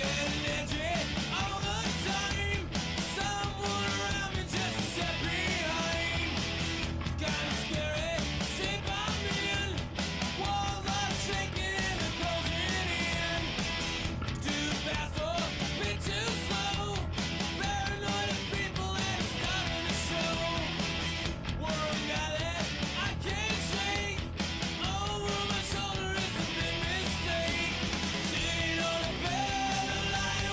getting edgy all the time. Someone around me just a step behind. It's kinda scary, shape I'm in. Walls are shaking and they're closing in. Too fast or a bit too slow. Paranoid of people and it's starting to show. One guy that I can't shake. Over my shoulder is a big mistake. Sitting on a bed, the light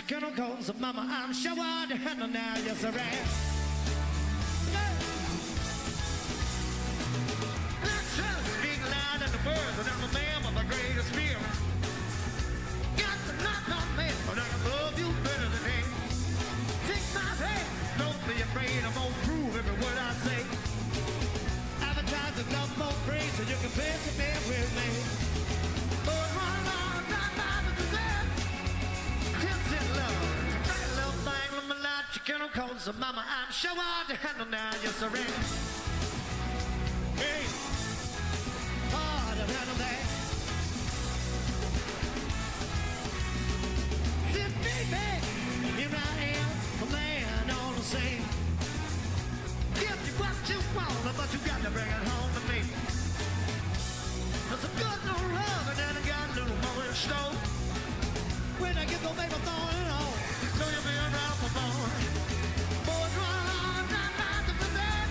your chemicals, mama, I'm sure I to handle now, yes I am. Let's just speak loud in the words, and I'm a man with the greatest fear. Got to knock on me, but I love you better than him. Take my hand, don't be afraid, I won't prove every word I say. Advertise a love more praise, so you can pay the man with me. But run on, not by the deserve. Tips in love, that little thing, let me light your chemicals, so mama, I'm sure I to handle now, yes I am. Hey, hard to handle that. Said, baby, here I am, a man on the scene. Give you what you want, but you got to bring it home to me. There's a good little love, and then I got a little more in store. When I get the baby throwing it on, know you'll be around for more. Boys run on, not by the possess.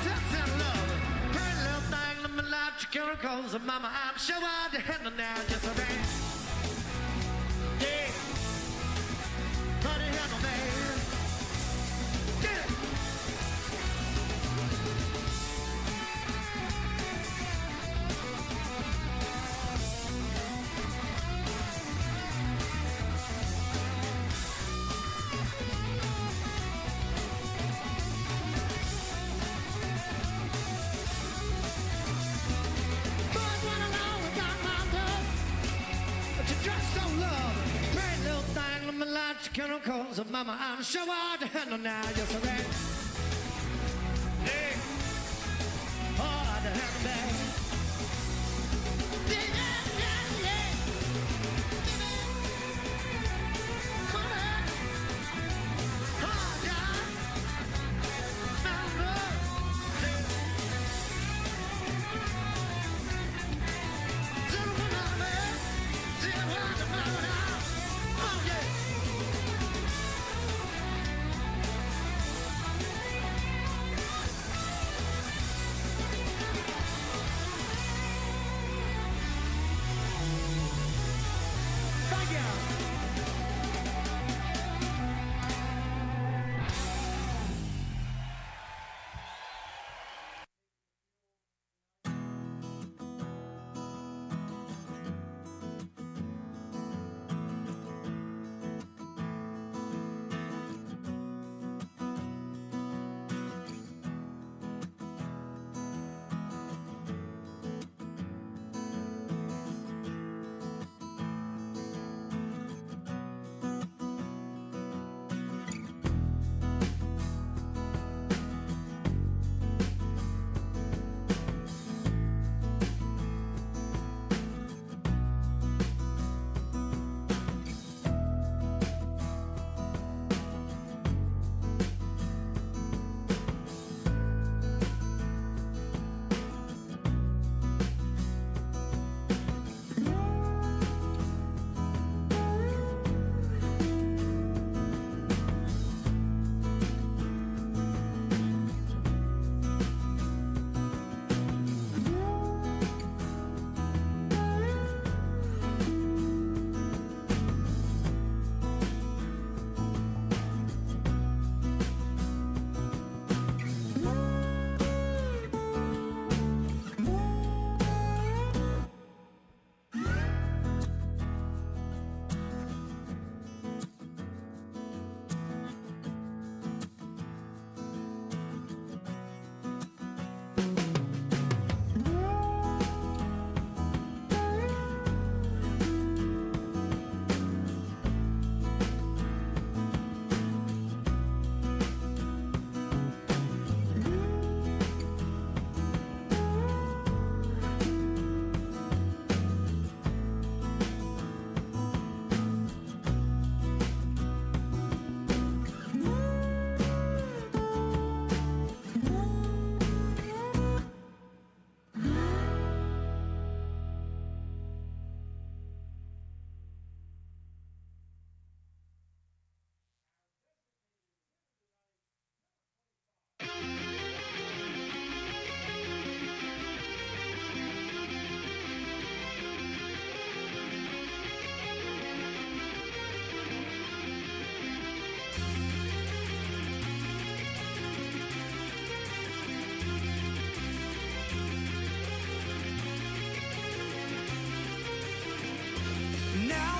Touch and love, pretty little thing, let me light your chemicals, and mama, I'm sure I to handle now, just a man. Yeah, honey, handle man. Yeah. Chemicals of mama, I'm sure I to handle now, yes I am. Hey, hard to handle that. Yeah, yeah, yeah. Come on, hard job. Now love, gentlemen out there, see what the power now. Oh yeah.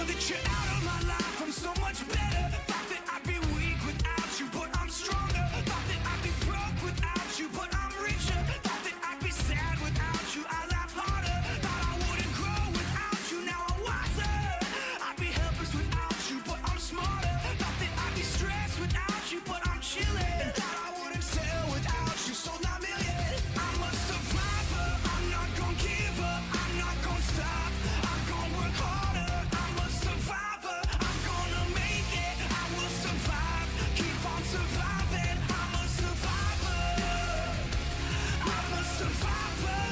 Now that you're out of my life, I'm so much better. Thought that I'd be weak without you, but I'm stronger. Thought that I'd be broke without you, but I'm richer. Thought that I'd be sad without you, I laugh harder. Thought I wouldn't grow without you, now I'm wiser. I'd be helpless without you, but I'm smarter. Thought that I'd be stressed without you, but I'm chilling. Thought I wouldn't sell without you, sold 9 million. I'm a survivor, I'm not gonna give up, I'm not gonna stop. I'm gonna work harder, I'm a survivor. I'm gonna make it, I will survive. Keep on surviving, I'm a survivor. I'm a survivor.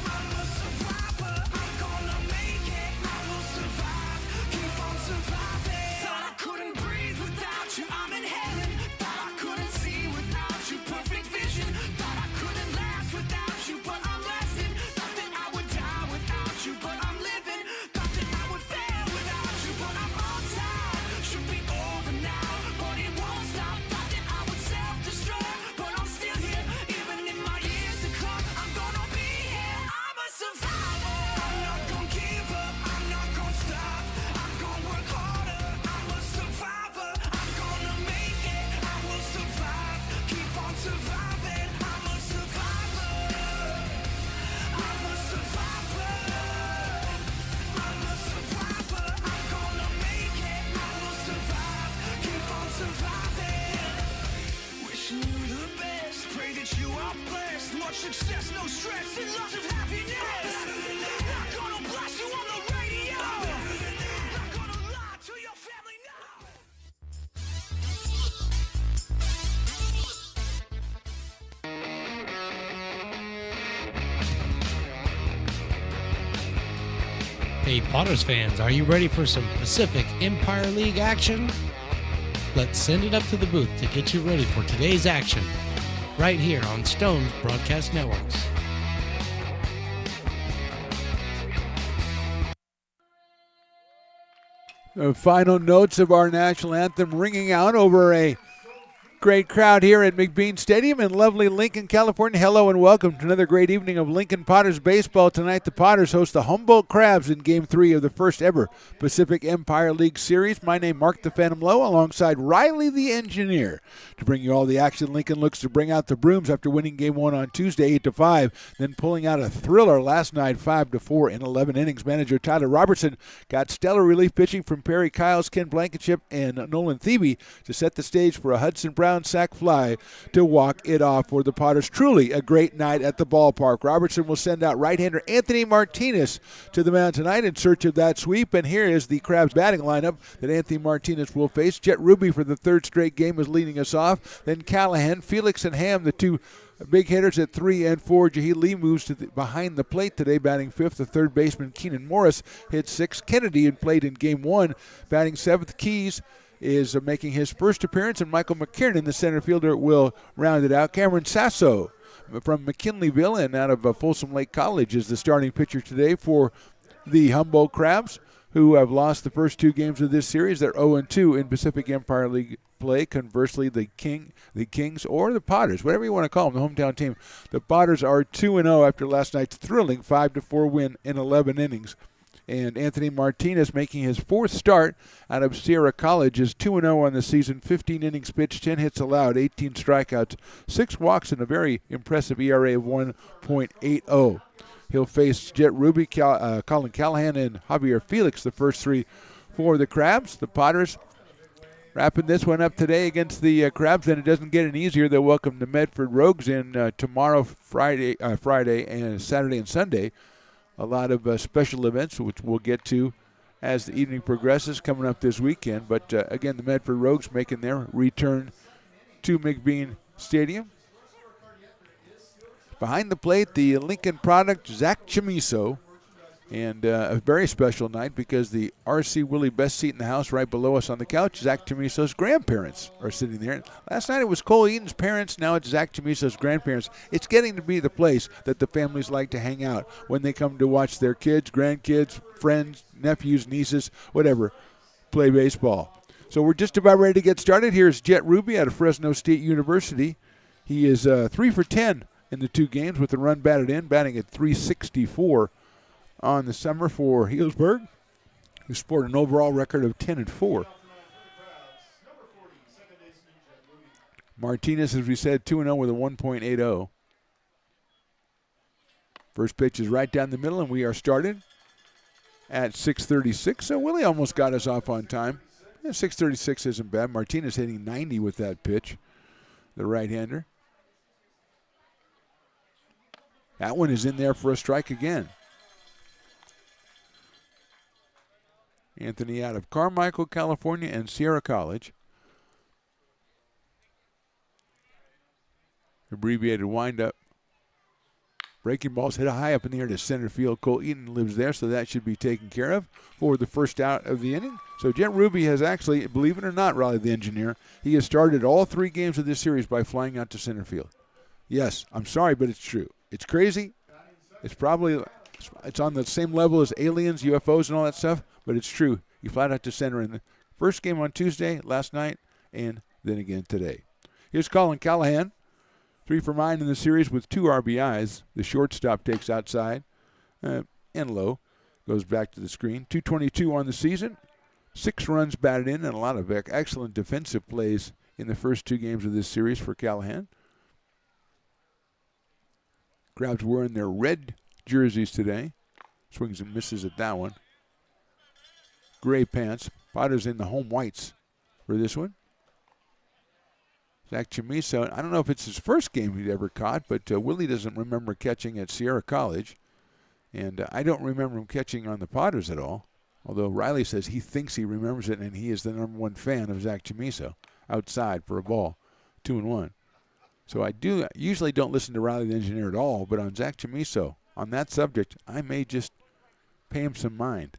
I'm a survivor. I'm gonna make it, I will survive. Keep on surviving. Thought I couldn't breathe without you, I'm in heaven. Thought I couldn't see without you, perfect vision. Thought I couldn't last without you, but I'm lasting. Thought that I would die without you, but I'm living. Thought that I would fail without you, but I'm on time. Should be over now, but it won't stop. Thought that I would self-destruct, but I'm still here. Even in my years to come, I'm gonna be here. I'm a survivor. I'm not gonna give up, I'm not gonna stop. I'm gonna work harder, I'm a survivor. I'm gonna make it, I will survive. Keep on surviving, I'm a survivor. I'm a survivor. I'm a survivor. I'm gonna make it, I will survive. Keep on surviving. Wishing you the best, pray that you are blessed. Much success, no stress, and lots of happiness. Not gonna blast you on the radio. Not gonna lie to your family now. Hey Potters fans, are you ready for some Pacific Empire League action? Let's send it up to the booth to get you ready for today's action, right here on Stone's Broadcast Networks. The final notes of our national anthem ringing out over a great crowd here at McBean Stadium in lovely Lincoln, California. Hello and welcome to another great evening of Lincoln Potters baseball. Tonight the Potters host the Humboldt Crabs in Game 3 of the first ever Pacific Empire League Series. My name, Mark the Phantom Lowe, alongside Riley the Engineer, to bring you all the action. Lincoln looks to bring out the brooms after winning Game 1 on Tuesday 8-5, then pulling out a thriller last night 5-4 in 11 innings. Manager Tyler Robertson got stellar relief pitching from Perry Kyles, Ken Blankenship, and Nolan Thebe to set the stage for a Hudson Brown sac fly to walk it off for the Potters. Truly a great night at the ballpark. Robertson will send out right-hander Anthony Martinez to the mound tonight in search of that sweep, and here is the Crabs batting lineup that Anthony Martinez will face. Jet Ruby for the third straight game is leading us off. Then Callahan, Felix, and Ham, the two big hitters at 3 and 4. Jaheel Lee moves to behind the plate today, batting 5th. The third baseman, Keenan Morris, hit 6th. Kennedy had played in Game 1, batting 7th. Keys is making his first appearance, and Michael McKiernan, the center fielder, will round it out. Cameron Sasso from McKinleyville and out of Folsom Lake College is the starting pitcher today for the Humboldt Crabs, who have lost the first 2 games of this series. They're 0-2 in Pacific Empire League play. Conversely, the Kings, or the Potters, whatever you want to call them, the hometown team, the Potters are 2-0 after last night's thrilling 5-4 win in 11 innings. And Anthony Martinez, making his 4th start out of Sierra College, is 2-0 on the season, 15 innings pitched, 10 hits allowed, 18 strikeouts, 6 walks, and a very impressive ERA of 1.80. He'll face Jet Ruby, Colin Callahan, and Javier Felix, the first 3 for the Crabs. The Potters wrapping this one up today against the Crabs, and it doesn't get any easier. They'll welcome the Medford Rogues in tomorrow, Friday, and Saturday and Sunday. A lot of special events, which we'll get to as the evening progresses, coming up this weekend. But again, the Medford Rogues making their return to McBean Stadium. Behind the plate, the Lincoln product, Zach Chamiso. And a very special night because the R.C. Willie best seat in the house right below us on the couch, Zach Chamiso's grandparents are sitting there. Last night it was Cole Eaton's parents. Now it's Zach Chamiso's grandparents. It's getting to be the place that the families like to hang out when they come to watch their kids, grandkids, friends, nephews, nieces, whatever, play baseball. So we're just about ready to get started. Here's Jet Ruby out of Fresno State University. He is 3 for 10 in the 2 games with the run batted in, batting at .364 on the summer for Healdsburg. who scored an overall record of 10-4. Martinez, as we said, 2-0 with a 1.80. First pitch is right down the middle, and we are started at 6:36. So Willie almost got us off on time. Yeah, 6:36 isn't bad. Martinez hitting 90 with that pitch, the right-hander. That one is in there for a strike again. Anthony out of Carmichael, California, and Sierra College. Abbreviated windup. Breaking ball's hit high up in the air to center field. Cole Eaton lives there, so that should be taken care of for the first out of the inning. So Jet Ruby has actually, believe it or not, Riley the engineer, he has started all 3 games of this series by flying out to center field. Yes, I'm sorry, but it's true. It's crazy. It's on the same level as aliens, UFOs, and all that stuff, but it's true. He flied out to center in the first game on Tuesday, last night, and then again today. Here's Colin Callahan. 3 for 9 in the series with 2 RBIs. The shortstop takes outside and low. Goes back to the screen. 222 on the season. 6 runs batted in and a lot of excellent defensive plays in the first 2 games of this series for Callahan. Crowd's wearing their red jerseys today. Swings and misses at that one. Gray pants. Potter's in the home whites for this one. Zach Chamiso, I don't know if it's his first game he'd ever caught, but Willie doesn't remember catching at Sierra College. And I don't remember him catching on the Potters at all, although Riley says he thinks he remembers it, and he is the #1 fan of Zach Chamiso outside for a ball, 2-1. So I usually don't listen to Riley the engineer at all, but on Zach Chamiso, on that subject, I may just pay him some mind.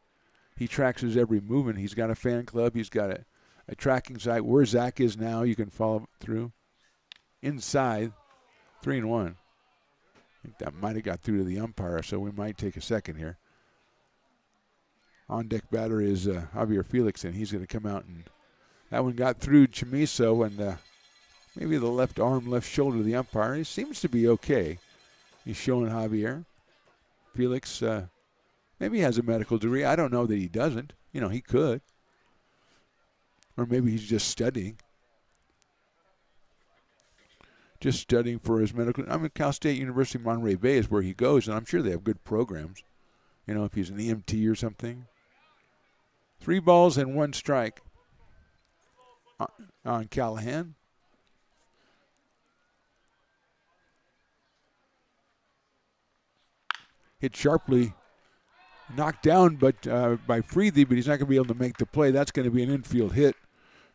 He tracks his every movement. He's got a fan club. He's got a tracking site where Zach is now. You can follow through. Inside, 3-1. I think that might have got through to the umpire, so we might take a second here. On deck batter is Javier Felix, and he's going to come out, and that one got through Chamiso, and maybe the left arm, left shoulder of the umpire. He seems to be okay. He's showing Javier. Felix maybe has a medical degree. I don't know that he doesn't. You know, he could. Or maybe he's just studying. Just studying for his medical. I mean, Cal State University Monterey Bay is where he goes, and I'm sure they have good programs. You know, if he's an EMT or something. 3 balls and 1 strike on Callahan. Hit sharply. Knocked down by Freethy, but he's not going to be able to make the play. That's going to be an infield hit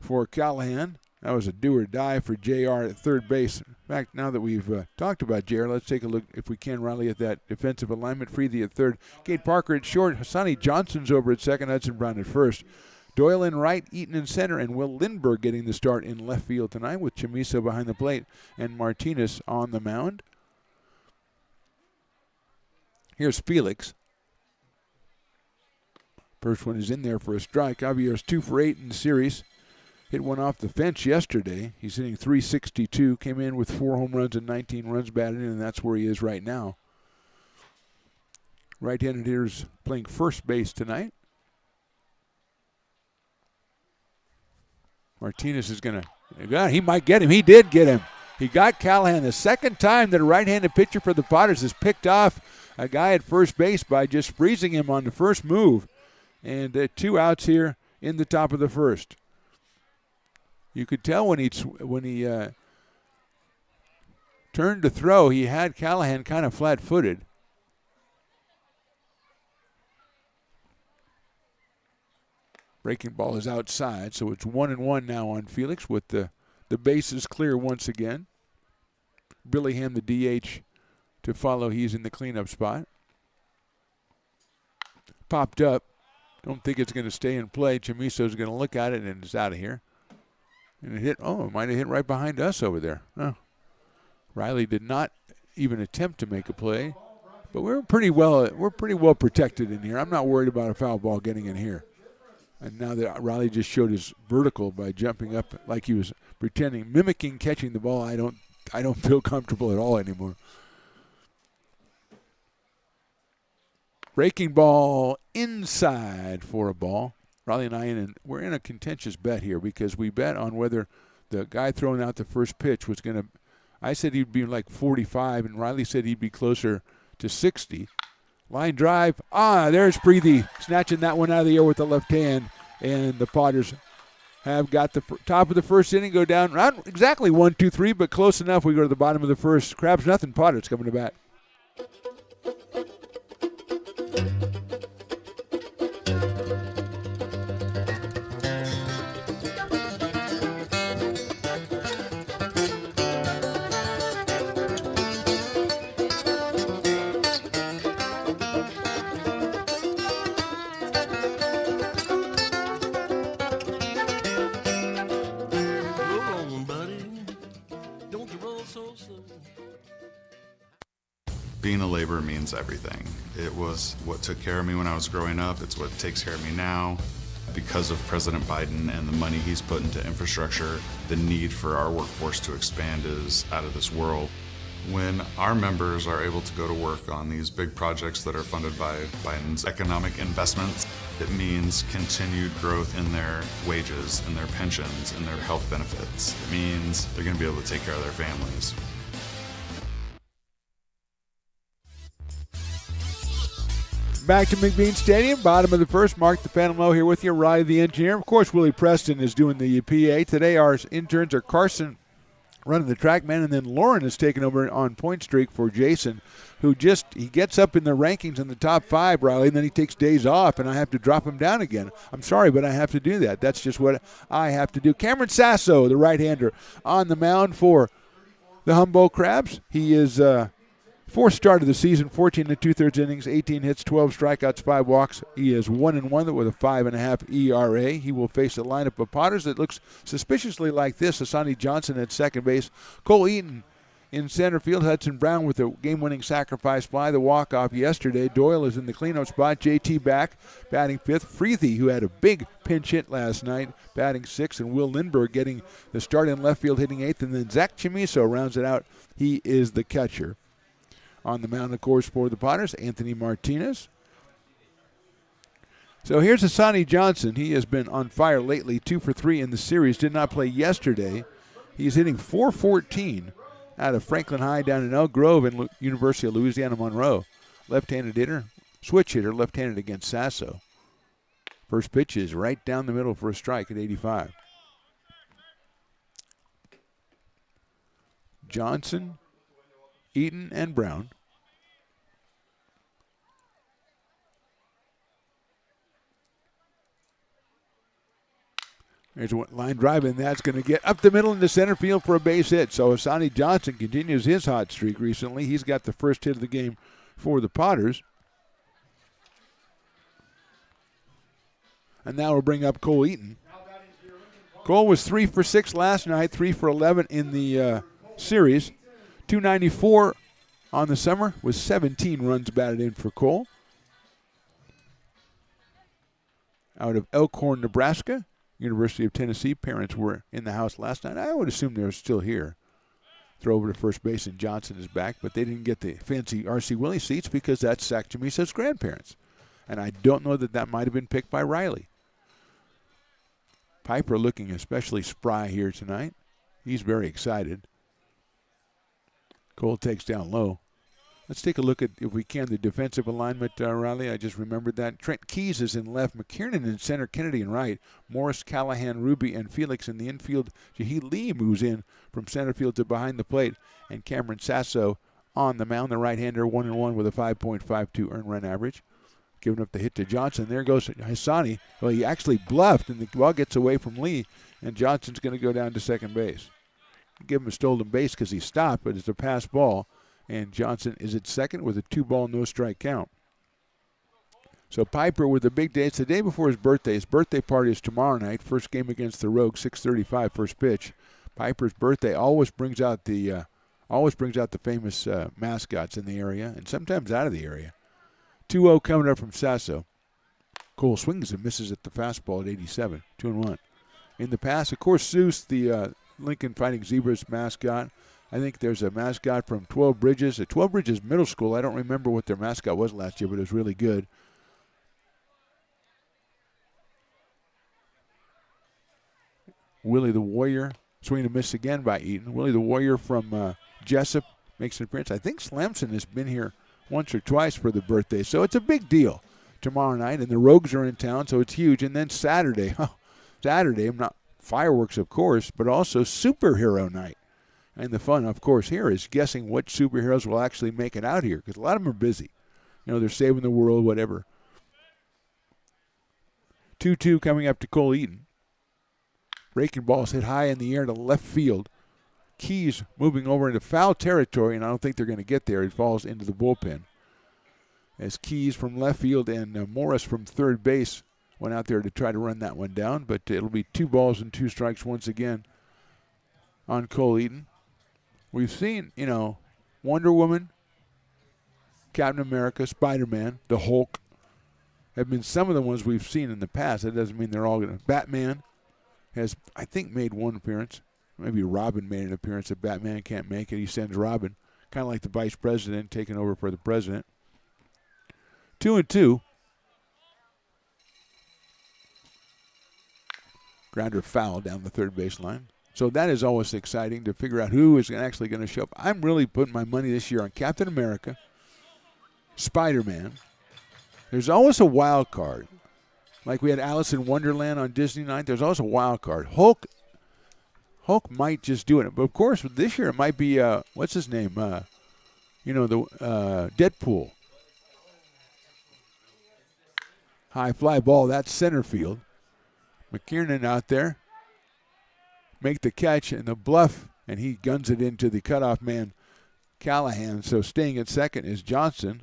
for Callahan. That was a do or die for JR at third base. In fact, now that we've talked about JR, let's take a look, if we can, Riley, at that defensive alignment. Freethy at third. Kate Parker at short. Hassani Johnson's over at second. Hudson Brown at first. Doyle in right, Eaton in center, and Will Lindbergh getting the start in left field tonight with Chamiso behind the plate and Martinez on the mound. Here's Felix. First one is in there for a strike. Javier's 2 for 8 in the series. Hit one off the fence yesterday. He's hitting .362. Came in with 4 home runs and 19 runs batted in, and that's where he is right now. Right-handed hitter's playing first base tonight. Martinez is going to, he might get him. He did get him. He got Callahan the second time that a right-handed pitcher for the Potters has picked off a guy at first base by just freezing him on the first move. And 2 outs here in the top of the first. You could tell when he turned to throw, he had Callahan kind of flat-footed. Breaking ball is outside, so it's 1-1 now on Felix with the bases clear once again. Billingham, the DH, to follow. He's in the cleanup spot. Popped up. Don't think it's going to stay in play. Chamiso's going to look at it, and it's out of here. And it might have hit right behind us over there. Oh. Riley did not even attempt to make a play, but we're pretty well protected in here. I'm not worried about a foul ball getting in here. And now that Riley just showed his vertical by jumping up like he was pretending, mimicking catching the ball, I don't feel comfortable at all anymore. Breaking ball inside for a ball. Riley and we're in a contentious bet here because we bet on whether the guy throwing out the first pitch was going to, I said he'd be like 45, and Riley said he'd be closer to 60. Line drive. There's Preethy snatching that one out of the air with the left hand, and the Potters have got the top of the first inning, go down, not exactly 1-2-3, but close enough. We go to the bottom of the first. Crabs nothing, Potters coming to bat. Being a laborer means everything. It was what took care of me when I was growing up. It's what takes care of me now. Because of President Biden and the money he's put into infrastructure, the need for our workforce to expand is out of this world. When our members are able to go to work on these big projects that are funded by Biden's economic investments, it means continued growth in their wages, in their pensions, in their health benefits. It means they're going to be able to take care of their families. Back to McBean Stadium, bottom of the first. Mark the Phantom Low here with you, Riley the engineer. Of course, Willie Preston is doing the PA. Today our interns are Carson running the track man, and then Lauren is taking over on point streak for Jason, who he gets up in the rankings in the top 5, Riley, and then he takes days off, and I have to drop him down again. I'm sorry, but I have to do that. That's just what I have to do. Cameron Sasso, the right-hander, on the mound for the Humboldt Crabs. He is fourth start of the season, 14 2/3 innings, 18 hits, 12 strikeouts, 5 walks. He is 1-1 with a 5.5 ERA. He will face a lineup of Potters that looks suspiciously like this. Asani Johnson at second base, Cole Eaton in center field, Hudson Brown with the game-winning sacrifice fly, the walk-off yesterday. Doyle is in the cleanup spot. JT back, batting fifth. Freethy, who had a big pinch hit last night, batting sixth, and Will Lindbergh getting the start in left field, hitting eighth, and then Zach Chimiso rounds it out. He is the catcher. On the mound, of course, for the Potters, Anthony Martinez. So here's Asani Johnson. He has been on fire lately, 2 for 3 in the series. Did not play yesterday. He's hitting .414 out of Franklin High down in Elk Grove and University of Louisiana Monroe. Left-handed hitter, switch hitter, left-handed against Sasso. First pitch is right down the middle for a strike at 85. Johnson, Eaton, and Brown. There's one line drive, and that's going to get up the middle into center field for a base hit. So Asani Johnson continues his hot streak recently. He's got the first hit of the game for the Potters. And now we'll bring up Cole Eaton. Cole was 3 for 6 last night, 3 for 11 in the series. 294 on the summer with 17 runs batted in for Cole. Out of Elkhorn, Nebraska, University of Tennessee. Parents were in the house last night. I would assume they're still here. Throw over to first base, and Johnson is back, but they didn't get the fancy R.C. Willie seats because that's Zach Chimiso's grandparents. And I don't know that might have been picked by Riley. Piper looking especially spry here tonight. He's very excited. Cole takes down low. Let's take a look at, if we can, the defensive alignment, Riley. I just remembered that. Trent Keys is in left. McKiernan in center. Kennedy in right. Morris, Callahan, Ruby, and Felix in the infield. Jahi Lee moves in from center field to behind the plate. And Cameron Sasso on the mound, the right-hander, 1-1 with a 5.52 earned run average. Giving up the hit to Johnson. There goes Hassani. Well, he actually bluffed, and the ball gets away from Lee, and Johnson's going to go down to second base. Give him a stolen base because he stopped, but it's a pass ball, and Johnson is at second with a 2-ball, no-strike count. So Piper with a big day. It's the day before his birthday. His birthday party is tomorrow night. First game against the Rogues, 6:35, first pitch. Piper's birthday always brings out the famous mascots in the area, and sometimes out of the area. 2-0 coming up from Sasso. Cole swings and misses at the fastball at 87, 2-1. In the pass, of course, Seuss, the Lincoln Fighting Zebras mascot, I think there's a mascot from 12 Bridges. At 12 Bridges Middle School, I don't remember what their mascot was last year, but it was really good. Willie the Warrior, swing and miss again by Eaton. Willie the Warrior from Jessup makes an appearance. I think Slamson has been here once or twice for the birthday, so it's a big deal tomorrow night, and the Rogues are in town, so it's huge. And then Saturday, I'm not fireworks, of course, but also superhero night. And the fun, of course, here is guessing what superheroes will actually make it out here, because a lot of them are busy. You know, they're saving the world, whatever. 2-2 coming up to Cole Eaton. Breaking balls hit high in the air to left field. Keys moving over into foul territory, and I don't think they're going to get there. It falls into the bullpen. As Keys from left field and Morris from third base went out there to try to run that one down, but it'll be 2 balls and 2 strikes once again on Cole Eaton. We've seen, you know, Wonder Woman, Captain America, Spider-Man, the Hulk have been some of the ones we've seen in the past. That doesn't mean they're all going to. Batman has, I think, made one appearance. Maybe Robin made an appearance. If Batman can't make it, he sends Robin. Kind of like the vice president taking over for the president. 2-2. Grounder foul down the third baseline. So that is always exciting to figure out who is actually going to show up. I'm really putting my money this year on Captain America, Spider-Man. There's always a wild card. Like we had Alice in Wonderland on Disney night, there's always a wild card. Hulk might just do it. But, of course, this year it might be, what's his name? Deadpool. High fly ball, that's center field. McKiernan out there. Make the catch and the bluff, and he guns it into the cutoff man, Callahan. So staying at second is Johnson.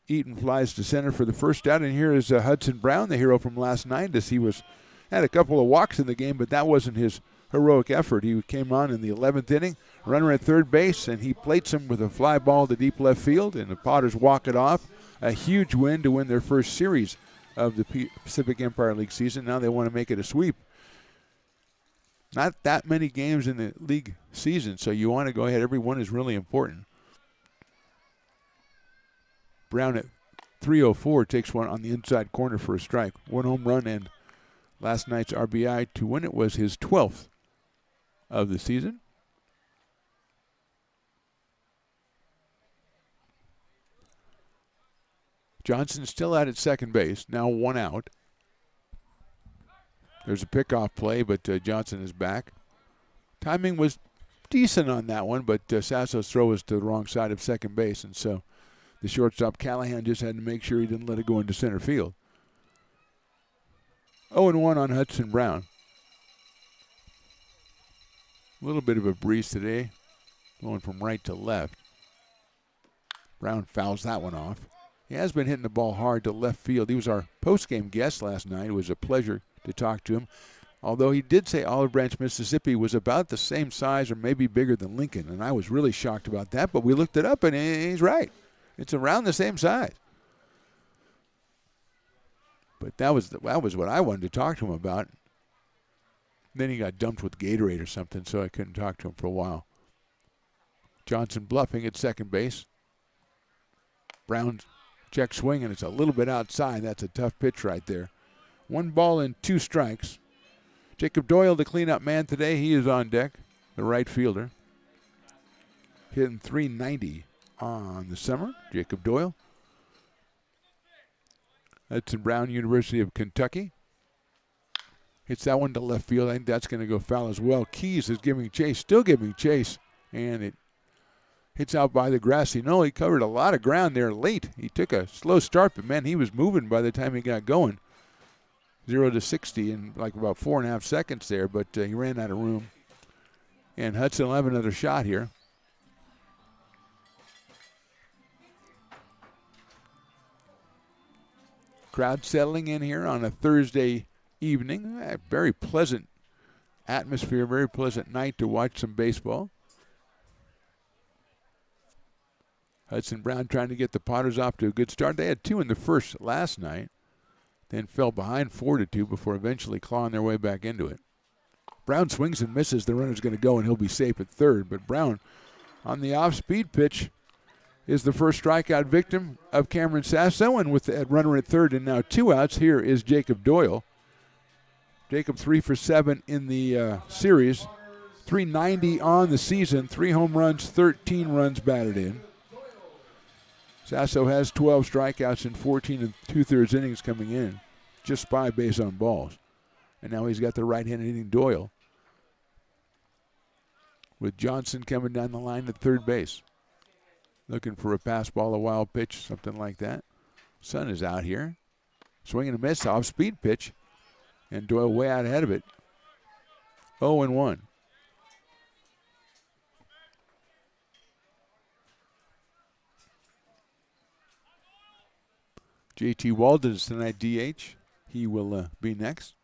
Eaton flies to center for the first out, and here is Hudson Brown, the hero from last night, as he had a couple of walks in the game, but that wasn't his heroic effort. He came on in the 11th inning, runner at third base, and he plates him with a fly ball to deep left field, and the Potters walk it off. A huge win to win their first series of the Pacific Empire League season. Now they want to make it a sweep. Not that many games in the league season, so you want to go ahead. Every one is really important. Brown at 3:04 takes one on the inside corner for a strike. 1 home run and last night's RBI to win. It was his 12th of the season. Johnson still out at second base. Now 1 out. There's a pickoff play, but Johnson is back. Timing was decent on that one, but Sasso's throw was to the wrong side of second base, and so the shortstop Callahan just had to make sure he didn't let it go into center field. 0-1 on Hudson Brown. A little bit of a breeze today, going from right to left. Brown fouls that one off. He has been hitting the ball hard to left field. He was our post-game guest last night. It was a pleasure to talk to him. Although he did say Olive Branch, Mississippi was about the same size or maybe bigger than Lincoln, and I was really shocked about that, but we looked it up, and he's right. It's around the same size. But that was what I wanted to talk to him about. Then he got dumped with Gatorade or something, so I couldn't talk to him for a while. Johnson bluffing at second base. Brown check swing, and it's a little bit outside. That's a tough pitch right there. 1 ball and 2 strikes. Jacob Doyle, the cleanup man today, he is on deck, the right fielder. Hitting .390 on the summer, Jacob Doyle. Hudson Brown, University of Kentucky. Hits that one to left field. I think that's going to go foul as well. Keys is giving chase, still giving chase, and it hits out by the grass. He covered a lot of ground there late. He took a slow start, but, man, he was moving by the time he got going. 0-60 in like about 4.5 seconds there, but he ran out of room. And Hudson will have another shot here. Crowd settling in here on a Thursday evening. A very pleasant atmosphere, very pleasant night to watch some baseball. Hudson Brown trying to get the Potters off to a good start. They had 2 in the first last night, then fell behind 4-2 before eventually clawing their way back into it. Brown swings and misses. The runner's going to go, and he'll be safe at third. But Brown, on the off-speed pitch, is the first strikeout victim of Cameron Sasso. And with that runner at third and now 2 outs, here is Jacob Doyle. Jacob 3 for 7 in the series. 390 on the season, 3 home runs, 13 runs batted in. Sasso has 12 strikeouts in 14 2/3 innings coming in, just 5 base on balls. And now he's got the right-handed hitting Doyle, with Johnson coming down the line at third base, looking for a pass ball, a wild pitch, something like that. Sun is out here. Swing and a miss, off-speed pitch, and Doyle way out ahead of it. 0-1. JT Walden is tonight DH. He will be next.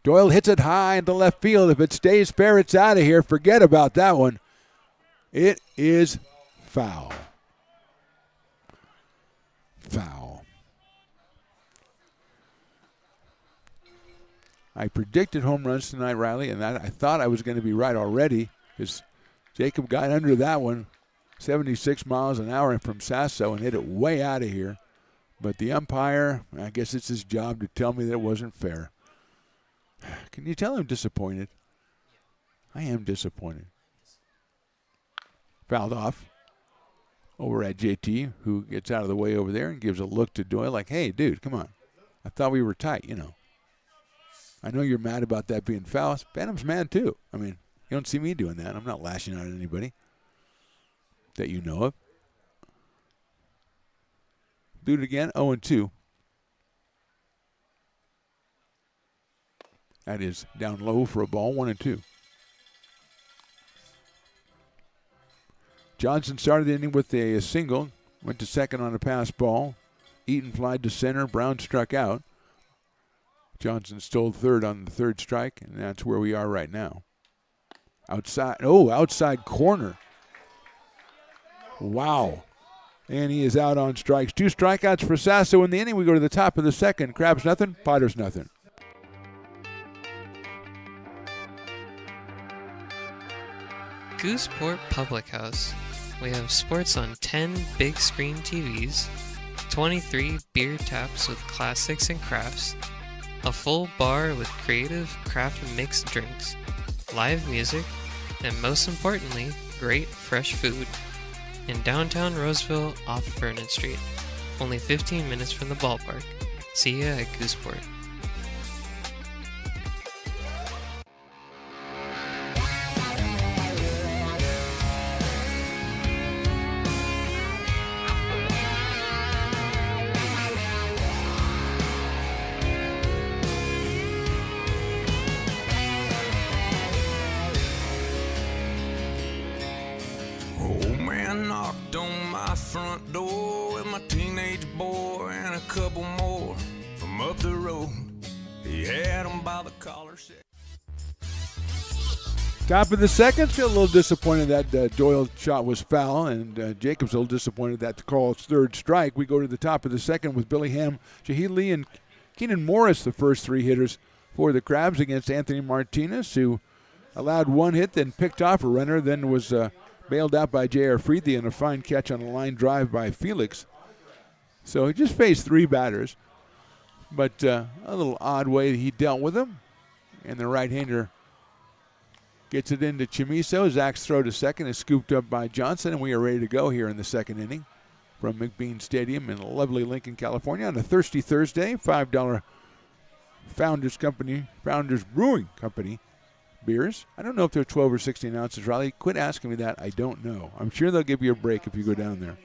Doyle hits it high into left field. If it stays fair, it's out of here. Forget about that one. It is foul. Foul. I predicted home runs tonight, Riley, and I thought I was going to be right already because Jacob got under that one. 76 miles an hour from Sasso and hit it way out of here. But the umpire, I guess it's his job to tell me that it wasn't fair. Can you tell I'm disappointed? I am disappointed. Fouled off over at JT, who gets out of the way over there and gives a look to Doyle like, hey, dude, come on. I thought we were tight, you know. I know you're mad about that being foul. Benham's mad too. I mean, you don't see me doing that. I'm not lashing out at anybody that you know of. Do it again, 0-2. That is down low for a ball, 1-2. Johnson started the inning with a single, went to second on a pass ball. Eaton flied to center, Brown struck out. Johnson stole third on the third strike, and that's where we are right now. Outside corner. Wow. And he is out on strikes. 2 strikeouts for Sasso in the inning. We go to the top of the second. Krabs nothing, Potters nothing. Gooseport Public House. We have sports on 10 big screen TVs, 23 beer taps with classics and crafts, a full bar with creative craft mixed drinks, live music, and most importantly, great fresh food. In downtown Roseville off Vernon Street, only 15 minutes from the ballpark. See ya at Gooseport. Knocked on my front door with my teenage boy and a couple more from up the road. He had him by the collar. Top of the second, still a little disappointed that Doyle's shot was foul, and Jacob's a little disappointed that the call's third strike. We go to the top of the second with Billy Ham, Shahid Lee, and Keenan Morris, the first 3 hitters for the Crabs against Anthony Martinez, who allowed 1 hit, then picked off a runner, then was bailed out by J.R. Freethy and a fine catch on a line drive by Felix. So he just faced 3 batters, but a little odd way he dealt with them. And the right-hander gets it into Chimiso. Zach's throw to second is scooped up by Johnson, and we are ready to go here in the second inning from McBean Stadium in lovely Lincoln, California on a thirsty Thursday. $5 Founders Brewing Company beers. I don't know if they're 12 or 16 ounces, Riley. Quit asking me that. I don't know. I'm sure they'll give you a break if you go down there.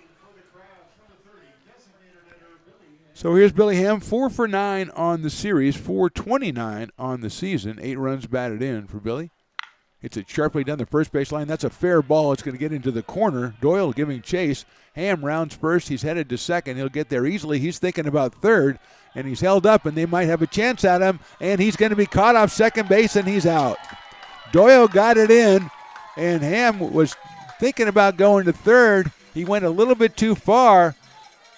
So here's Billy Ham, 4 for 9 on the series, 429 on the season, 8 runs batted in for Billy. Hits it sharply down the first base line. That's a fair ball. It's going to get into the corner. Doyle giving chase. Ham rounds first. He's headed to second. He'll get there easily. He's thinking about third, and he's held up, and they might have a chance at him, and he's going to be caught off second base, and he's out. Doyle got it in, and Ham was thinking about going to third. He went a little bit too far,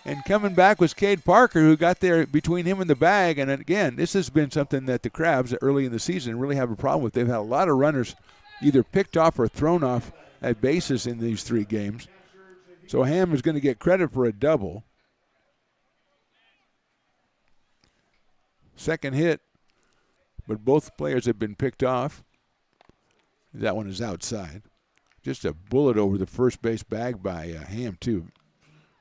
And coming back was Cade Parker, who got there between him and the bag. And again, this has been something that the Crabs early in the season really have a problem with. They've had a lot of runners either picked off or thrown off at bases in these 3 games. So Ham is going to get credit for a double. Second hit, but both players have been picked off. That one is outside. Just a bullet over the first base bag by Ham, too.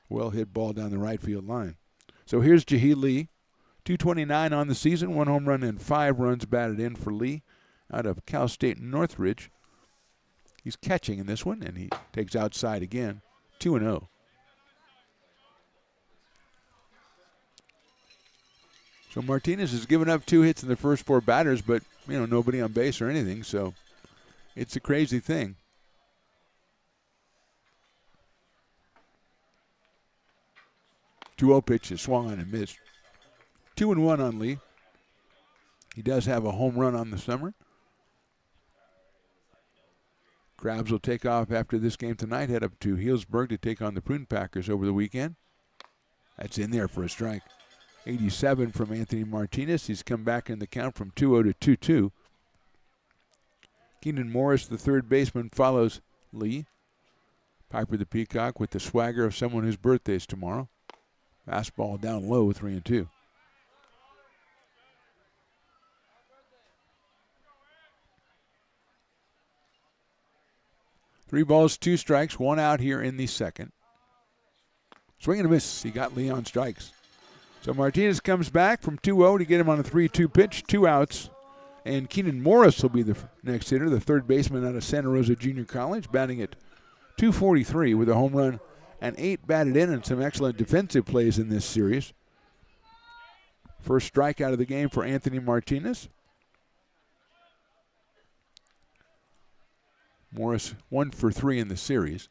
Well hit ball down the right field line. So here's Jahee Lee. 229 on the season, 1 home run and 5 runs batted in for Lee out of Cal State Northridge. He's catching in this one, and he takes outside again. 2-0. So Martinez has given up 2 hits in the first 4 batters, but, nobody on base or anything, so it's a crazy thing. 2-0 pitch is swung on and missed. 2-1 on Lee. He does have a home run on the summer. Crabs will take off after this game tonight, head up to Healdsburg to take on the Prune Packers over the weekend. That's in there for a strike. 87 from Anthony Martinez. He's come back in the count from 2-0 to 2-2. Keenan Morris, the third baseman, follows Lee. Piper the Peacock with the swagger of someone whose birthday is tomorrow. Fastball down low, 3-2. Three balls, 2 strikes, 1 out here in the second. Swing and a miss. He got Lee on strikes. So Martinez comes back from 2-0 to get him on a 3-2 pitch, 2 outs. And Keenan Morris will be the next hitter, the third baseman out of Santa Rosa Junior College, batting at .243 with a home run and 8 batted in and some excellent defensive plays in this series. First strikeout of the game for Anthony Martinez. Morris 1 for 3 in the series.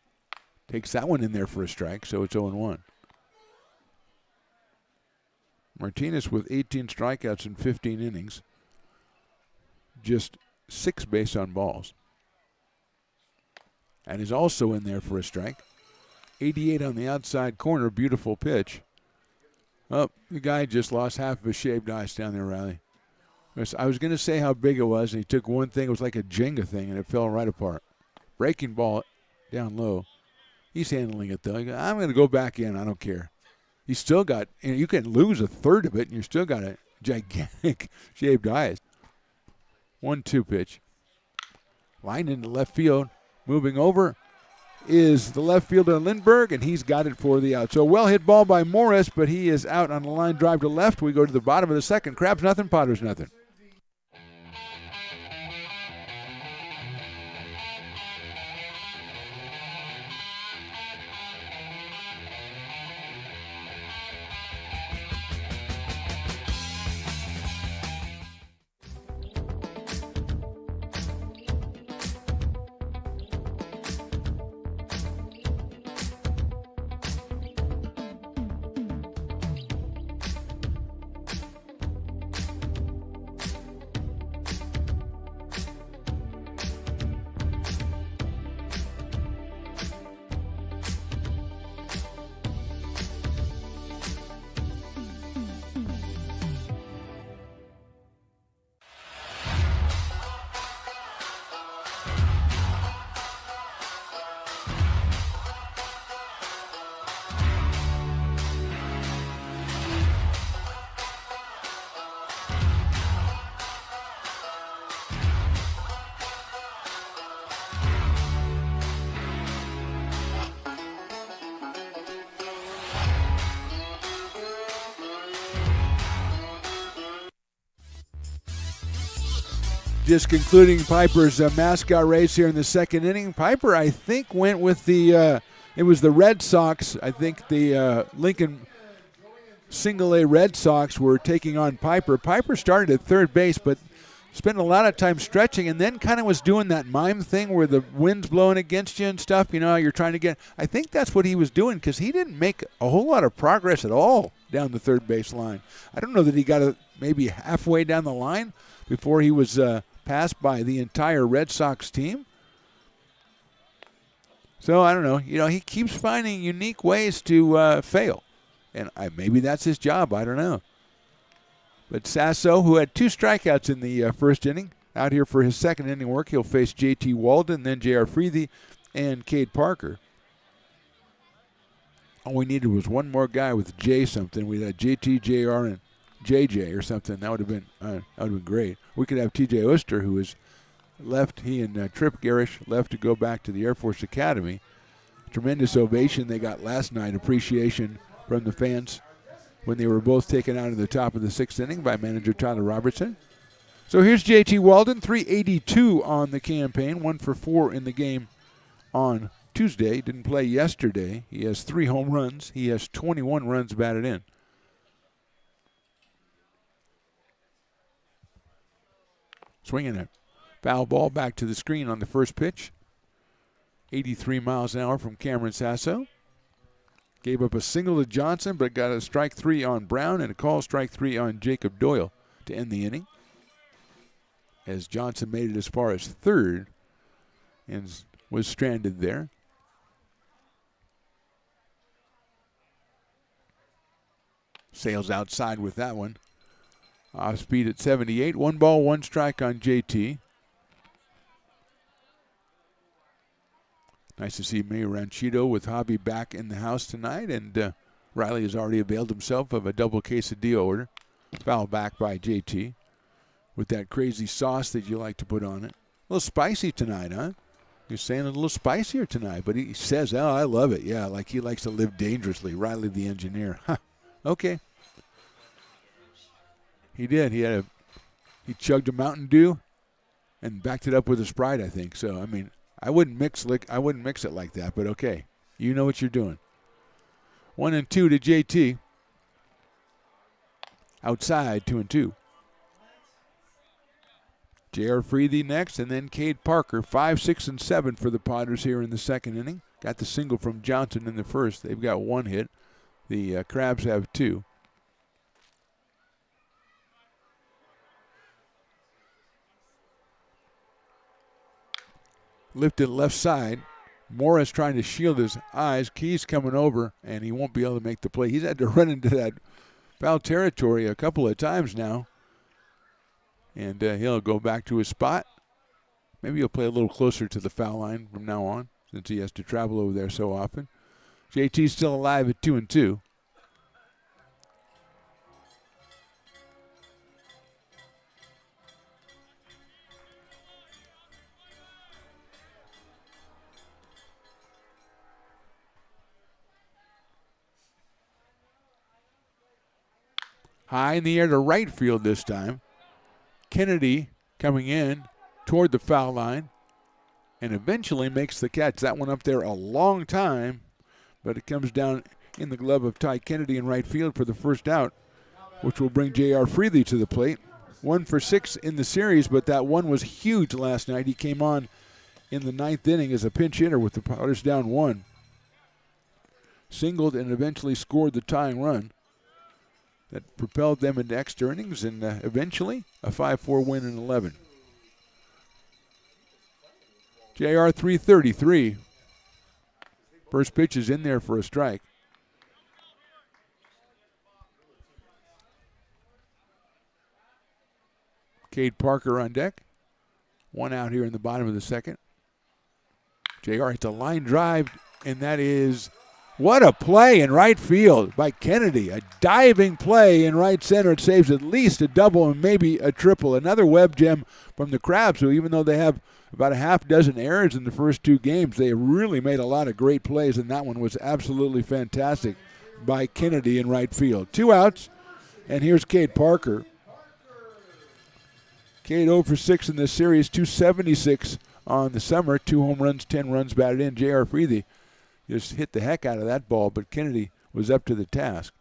Takes that one in there for a strike, so it's 0-1. Martinez with 18 strikeouts in 15 innings. Just 6 base on balls. And is also in there for a strike. 88 on the outside corner, beautiful pitch. Oh, the guy just lost half of his shaved ice down there, Riley. I was going to say how big it was, and he took one thing, it was like a Jenga thing, and it fell right apart. Breaking ball down low. He's handling it, though. I'm going to go back in. I don't care. He's still got, you can lose a third of it, and you're still got a gigantic shaved ice. 1-2 pitch. Line into left field. Moving over is the left fielder Lindbergh, and he's got it for the out. So well hit ball by Morris, but he is out on the line drive to left. We go to the bottom of the second. Crabs nothing, Potters nothing. Just concluding Piper's mascot race here in the second inning. Piper, I think, went with the, it was the Red Sox. I think the Lincoln Single-A Red Sox were taking on Piper. Piper started at third base, but spent a lot of time stretching and then kind of was doing that mime thing where the wind's blowing against you and stuff. You know, you're trying to get, I think that's what he was doing because he didn't make a whole lot of progress at all down the third base line. I don't know that he got maybe halfway down the line before he was passed by the entire Red Sox team. So I don't know. You know, he keeps finding unique ways to fail. And maybe that's his job. I don't know. But Sasso, who had 2 strikeouts in the first inning, out here for his second inning work. He'll face J.T. Walden, then J.R. Freethy, and Cade Parker. All we needed was one more guy with J something. We'd had J.T., J.R., and J.J. or something. That would have been great. We could have T.J. Oster, who is left. He and Trip Garish left to go back to the Air Force Academy. Tremendous ovation they got last night. Appreciation from the fans when they were both taken out in the top of the 6th inning by manager Tyler Robertson. So here's J.T. Walden, 382 on the campaign, 1 for 4 in the game on Tuesday. Didn't play yesterday. He has 3 home runs. He has 21 runs batted in. Swinging a foul ball back to the screen on the first pitch. 83 miles an hour from Cameron Sasso. Gave up a single to Johnson, but got a strike 3 on Brown and a call strike 3 on Jacob Doyle to end the inning. As Johnson made it as far as third and was stranded there. Sails outside with that one. Off speed at 78. 1 ball, 1 strike on JT. Nice to see Mayor Ranchito with Hobby back in the house tonight, and Riley has already availed himself of a double quesadilla order. Foul back by JT with that crazy sauce that you like to put on it. A little spicy tonight, huh? You're saying a little spicier tonight, but he says, oh, I love it. Yeah, like he likes to live dangerously. Riley the engineer. Huh. Okay. He did. He chugged a Mountain Dew and backed it up with a Sprite, I think. So, I mean, I wouldn't mix it like that, but okay. You know what you're doing. 1-2 to JT. Outside, 2-2. J.R. Freethy next, and then Cade Parker. 5, 6, and 7 for the Padres here in the second inning. Got the single from Johnson in the first. They've got 1 hit. The Crabs have 2. Lifted left side. Morris trying to shield his eyes. Key's coming over, and he won't be able to make the play. He's had to run into that foul territory a couple of times now. And he'll go back to his spot. Maybe he'll play a little closer to the foul line from now on, since he has to travel over there so often. JT's still alive at 2-2. High in the air to right field this time. Kennedy coming in toward the foul line and eventually makes the catch. That one up there a long time, but it comes down in the glove of Ty Kennedy in right field for the first out, which will bring J.R. Freethy to the plate. 1 for 6 in the series, but that one was huge last night. He came on in the 9th inning as a pinch hitter with the Padres down 1. Singled and eventually scored the tying run. That propelled them into extra innings and eventually a 5-4 win in 11. JR 333. First pitch is in there for a strike. Cade Parker on deck. 1 out here in the bottom of the second. JR hits a line drive, and that is... What a play in right field by Kennedy. A diving play in right center. It saves at least a double and maybe a triple. Another web gem from the Crabs, who even though they have about a half dozen errors in the first 2 games, they really made a lot of great plays, and that one was absolutely fantastic by Kennedy in right field. 2 outs, and here's Cade Parker. Cade 0 for 6 in this series, 276 on the summer, 2 home runs, 10 runs batted in. J.R. Freethy just hit the heck out of that ball, but Kennedy was up to the task.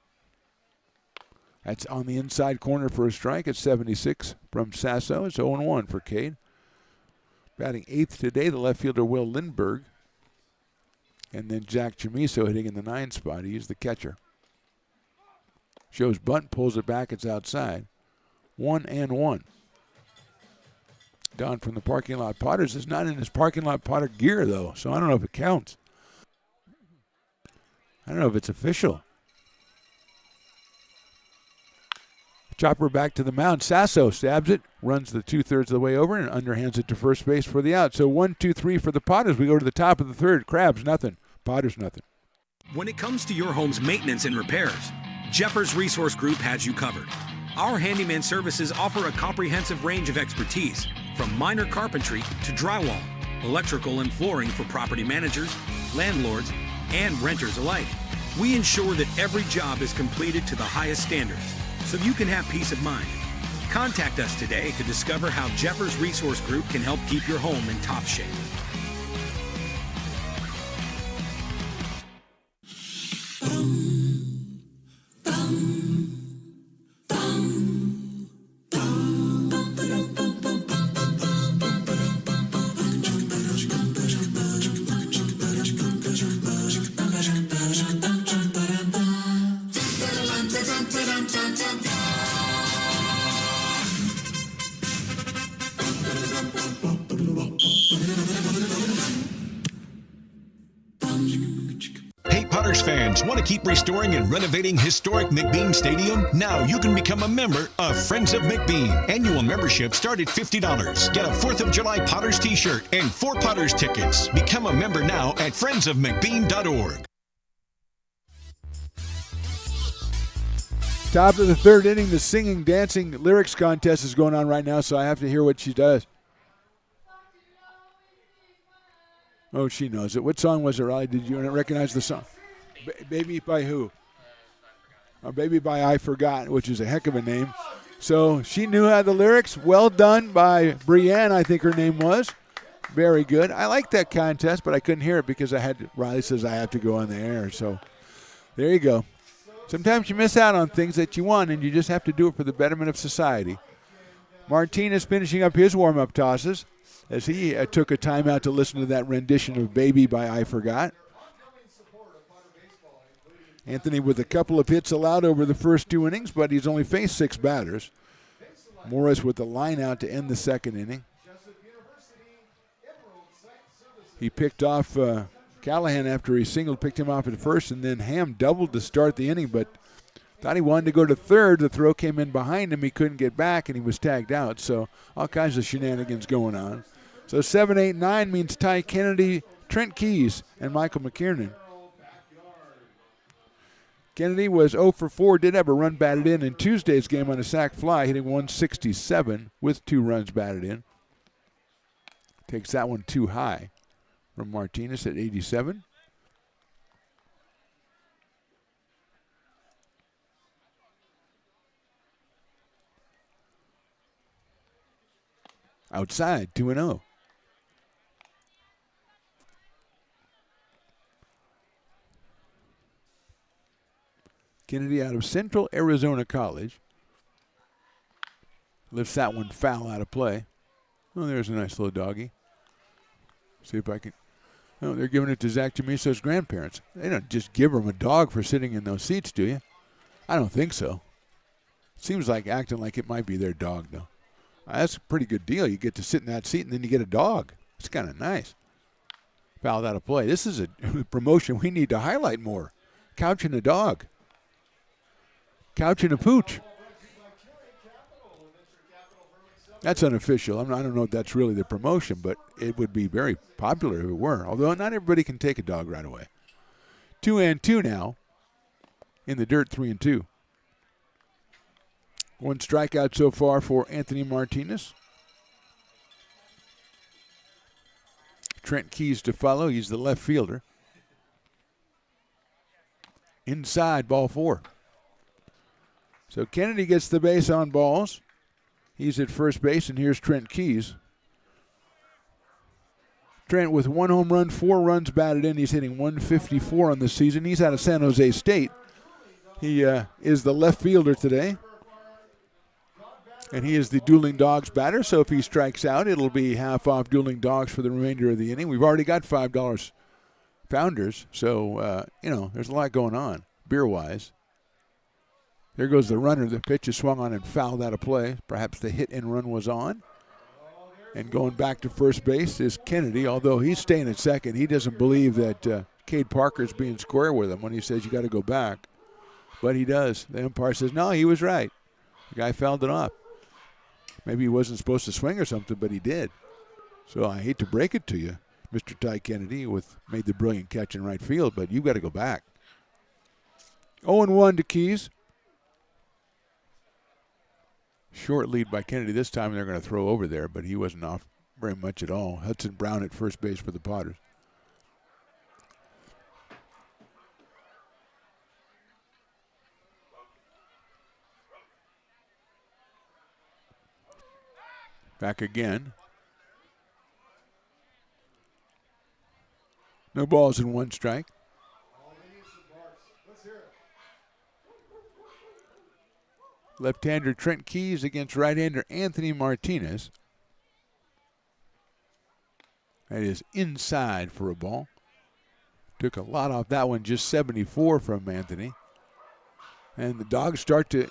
That's on the inside corner for a strike at 76 from Sasso. It's 0-1 for Cade. Batting 8th today, the left fielder Will Lindberg. And then Jack Chamiso hitting in the 9 spot. He's the catcher. Shows bunt, pulls it back, it's outside. 1-1. Don from the parking lot Potters is not in his parking lot Potter gear, though, so I don't know if it counts. I don't know if it's official. Chopper back to the mound. Sasso stabs it, runs the 2/3 of the way over, and underhands it to first base for the out. So 1, 2, 3 for the Potters. We go to the top of the third. Crabs, nothing. Potters, nothing. When it comes to your home's maintenance and repairs, Jeffers Resource Group has you covered. Our handyman services offer a comprehensive range of expertise, from minor carpentry to drywall, electrical and flooring for property managers, landlords, and renters alike. We ensure that every job is completed to the highest standards, so you can have peace of mind. Contact us today to discover how Jeffers Resource Group can help keep your home in top shape. Hey, Potters fans, want to keep restoring and renovating historic McBean Stadium? Now you can become a member of Friends of McBean. Annual membership start at $50. Get a 4th of July Potters t-shirt and 4 Potters tickets. Become a member now at friendsofmcbean.org. Top of the third inning, the singing, dancing lyrics contest is going on right now, so I have to hear what she does. Oh, she knows it. What song was it, Riley? Did you recognize the song? Baby by who? Baby by I Forgot, which is a heck of a name. So she knew how the lyrics. Well done by Brienne, I think her name was. Very good. I liked that contest, but I couldn't hear it because Riley says I have to go on the air. So there you go. Sometimes you miss out on things that you want, and you just have to do it for the betterment of society. Martinez finishing up his warm-up tosses as he took a timeout to listen to that rendition of Baby by I Forgot. Anthony with a couple of hits allowed over the first 2 innings, but he's only faced 6 batters. Morris with the line out to end the second inning. He picked off Callahan after he singled, picked him off at first, and then Ham doubled to start the inning, but thought he wanted to go to third. The throw came in behind him. He couldn't get back, and he was tagged out. So all kinds of shenanigans going on. So 7, 8, 9 means Ty Kennedy, Trent Keys, and Michael McKiernan. Kennedy was 0 for 4, did have a run batted in Tuesday's game on a sac fly, hitting 167 with 2 runs batted in. Takes that one too high from Martinez at 87. Outside, 2-0. Kennedy out of Central Arizona College. Lifts that one foul out of play. Oh, there's a nice little doggy. See if I can. Oh, they're giving it to Zach Chamiso's grandparents. They don't just give him a dog for sitting in those seats, do you? I don't think so. Seems like acting like it might be their dog, though. That's a pretty good deal. You get to sit in that seat, and then you get a dog. It's kind of nice. Fouled out of play. This is a promotion we need to highlight more. Couch and a dog. Couch and a pooch. That's unofficial. I don't know if that's really the promotion, but it would be very popular if it were. Although not everybody can take a dog right away. 2-2 now. In the dirt, 3-2. 1 strikeout so far for Anthony Martinez. Trent Keys to follow. He's the left fielder. Inside, ball 4. So Kennedy gets the base on balls. He's at first base, and here's Trent Keys. Trent with 1 home run, 4 runs batted in. He's hitting 154 on the season. He's out of San Jose State. He is the left fielder today. And he is the Dueling Dogs batter, so if he strikes out, it'll be half off Dueling Dogs for the remainder of the inning. We've already got $5 Founders, so, there's a lot going on beer-wise. There goes the runner. The pitch is swung on and fouled out of play. Perhaps the hit and run was on. And going back to first base is Kennedy, although he's staying at second. He doesn't believe that Cade Parker's being square with him when he says you got to go back. But he does. The umpire says, no, he was right. The guy fouled it off. Maybe he wasn't supposed to swing or something, but he did. So I hate to break it to you, Mr. Ty Kennedy made the brilliant catch in right field, but you've got to go back. 0-1 to Keys. Short lead by Kennedy this time, and they're going to throw over there, but he wasn't off very much at all. Hudson Brown at first base for the Potters. Back again. No balls and 1 strike. Left-hander Trent Keys against right-hander Anthony Martinez. That is inside for a ball. Took a lot off that one, just 74 from Anthony. And the Dogs the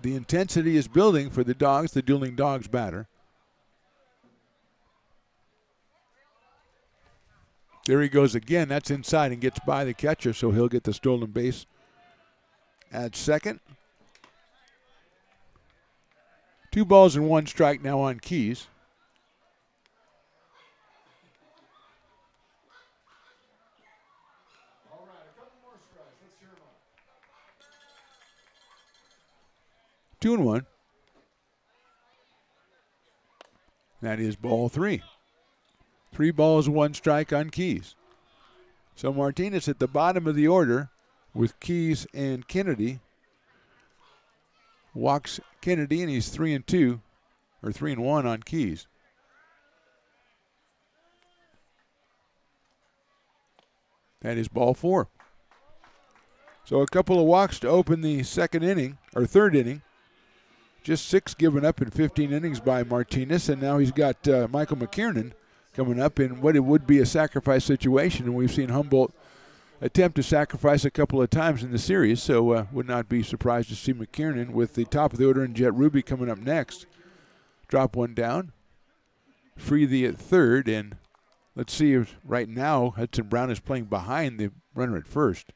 intensity is building for the Dogs, the Dueling Dogs batter. There he goes again. That's inside and gets by the catcher, so he'll get the stolen base at second. 2 balls and 1 strike now on Keys. All right, a couple more strikes. Let's hear them out. 2-1. That is ball 3. 3 balls, 1 strike on Keys. So Martinez at the bottom of the order with Keys and Kennedy. Walks Kennedy, and he's 3-2, or 3-1 on Keys. That is ball 4. So a couple of walks to open the third inning. Just 6 given up in 15 innings by Martinez, and now he's got Michael McKiernan coming up in what it would be a sacrifice situation, and we've seen Humboldt attempt to sacrifice a couple of times in the series, so would not be surprised to see McKiernan with the top of the order and Jet Ruby coming up next. Drop one down. Freethy at third, and let's see if right now Hudson Brown is playing behind the runner at first.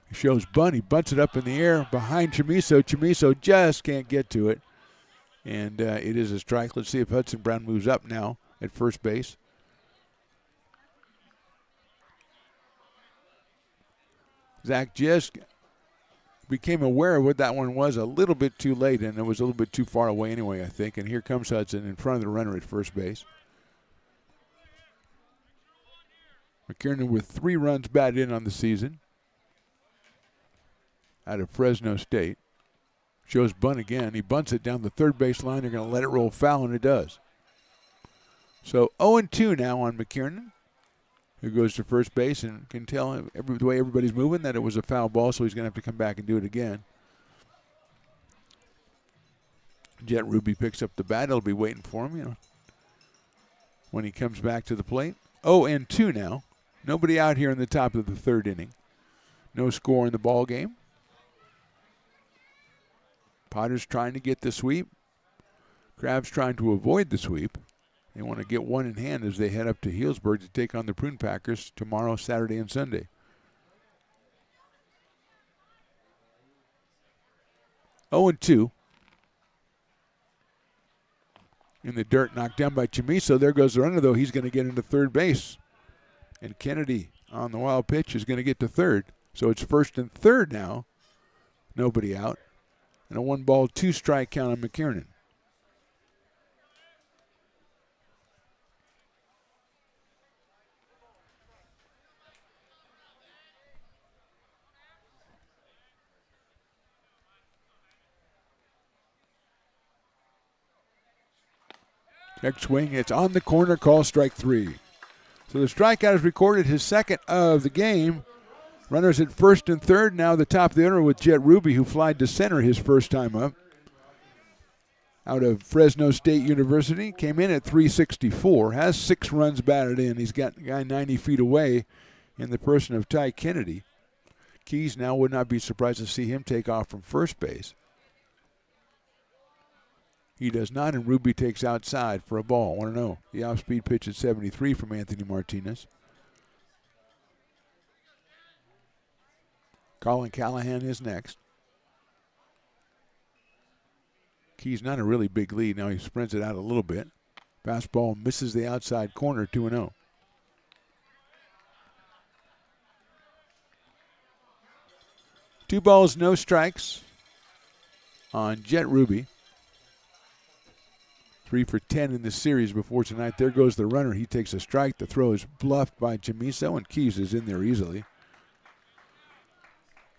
He shows bunt. He bunts it up in the air behind Chamiso. Chamiso just can't get to it, and it is a strike. Let's see if Hudson Brown moves up now at first base. Zach just became aware of what that one was a little bit too late, and it was a little bit too far away anyway, I think. And here comes Hudson in front of the runner at first base. McKiernan with 3 runs batted in on the season out of Fresno State. Shows bunt again. He bunts it down the third base line. They're going to let it roll foul, and it does. So 0-2 now on McKiernan, who goes to first base and can tell the way everybody's moving that it was a foul ball, so he's going to have to come back and do it again. Jet Ruby picks up the bat. He'll be waiting for him, when he comes back to the plate. 0-2 now. Nobody out here in the top of the third inning. No score in the ball game. Potter's trying to get the sweep. Crab's trying to avoid the sweep. They want to get one in hand as they head up to Healdsburg to take on the Prune Packers tomorrow, Saturday, and Sunday. 0-2. In the dirt, knocked down by Chamiso. There goes the runner, though. He's going to get into third base. And Kennedy on the wild pitch is going to get to third. So it's first and third now. Nobody out. And a 1-ball, 2-strike count on McKiernan. Next swing, it's on the corner, call strike 3. So the strikeout is recorded, his second of the game. Runners at first and third, now the top of the order with Jet Ruby, who flied to center his first time up. Out of Fresno State University, came in at 364, has 6 runs batted in. He's got a guy 90 feet away in the person of Ty Kennedy. Keys now would not be surprised to see him take off from first base. He does not, and Ruby takes outside for a ball. 1-0. The off-speed pitch at 73 from Anthony Martinez. Colin Callahan is next. Keys not a really big lead. Now he sprints it out a little bit. Fastball misses the outside corner, 2-0. Two balls, no strikes on Jet Ruby. 3 for 10 in the series before tonight. There goes the runner. He takes a strike. The throw is bluffed by Chamiso, and Keys is in there easily.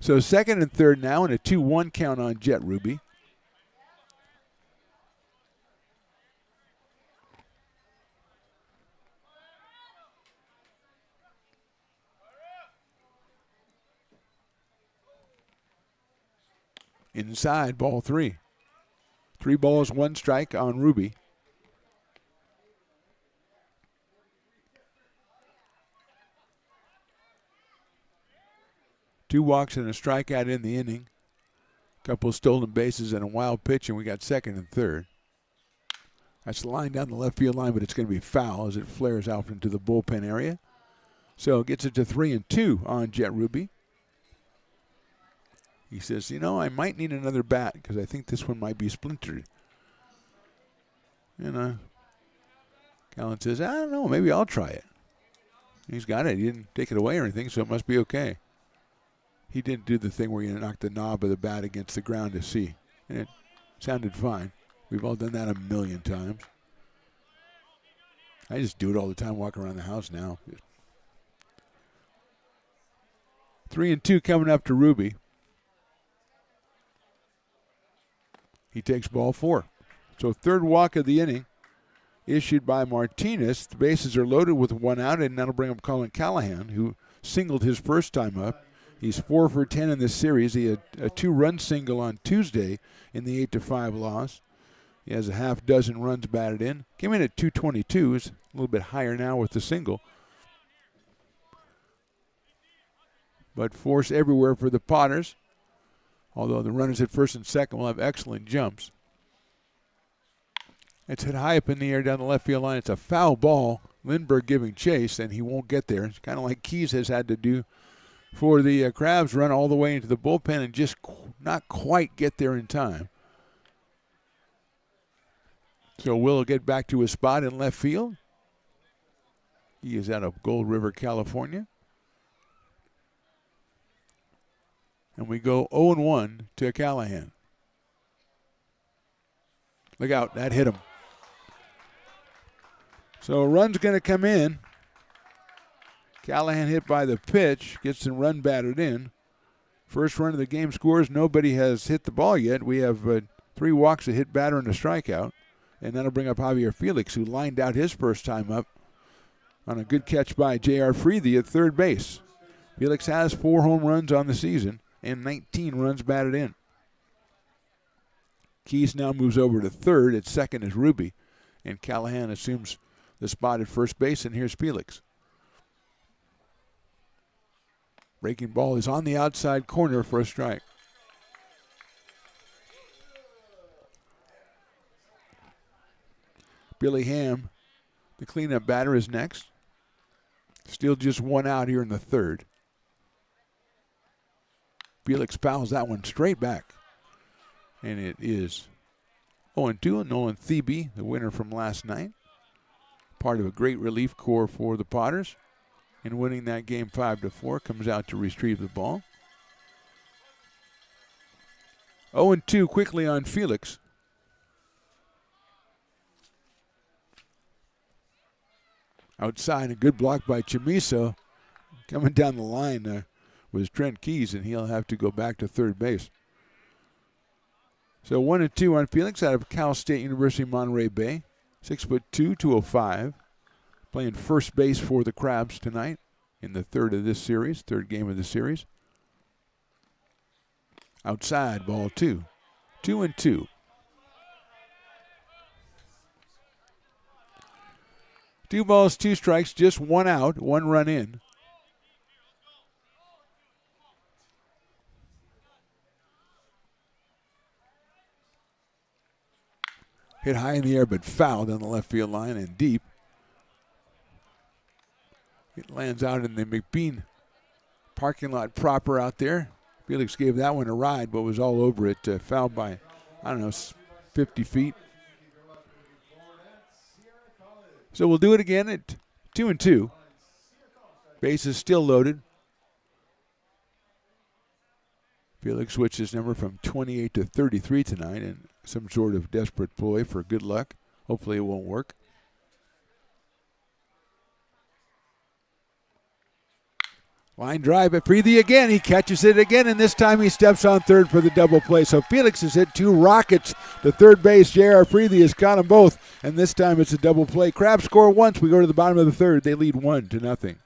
So second and third now, and a 2-1 count on Jet Ruby. Inside, ball 3. 3 balls, 1 strike on Ruby. Two walks and a strikeout in the inning. Couple of stolen bases and a wild pitch, and we got second and third. That's the line down the left field line, but it's going to be foul as it flares out into the bullpen area. So it gets it to 3-2 on Jet Ruby. He says, I might need another bat because I think this one might be splintered. And Callan says, I don't know, maybe I'll try it. He's got it. He didn't take it away or anything, so it must be okay. He didn't do the thing where you knock the knob of the bat against the ground to see. And it sounded fine. We've all done that a million times. I just do it all the time walking around the house now. 3-2 coming up to Ruby. He takes ball 4. So third walk of the inning issued by Martinez. The bases are loaded with 1 out, and that'll bring up Colin Callahan, who singled his first time up. He's 4 for 10 in this series. He had a 2-run single on Tuesday in the 8-5 loss. He has a half dozen runs batted in. Came in at 222. Is a little bit higher now with the single. But force everywhere for the Potters. Although the runners at first and second will have excellent jumps. It's hit high up in the air down the left field line. It's a foul ball. Lindbergh giving chase, and he won't get there. It's kind of like Keys has had to do for the Crabs, run all the way into the bullpen and just not quite get there in time. So Will get back to his spot in left field. He is out of Gold River, California. And we go 0-1 to Callahan. Look out, that hit him. So a run's going to come in. Callahan hit by the pitch, gets the run batted in. First run of the game scores. Nobody has hit the ball yet. We have 3 walks, a hit batter, and a strikeout. And that'll bring up Javier Felix, who lined out his first time up on a good catch by J.R. Freethy at third base. Felix has 4 home runs on the season and 19 runs batted in. Keys now moves over to third. At second is Ruby. And Callahan assumes the spot at first base, and here's Felix. Breaking ball is on the outside corner for a strike. Billy Ham, the cleanup batter, is next. Still just 1 out here in the third. Felix fouls that one straight back. And it is 0-2. Nolan Thebe, the winner from last night. Part of a great relief corps for the Potters. And winning that game 5-4, comes out to retrieve the ball. 0-2 quickly on Felix. Outside, a good block by Chamiso. Coming down the line was Trent Keys, and he'll have to go back to third base. So 1-2 on Felix out of Cal State University Monterey Bay. 6'2", 205. Playing first base for the Crabs tonight in the third game of the series. Outside, ball 2. 2-2. 2 balls, 2 strikes, just 1 out, 1 run in. Hit high in the air, but fouled on the left field line and deep. It lands out in the McBean parking lot proper out there. Felix gave that one a ride, but was all over it. Fouled by, 50 feet. So we'll do it again at 2-2. Base is still loaded. Felix switched his number from 28 to 33 tonight in some sort of desperate ploy for good luck. Hopefully it won't work. Line drive at Freethy again. He catches it again, and this time he steps on third for the double play. So Felix has hit 2 rockets to third base. J.R. Freethy has caught them both, and this time it's a double play. Crabs score once. We go to the bottom of the third. They lead 1-0.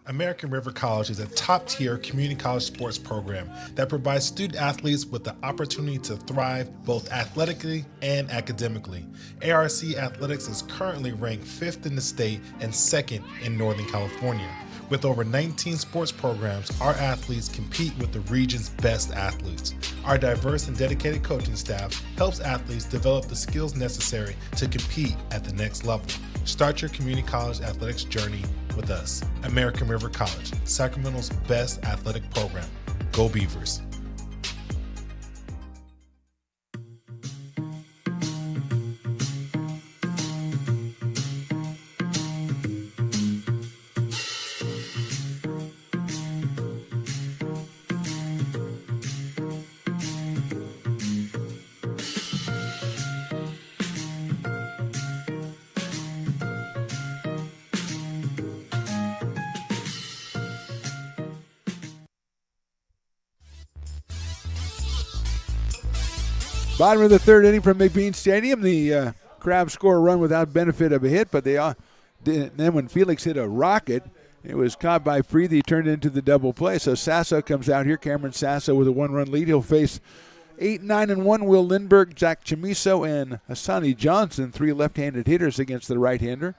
American River College is a top-tier community college sports program that provides student athletes with the opportunity to thrive both athletically and academically. ARC Athletics is currently ranked 5th in the state and 2nd in Northern California. With over 19 sports programs, our athletes compete with the region's best athletes. Our diverse and dedicated coaching staff helps athletes develop the skills necessary to compete at the next level. Start your community college athletics journey with us. American River College, Sacramento's best athletic program. Go Beavers. Bottom of the third inning from McBean Stadium. The Crabs score a run without benefit of a hit, but then when Felix hit a rocket, it was caught by Freethy, turned into the double play. So Sasso comes out here. Cameron Sasso with a 1-run lead. He'll face 8-9-1 Will Lindbergh, Zach Chamiso, and Hassani Johnson, 3 left-handed hitters against the right-hander.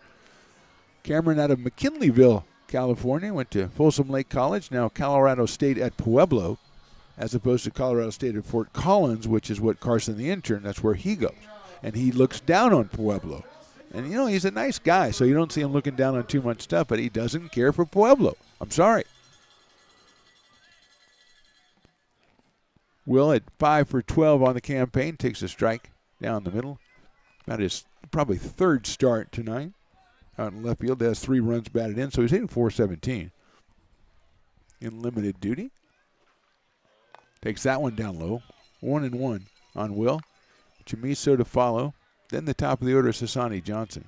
Cameron out of McKinleyville, California, went to Folsom Lake College, now Colorado State at Pueblo, as opposed to Colorado State at Fort Collins, which is what Carson the intern, that's where he goes. And he looks down on Pueblo. And, he's a nice guy, so you don't see him looking down on too much stuff, but he doesn't care for Pueblo. I'm sorry. Will at 5 for 12 on the campaign, takes a strike down the middle. About his probably third start tonight. Out in left field, has 3 runs batted in, so he's hitting .417 in limited duty. Takes that one down low. 1-1 on Will. Chamiso to follow. Then the top of the order is Hassani Johnson.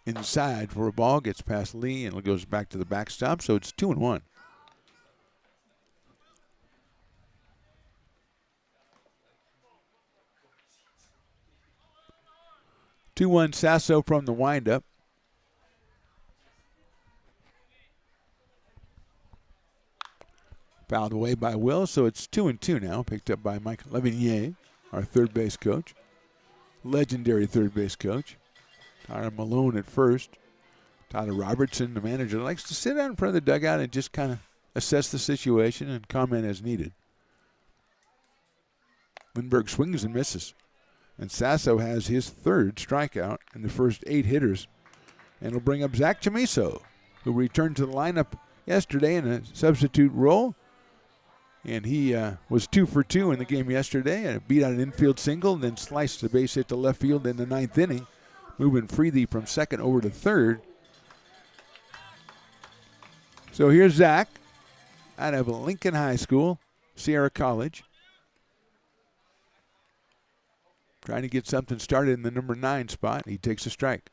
Inside for a ball, gets past Lee and goes back to the backstop, so it's 2-1. Sasso from the windup. Fouled away by Will, so it's 2-2 now. Picked up by Mike Levinier, our third base coach. Legendary third base coach. Tyler Malone at first. Tyler Robertson, the manager, likes to sit out in front of the dugout and just kind of assess the situation and comment as needed. Lindbergh swings and misses. And Sasso has his third strikeout in the first 8 hitters. And it'll bring up Zach Chamiso, who returned to the lineup yesterday in a substitute role. And he was 2 for 2 in the game yesterday and beat out an infield single and then sliced the base hit to left field in the 9th inning, moving Freethy from second over to third. So here's Zach out of Lincoln High School, Sierra College. Trying to get something started in the number 9 spot. He takes a strike.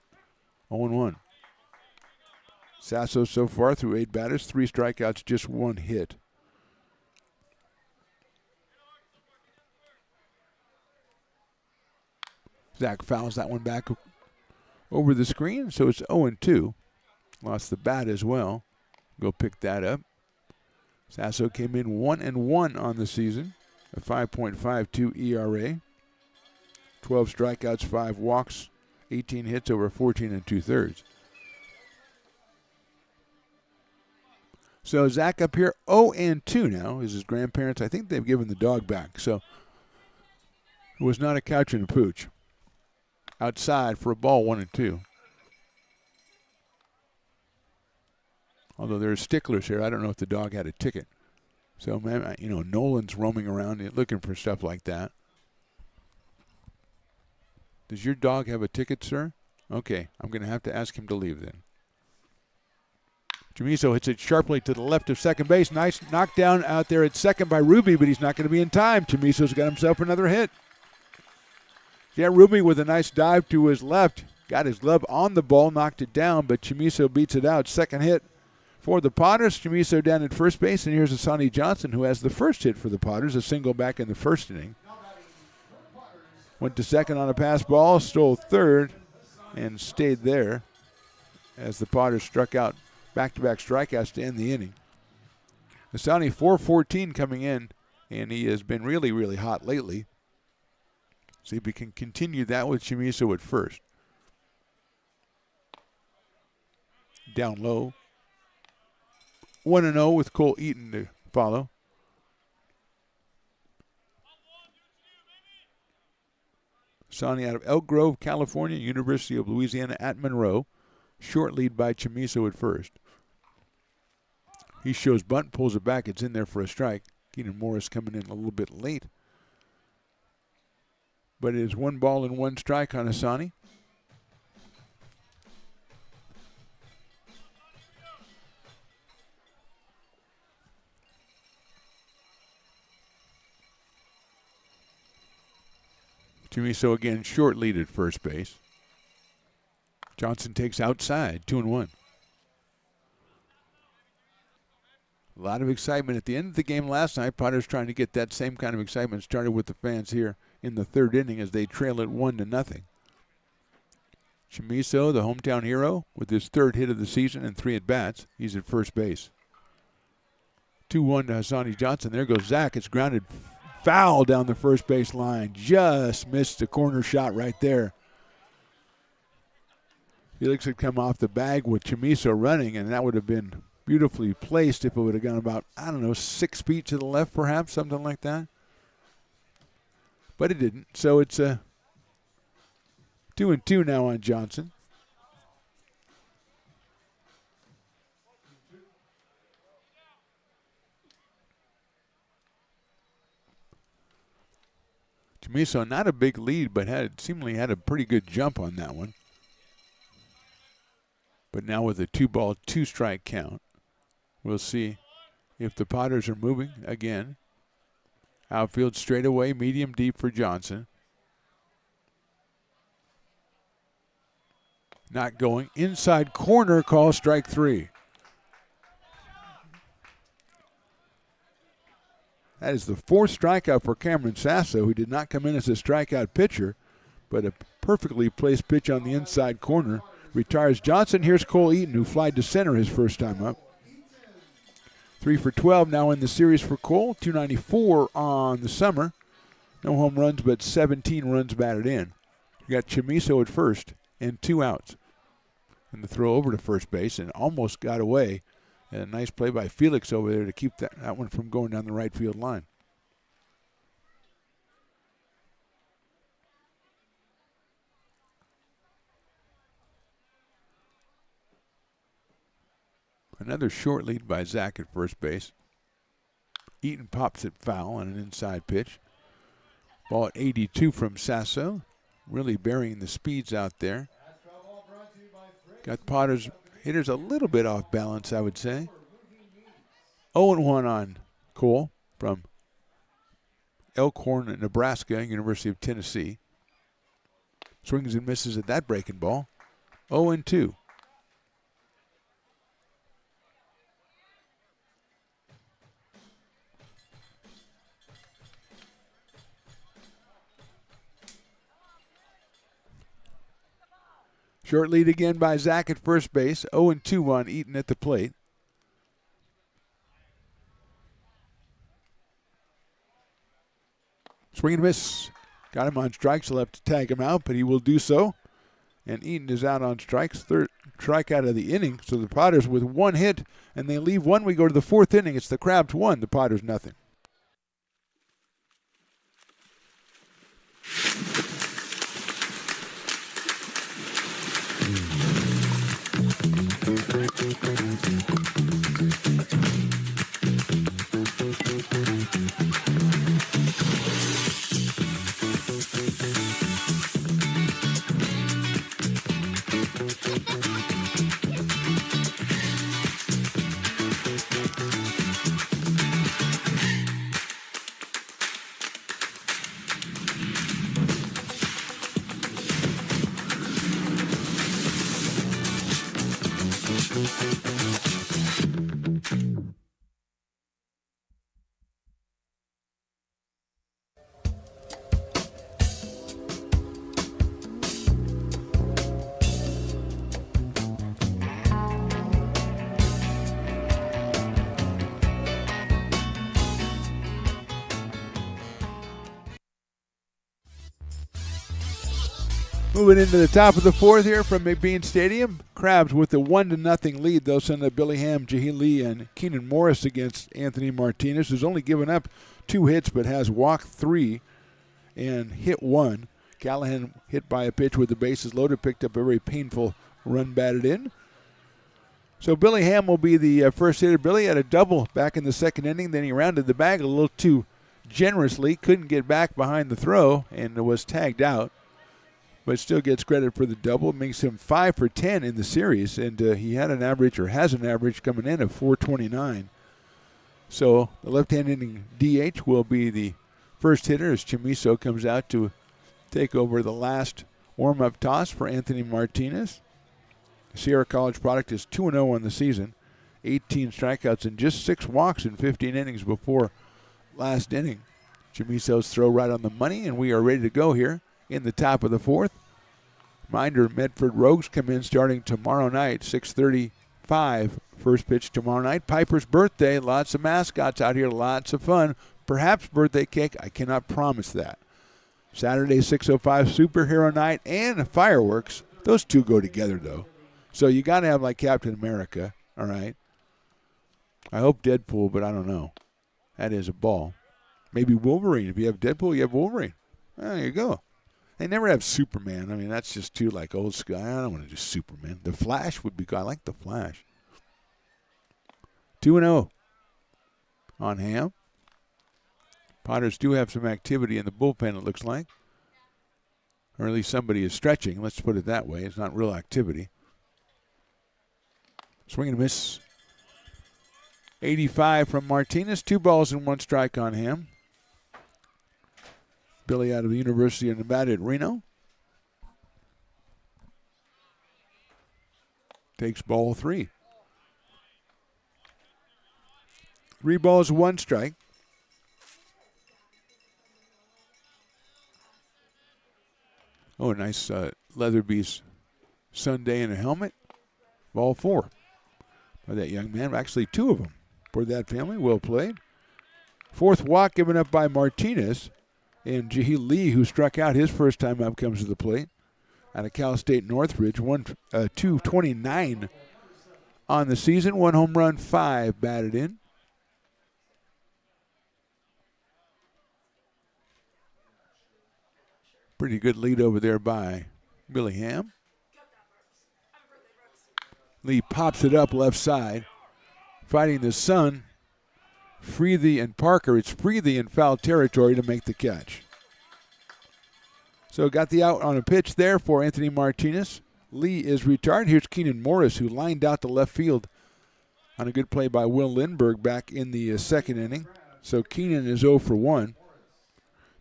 0-1. Sasso so far through 8 batters, 3 strikeouts, just 1 hit. Zach fouls that one back over the screen, so it's 0-2. Lost the bat as well. Go pick that up. Sasso came in 1-1 on the season, a 5.52 ERA. 12 strikeouts, 5 walks, 18 hits over 14 2/3. So Zach up here 0-2 now. Is his grandparents, I think they've given the dog back. So it was not a couch and a pooch. outside for a ball, 1-2. Although there's sticklers here, I don't know if the dog had a ticket. So, man, Nolan's roaming around looking for stuff like that. Does your dog have a ticket, sir? Okay, I'm going to have to ask him to leave then. Chamizo hits it sharply to the left of second base. Nice knockdown out there at second by Ruby, but he's not going to be in time. Chamizo's got himself another hit. Yeah, Ruby with a nice dive to his left. Got his glove on the ball, knocked it down, but Chamizo beats it out. Second hit for the Potters. Chamizo down at first base, and here's Asani Johnson, who has the first hit for the Potters, a single back in the first inning. Went to second on a pass ball, stole third, and stayed there as the Potters struck out back-to-back strikeouts to end the inning. Asani 4-14 coming in, and he has been really, really hot lately. See if we can continue that with Chamizo at first. Down low. 1-0 with Cole Eaton to follow. Sonny out of Elk Grove, California, University of Louisiana at Monroe. Short lead by Chamizo at first. He shows bunt, pulls it back. It's in there for a strike. Keenan Morris coming in a little bit late. But it is 1 ball and 1 strike on Asani. Chamizo again, short lead at first base. Johnson takes outside, 2-1. A lot of excitement at the end of the game last night. Potters trying to get that same kind of excitement started with the fans here in the third inning as they trail it 1-0. Chamizo, the hometown hero, with his third hit of the season and 3 at-bats. He's at first base. 2-1 to Asani Johnson. There goes Zach. It's grounded foul down the first base line. Just missed the corner shot right there. Felix had come off the bag with Chamizo running, and that would have been beautifully placed if it would have gone about, 6 feet to the left perhaps, something like that. But it didn't. So it's 2-2 now on Johnson. Chamizo, not a big lead, but seemingly had a pretty good jump on that one. But now with a 2-ball, 2-strike count, we'll see if the Potters are moving again. Outfield straightaway, medium deep for Johnson. Not going. Inside corner, call strike 3. That is the 4th strikeout for Cameron Sasso, who did not come in as a strikeout pitcher, but a perfectly placed pitch on the inside corner. Retires Johnson. Here's Cole Eaton, who flied to center his first time up. 3 for 12 now in the series for Cole. 294 on the summer. No home runs, but 17 runs batted in. You got Chamizo at first and 2 outs. And the throw over to first base and almost got away. And a nice play by Felix over there to keep that one from going down the right field line. Another short lead by Zach at first base. Eaton pops it foul on an inside pitch. Ball at 82 from Sasso. Really burying the speeds out there. Got Potters hitters a little bit off balance, I would say. 0-1 on Cole from Elkhorn, Nebraska, University of Tennessee. Swings and misses at that breaking ball. 0-2. Short lead again by Zach at first base. 0-2 on Eaton at the plate. Swing and miss. Got him on strikes. He'll have to tag him out, but he will do so. And Eaton is out on strikes. 3rd strikeout of the inning. So the Potters with 1 hit, and they leave 1. We go to the 4th inning. It's the Crabs 1, the Potters nothing. Moving into the top of the fourth here from McBean Stadium. Crabs with a 1-0 lead. They'll send up Billy Ham, Jaheel Lee, and Keenan Morris against Anthony Martinez, who's only given up 2 hits but has walked 3 and hit 1. Callahan hit by a pitch with the bases loaded, picked up a very painful run batted in. So Billy Ham will be the first hitter. Billy had a double back in the second inning. Then he rounded the bag a little too generously, couldn't get back behind the throw, and was tagged out. But still gets credit for the double. It makes him 5 for 10 in the series, and he had an average, or has an average coming in of 429. So the left-handed DH will be the first hitter as Chamiso comes out to take over the last warm-up toss for Anthony Martinez. Sierra College product is 2-0 on the season, 18 strikeouts and just 6 walks in 15 innings before last inning. Chamiso's throw right on the money, and we are ready to go here in the top of the fourth. Reminder, Medford Rogues come in starting tomorrow night, 6:35. First pitch tomorrow night. Piper's birthday. Lots of mascots out here. Lots of fun. Perhaps birthday cake. I cannot promise that. Saturday, 6:05, superhero night and fireworks. Those two go together, though. So you got to have like Captain America, all right? I hope Deadpool, but I don't know. That is a ball. Maybe Wolverine. If you have Deadpool, you have Wolverine. There you go. They never have Superman. I mean, that's just too like old school. I don't want to do Superman. The Flash would be good. I like the Flash. 2-0 on Ham. Potters do have some activity in the bullpen, it looks like. Or at least somebody is stretching. Let's put it that way. It's not real activity. Swing and a miss. 85 from Martinez. 2 balls and 1 strike on Ham. Billy out of the University of Nevada at Reno. Takes ball 3. 3 balls, 1 strike. Oh, a nice Leatherby's Sunday in a helmet. Ball 4 by that young man. Actually, 2 of them for that family. Well played. 4th walk given up by Martinez. And Jaheel Lee, who struck out his first time up, comes to the plate. Out of Cal State Northridge, 229 on the season. 1 home run, 5 batted in. Pretty good lead over there by Billy Ham. Lee pops it up left side. Fighting the sun. Freethy and Parker. It's Freethy in foul territory to make the catch. So got the out on a pitch there for Anthony Martinez. Lee is retired. Here's Keenan Morris, who lined out to left field on a good play by Will Lindbergh back in the second inning. So Keenan is 0 for 1.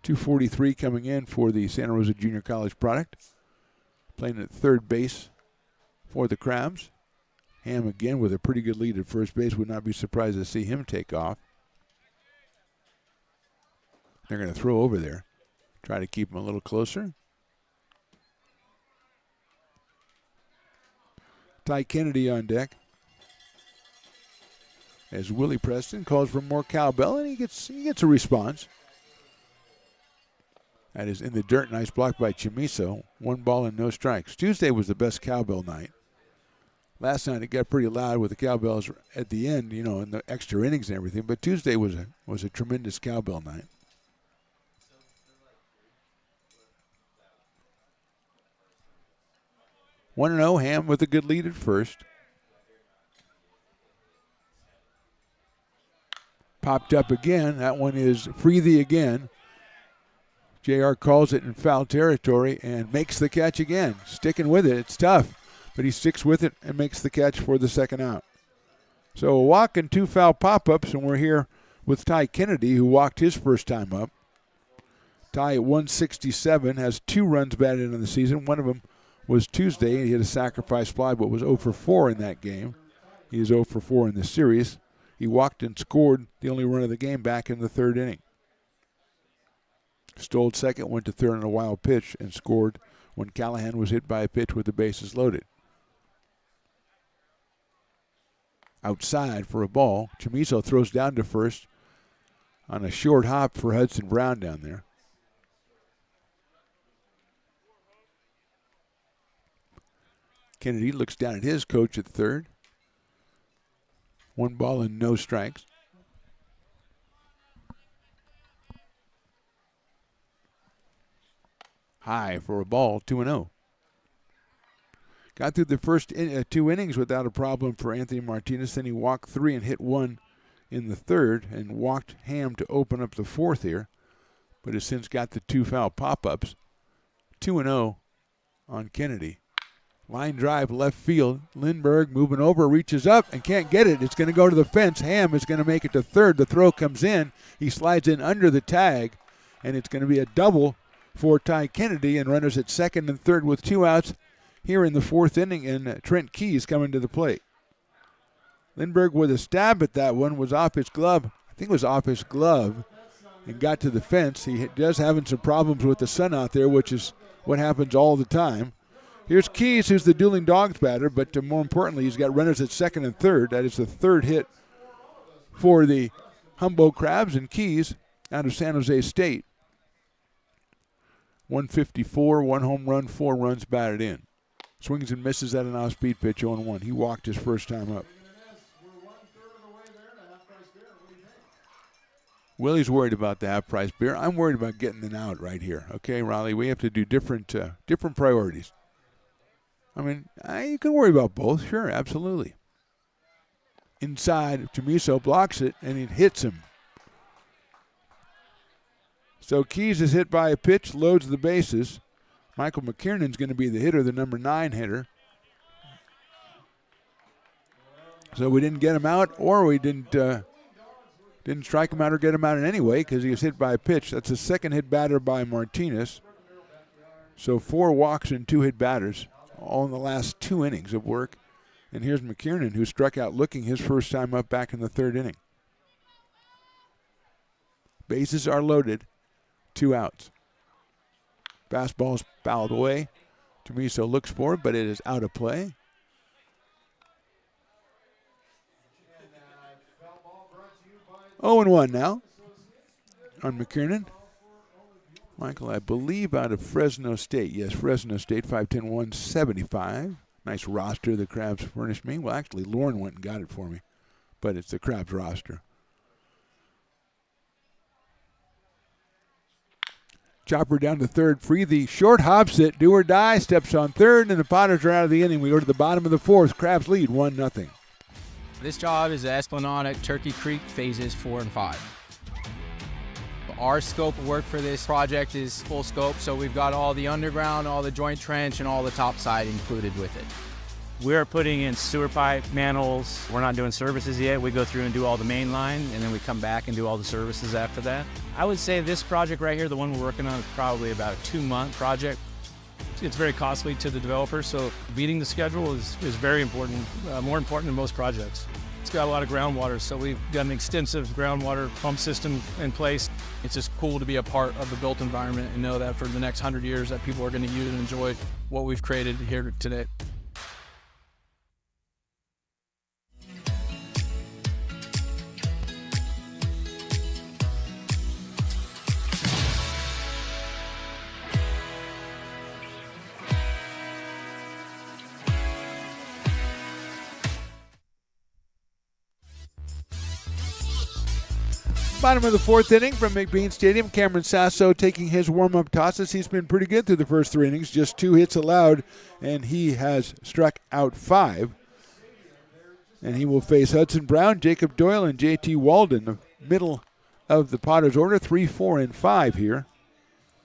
243 coming in for the Santa Rosa Junior College product. Playing at third base for the Crabs. Ham again with a pretty good lead at first base. Would not be surprised to see him take off. They're going to throw over there. Try to keep him a little closer. Ty Kennedy on deck. As Willie Preston calls for more cowbell, and he gets a response. That is in the dirt. Nice block by Chamiso. 1 ball and no strikes. Tuesday was the best cowbell night. Last night it got pretty loud with the cowbells at the end, in the extra innings and everything. But Tuesday was a tremendous cowbell night. One 1-0, Ham with a good lead at first. Popped up again. That one is Freethy again. JR calls it in foul territory and makes the catch again. Sticking with it. It's tough, but he sticks with it and makes the catch for the second out. So a walk and 2 foul pop-ups, and we're here with Ty Kennedy, who walked his first time up. Ty at 167 has 2 runs batted in the season. One of them was Tuesday. He hit a sacrifice fly, but was 0 for 4 in that game. He is 0 for 4 in the series. He walked and scored the only run of the game back in the third inning. Stole second, went to third on a wild pitch, and scored when Callahan was hit by a pitch with the bases loaded. Outside for a ball. Chamiso throws down to first on a short hop for Hudson Brown down there. Kennedy looks down at his coach at third. 1 ball and no strikes. High for a ball, 2-0. Got through the first 2 innings without a problem for Anthony Martinez. Then he walked 3 and hit 1 in the third and walked Ham to open up the fourth here. But has since got the 2 foul pop-ups. 2-0 on Kennedy. Line drive left field. Lindbergh moving over, reaches up and can't get it. It's going to go to the fence. Ham is going to make it to third. The throw comes in. He slides in under the tag, and it's going to be a double for Ty Kennedy, and runners at second and third with 2 outs here in the fourth inning, and Trent Keys coming to the plate. Lindbergh with a stab at that one was off his glove. I think it was off his glove and got to the fence. He does having some problems with the sun out there, which is what happens all the time. Here's Keys, who's the dueling dogs batter, but more importantly, he's got runners at second and third. That is the third hit for the Humboldt Crabs, and Keys out of San Jose State. 154, 1 home run, 4 runs batted in. Swings and misses at an off-speed pitch, 0-1. He walked his first time up. Willie's worried about the half-price beer. I'm worried about getting an out right here. Okay, Raleigh, we have to do different priorities. I mean, you can worry about both. Sure, absolutely. Inside, Chamiso blocks it, and it hits him. So Keys is hit by a pitch, loads the bases. Michael McKiernan's going to be the hitter, the number 9 hitter. So we didn't get him out, or we didn't strike him out or get him out in any way because he was hit by a pitch. That's the second hit batter by Martinez. So 4 walks and 2 hit batters, all in the last 2 innings of work. And here's McKiernan, who struck out looking his first time up back in the 3rd inning. Bases are loaded. 2 outs. Fastball's fouled away. Chamiso looks for it, but it is out of play. Oh, and 1 now on McKiernan. Michael, I believe out of Fresno State. Yes, Fresno State, 5'10", 175. Nice roster the Crabs furnished me. Well, actually, Lauren went and got it for me, but it's the Crabs roster. Chopper down to third, free. The short hops it, do or die, steps on third, and the Potters are out of the inning. We go to the bottom of the 4th. Crabs lead 1-0. This job is the Esplanade at Turkey Creek phases 4 and 5. Our scope of work for this project is full scope, so we've got all the underground, all the joint trench, and all the topside included with it. We're putting in sewer pipe, manholes. We're not doing services yet. We go through and do all the main line, and then we come back and do all the services after that. I would say this project right here, the one we're working on, is probably about a 2-month project. It's very costly to the developer, so beating the schedule is very important, more important than most projects. It's got a lot of groundwater, so we've got an extensive groundwater pump system in place. It's just cool to be a part of the built environment and know that for the next 100 years that people are going to use and enjoy what we've created here today. Bottom of the 4th inning from McBean Stadium. Cameron Sasso taking his warm-up tosses. He's been pretty good through the first 3 innings. Just 2 hits allowed, and he has struck out 5. And he will face Hudson Brown, Jacob Doyle, and J.T. Walden. The middle of the Potters order, 3, 4, and 5 here.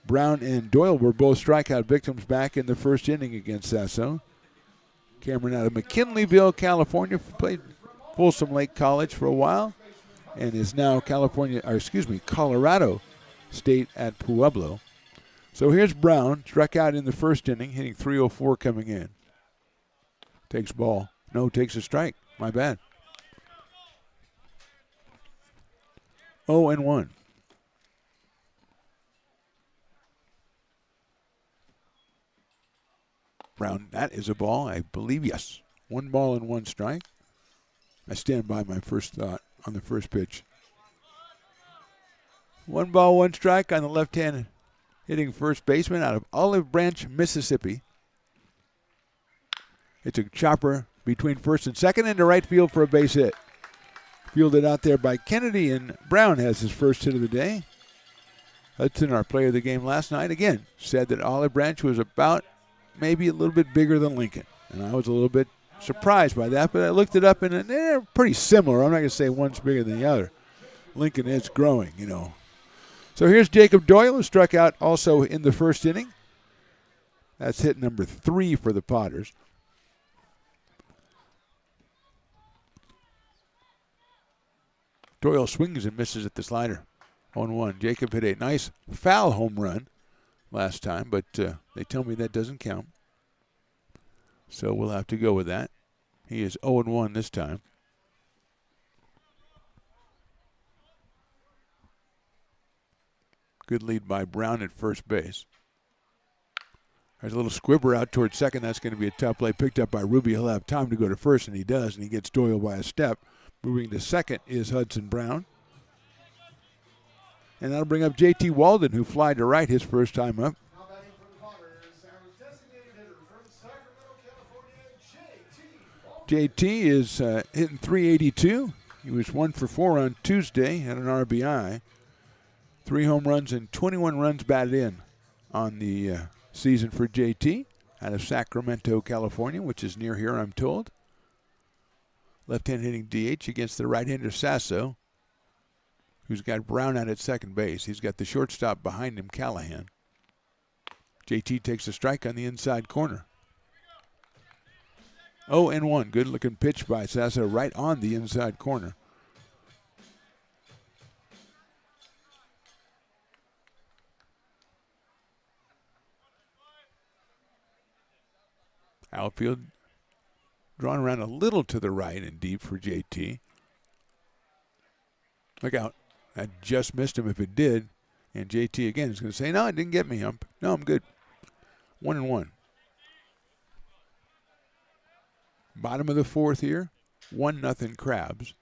Brown and Doyle were both strikeout victims back in the first inning against Sasso. Cameron out of McKinleyville, California, played Folsom Lake College for a while, and is now Colorado State at Pueblo. So here's Brown, struck out in the first inning, hitting .304 coming in. Takes ball. No, takes a strike. My bad. 0-1. Brown, that is a ball, I believe, yes. 1 ball and 1 strike. I stand by my first thought on the first pitch. 1 ball, 1 strike on the left-hand hitting first baseman out of Olive Branch, Mississippi. It's a chopper between first and second into right field for a base hit. Fielded out there by Kennedy, and Brown has his first hit of the day. Hudson, our player of the game last night, again said that Olive Branch was about maybe a little bit bigger than Lincoln. And I was a little bit surprised by that, but I looked it up, and they're pretty similar. I'm not going to say one's bigger than the other. Lincoln is growing, you know. So here's Jacob Doyle, who struck out also in the first inning. That's hit number 3 for the Potters. Doyle swings and misses at the slider. 0-1. Jacob hit a nice foul home run last time, but they tell me that doesn't count. So we'll have to go with that. He is 0-1 this time. Good lead by Brown at first base. There's a little squibber out towards second. That's going to be a tough play. Picked up by Ruby. He'll have time to go to first, and he does, and he gets Doyle by a step. Moving to second is Hudson Brown. And that'll bring up J.T. Walden, who flied to right his first time up. Now batting for the Potters, our designated hitter from Sacramento, California, J.T. is hitting .382. He was 1 for 4 on Tuesday, had an RBI. 3 home runs and 21 runs batted in on the season for J.T. out of Sacramento, California, which is near here, I'm told. Left-hand hitting DH against the right-hander Sasso, who's got Brown out at second base. He's got the shortstop behind him, Callahan. JT takes a strike on the inside corner. 0-1. Good-looking pitch by Sasso right on the inside corner. Outfield drawn around a little to the right and deep for JT. Look out. That just missed him if it did. And JT again is going to say, no, it didn't get me, ump. No, I'm good. 1-1. Bottom of the fourth here. 1-0 Crabs.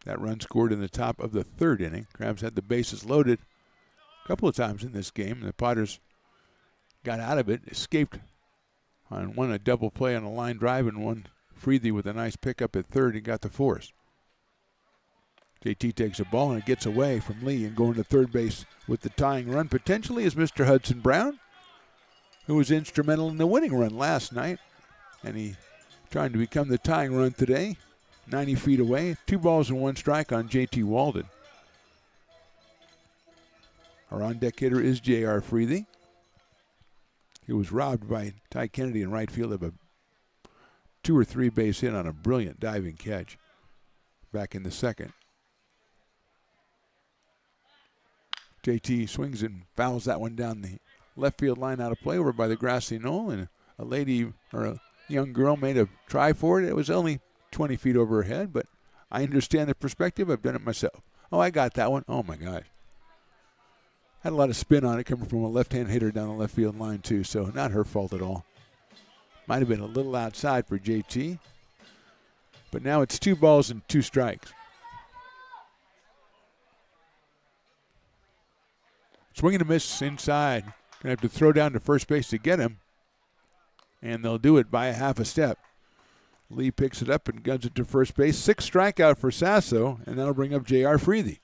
That run scored in the top of the third inning. Crabs had the bases loaded a couple of times in this game. And the Potters got out of it, escaped on one a double play on a line drive and one Freethy with a nice pickup at third and got the force. JT takes a ball and it gets away from Lee, and going to third base with the tying run potentially is Mr. Hudson Brown, who was instrumental in the winning run last night. And he trying to become the tying run today. 90 feet away. 2 balls and 1 strike on JT Walden. Our on-deck hitter is J.R. Freethy. He was robbed by Ty Kennedy in right field of a 2 or 3 base hit on a brilliant diving catch back in the second. JT swings and fouls that one down the left field line out of play over by the grassy knoll, and a lady or a young girl made a try for it. It was only 20 feet over her head, but I understand the perspective. I've done it myself. Oh, I got that one. Oh, my gosh. Had a lot of spin on it coming from a left-hand hitter down the left field line, too, so not her fault at all. Might have been a little outside for JT, but now it's 2 balls and 2 strikes. Swing and a miss inside. Going to have to throw down to first base to get him, and they'll do it by a half a step. Lee picks it up and guns it to first base. 6 strikeout for Sasso, and that'll bring up J.R. Freethy,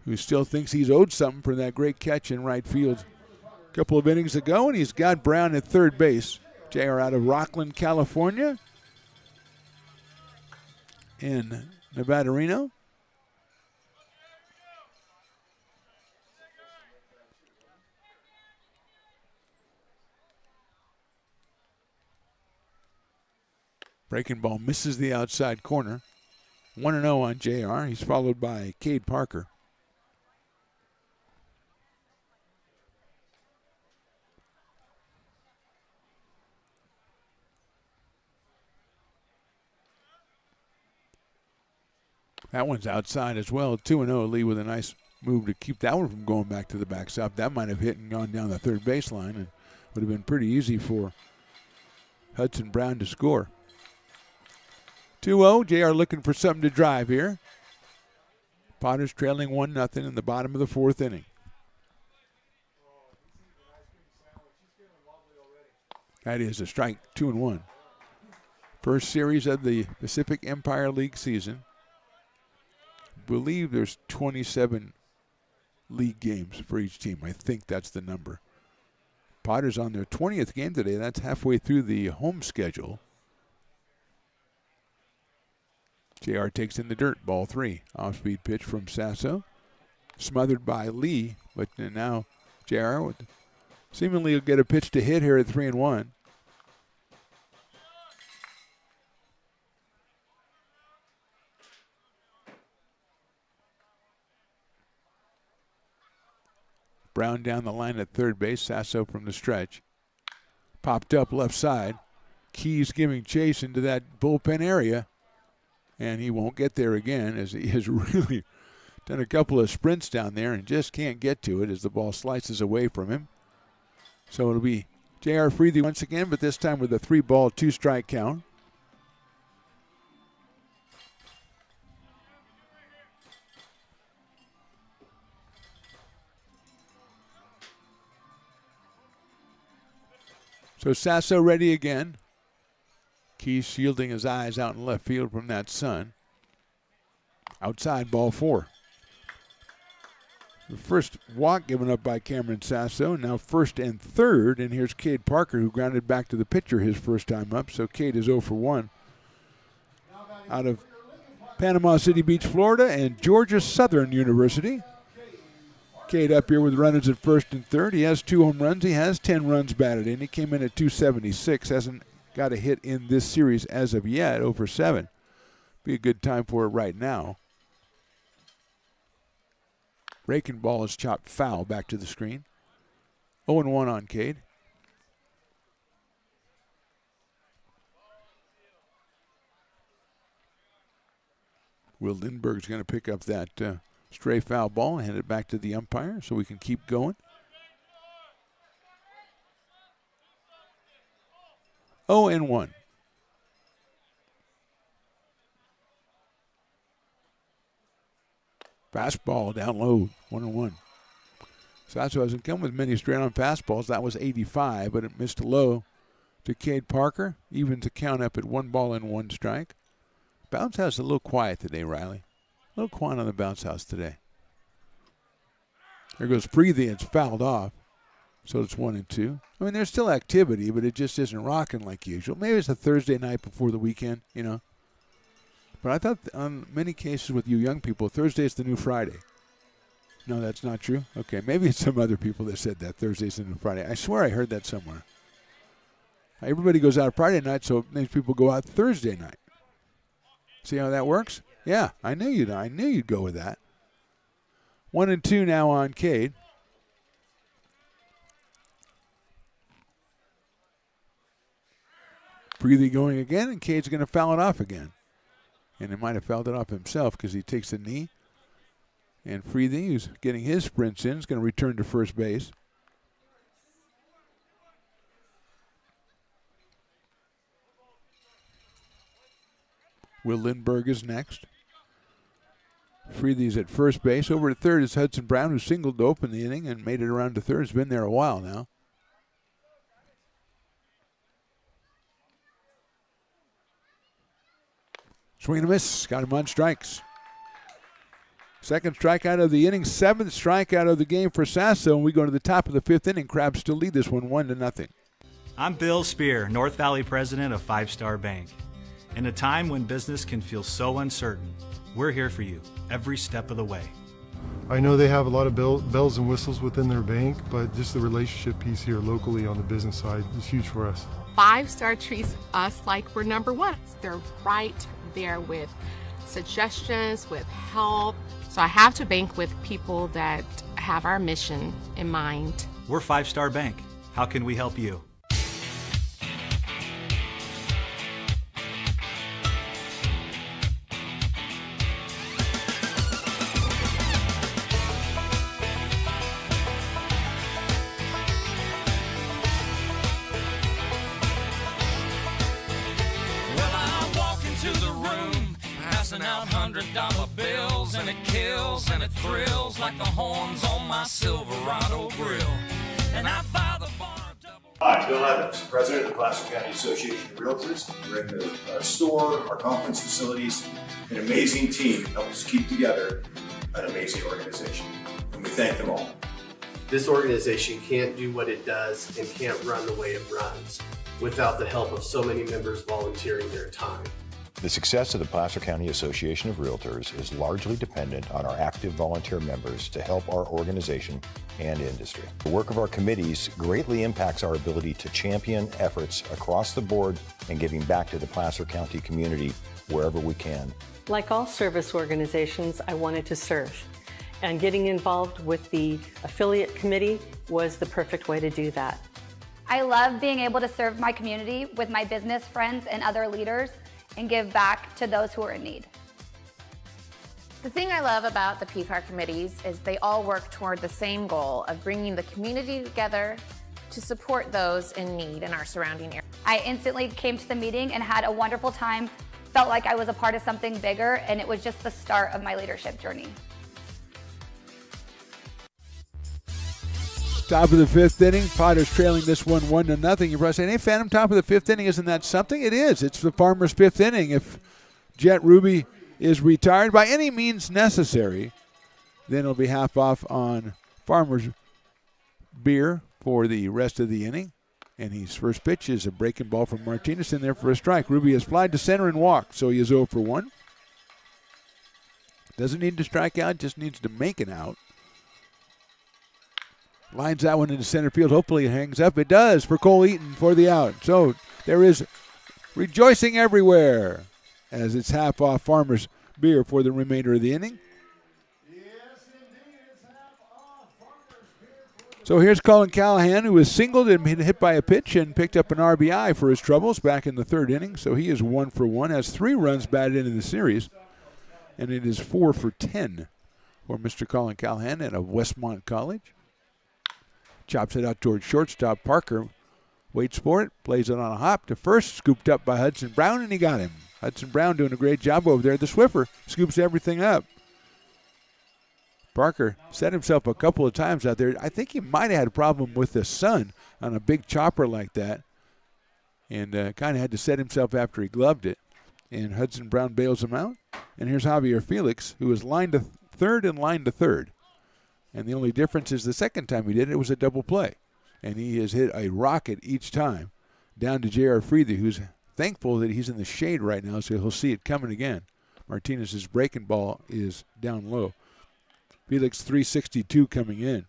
who still thinks he's owed something for that great catch in right field a couple of innings ago, and he's got Brown at third base. J.R. out of Rockland, California, in Nevada, Reno. Breaking ball misses the outside corner. 1-0 on JR. He's followed by Cade Parker. That one's outside as well. 2-0. Lee with a nice move to keep that one from going back to the backstop. That might have hit and gone down the third baseline and would have been pretty easy for Hudson Brown to score. 2-0. JR looking for something to drive here. Potters trailing 1-0 in the bottom of the fourth inning. That is a strike, 2-1. First series of the Pacific Empire League season. I believe there's 27 league games for each team. I think that's the number. Potters on their 20th game today. That's halfway through the home schedule. JR takes in the dirt, ball 3. Off-speed pitch from Sasso. Smothered by Lee, but now JR would seemingly will get a pitch to hit here at 3-1. Brown down the line at third base. Sasso from the stretch. Popped up left side. Keys giving chase into that bullpen area. And he won't get there again, as he has really done a couple of sprints down there and just can't get to it as the ball slices away from him. So it'll be J.R. Freethy once again, but this time with a 3-ball, 2-strike count. So Sasso ready again. Keys shielding his eyes out in left field from that sun. Outside, ball 4. The first walk given up by Cameron Sasso. Now first and third. And here's Cade Parker, who grounded back to the pitcher his first time up. So Cade is 0 for 1. Out of Panama City Beach, Florida, and Georgia Southern University. Cade up here with runners at first and third. He has 2 home runs. He has 10 runs batted in. He came in at 276. Hasn't got a hit in this series as of yet, 0 for 7. Be a good time for it right now. Raking ball is chopped foul back to the screen. 0-1 on Cade. Will Lindbergh's going to pick up that stray foul ball and hand it back to the umpire so we can keep going. 0-1. Fastball down low, 1-1. Sasso hasn't come with many straight-on fastballs. That was 85, but it missed low to Cade Parker. Even to count up at 1 ball and 1 strike. Bounce house a little quiet today, Riley. A little quiet on the bounce house today. There goes Freethy. It's fouled off. So it's 1-2. I mean, there's still activity, but it just isn't rocking like usual. Maybe it's a Thursday night before the weekend, you know. But I thought on many cases with you young people, Thursday's the new Friday. No, that's not true? Okay, maybe it's some other people that said that Thursday's the new Friday. I swear I heard that somewhere. Everybody goes out Friday night, so it makes people go out Thursday night. See how that works? Yeah, I knew you'd go with that. 1-2 now on Cade. Freely going again, and Cade's going to foul it off again. And he might have fouled it off himself because he takes a knee. And Freely, who's getting his sprints in, is going to return to first base. Will Lindbergh is next. Freely's at first base. Over to third is Hudson Brown, who singled to open the inning and made it around to third. Has been there a while now. Swing and a miss. Got him on strikes. Second strikeout of the inning. 7th strikeout of the game for Sasso. And we go to the top of the 5th inning. Crabs still lead this one 1-0. I'm Bill Spear, North Valley president of 5 Star Bank. In a time when business can feel so uncertain, we're here for you every step of the way. I know they have a lot of bells and whistles within their bank, but just the relationship piece here locally on the business side is huge for us. 5 Star treats us like we're number one. They're right there with suggestions, with help. So I have to bank with people that have our mission in mind. We're 5 Star Bank. How can we help you? Out $100 bills, and it kills and it thrills like the horns on my Silverado grill. And I buy the bar double. Bill Evans, President of the Placer County Association of Realtors. We're in our store, our conference facilities, an amazing team helps us keep together an amazing organization, and we thank them all. This organization can't do what it does and can't run the way it runs without the help of so many members volunteering their time. The success of the Placer County Association of Realtors is largely dependent on our active volunteer members to help our organization and industry. The work of our committees greatly impacts our ability to champion efforts across the board and giving back to the Placer County community wherever we can. Like all service organizations, I wanted to serve. And getting involved with the affiliate committee was the perfect way to do that. I love being able to serve my community with my business friends and other leaders and give back to those who are in need. The thing I love about the PCAR committees is they all work toward the same goal of bringing the community together to support those in need in our surrounding area. I instantly came to the meeting and had a wonderful time, felt like I was a part of something bigger, and it was just the start of my leadership journey. Top of the fifth inning, Potters trailing this one 1-0. You're probably saying, hey, Phantom, top of the fifth inning, isn't that something? It is. It's the Farmers' fifth inning. If Jet Ruby is retired by any means necessary, then it'll be half off on Farmers beer for the rest of the inning. And his first pitch is a breaking ball from Martinez in there for a strike. Ruby has flied to center and walked, so he is 0 for 1. Doesn't need to strike out, just needs to make an out. Lines that one into center field. Hopefully it hangs up. It does for Cole Eaton for the out. So there is rejoicing everywhere as it's half off Farmers beer for the remainder of the inning. So here's Colin Callahan, who was singled and hit by a pitch and picked up an RBI for his troubles back in the third inning. So he is 1 for 1, has 3 runs batted in the series, and it is 4 for 10 for Mr. Colin Callahan at Westmont College. Chops it out towards shortstop. Parker waits for it, plays it on a hop to first, scooped up by Hudson Brown, and he got him. Hudson Brown doing a great job over there. The Swiffer scoops everything up. Parker set himself a couple of times out there. I think he might have had a problem with the sun on a big chopper like that, and kind of had to set himself after he gloved it. And Hudson Brown bails him out. And here's Javier Felix, who is lined to third and lined to third. And the only difference is the second time he did it was a double play. And he has hit a rocket each time down to J.R. Friede, who's thankful that he's in the shade right now, so he'll see it coming again. Martinez's breaking ball is down low. Felix 362 coming in.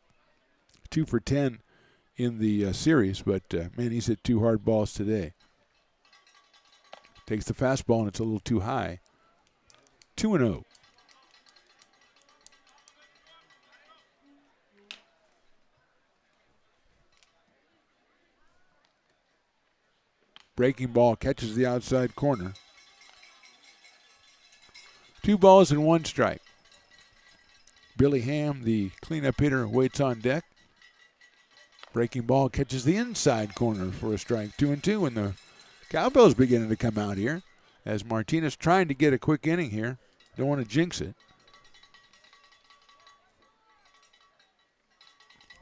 2 for 10 in the series, but, man, he's hit 2 hard balls today. Takes the fastball, and it's a little too high. 2-0. Breaking ball catches the outside corner. 2 balls and 1 strike. Billy Ham, the cleanup hitter, waits on deck. Breaking ball catches the inside corner for a strike. 2-2, and the Cowbells beginning to come out here as Martinez trying to get a quick inning here. Don't want to jinx it.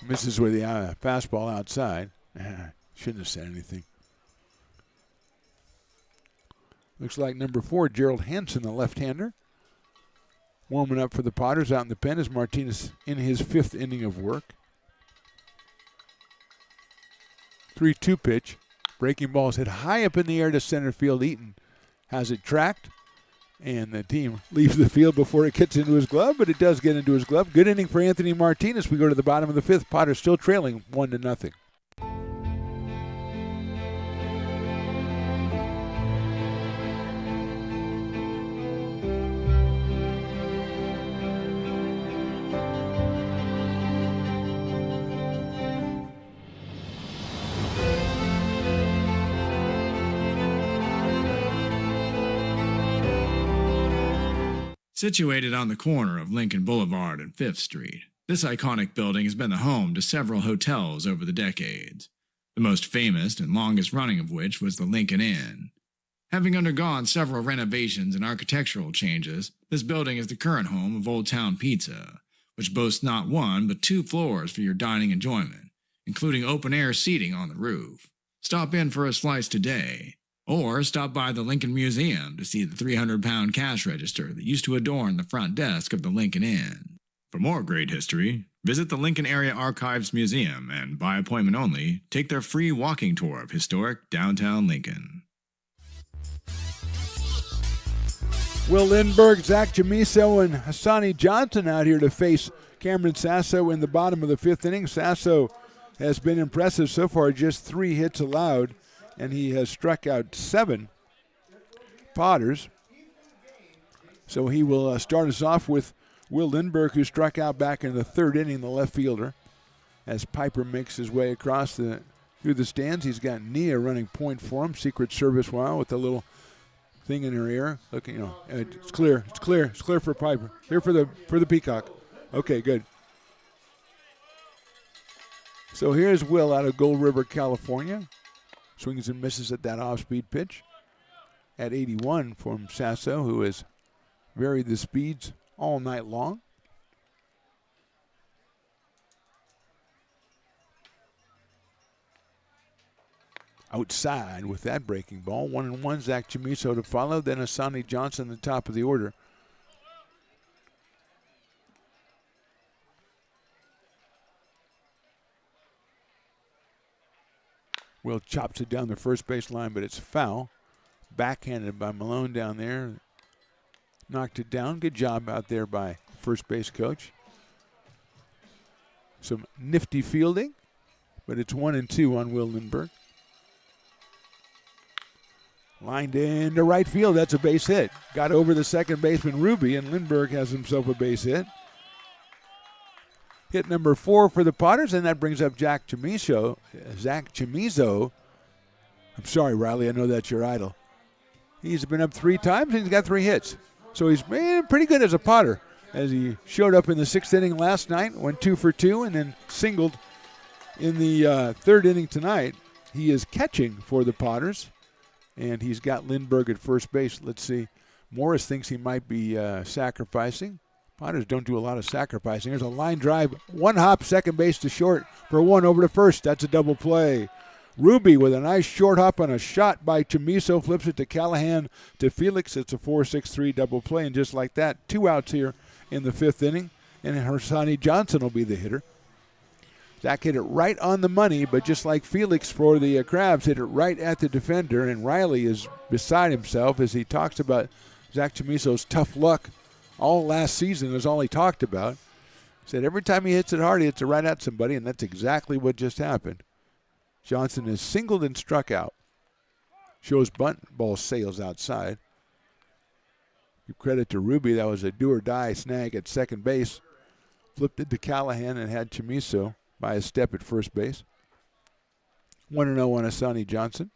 Misses with the fastball outside. Shouldn't have said anything. Looks like number 4, Gerald Hansen, the left-hander. Warming up for the Potters out in the pen as Martinez in his 5th inning of work. 3-2 pitch. Breaking ball is hit high up in the air to center field. Eaton has it tracked, and the team leaves the field before it gets into his glove, but it does get into his glove. Good inning for Anthony Martinez. We go to the bottom of the 5th. Potters still trailing 1-0. Situated on the corner of Lincoln Boulevard and 5th Street, this iconic building has been the home to several hotels over the decades, the most famous and longest running of which was the Lincoln Inn. Having undergone several renovations and architectural changes, this building is the current home of Old Town Pizza, which boasts not 1 but 2 floors for your dining enjoyment, including open-air seating on the roof. Stop in for a slice today. Or stop by the Lincoln Museum to see the 300-pound cash register that used to adorn the front desk of the Lincoln Inn. For more great history, visit the Lincoln Area Archives Museum and, by appointment only, take their free walking tour of historic downtown Lincoln. Will Lindbergh, Zach Chamiso, and Hassani Johnson out here to face Cameron Sasso in the bottom of the 5th inning. Sasso has been impressive so far, just 3 hits allowed, and he has struck out 7 Potters. So he will start us off with Will Lindbergh, who struck out back in the 3rd inning, the left fielder, as Piper makes his way across through the stands. He's got Nia running point for him, Secret Service while with a little thing in her ear. Looking, it's clear. It's clear. It's clear for Piper. Clear for the Peacock. Okay, good. So here's Will out of Gold River, California. Swings and misses at that off-speed pitch. At 81 from Sasso, who has varied the speeds all night long. Outside with that breaking ball. 1-1, Zach Chamiso to follow. Then Hassani Johnson, the top of the order. Will chops it down the first base line, but it's foul. Backhanded by Malone down there. Knocked it down. Good job out there by first base coach. Some nifty fielding, but it's 1-2 on Will Lindbergh. Lined into right field. That's a base hit. Got over the second baseman, Ruby, and Lindbergh has himself a base hit. Hit number 4 for the Potters, and that brings up Zach Chamiso. I'm sorry, Riley, I know that's your idol. He's been up 3 times, and he's got 3 hits. So he's been pretty good as a Potter, as he showed up in the 6th inning last night, went 2 for 2, and then singled in the 3rd inning tonight. He is catching for the Potters, and he's got Lindbergh at first base. Let's see. Morris thinks he might be sacrificing. Potters don't do a lot of sacrificing. There's a line drive, 1 hop, second base to short for 1 over to first. That's a double play. Ruby with a nice short hop on a shot by Chamiso, flips it to Callahan to Felix. It's a 4-6-3 double play, and just like that, 2 outs here in the 5th inning, and Hassani Johnson will be the hitter. Zach hit it right on the money, but just like Felix for the Crabs, hit it right at the defender, and Riley is beside himself as he talks about Zach Chamiso's tough luck. All last season is all he talked about. Said every time he hits it hard, he hits it right at somebody, and that's exactly what just happened. Johnson is singled and struck out. Shows bunt, ball sails outside. Give credit to Ruby. That was a do-or-die snag at second base. Flipped it to Callahan and had Chamiso by a step at first base. 1-0 on Hassani Johnson.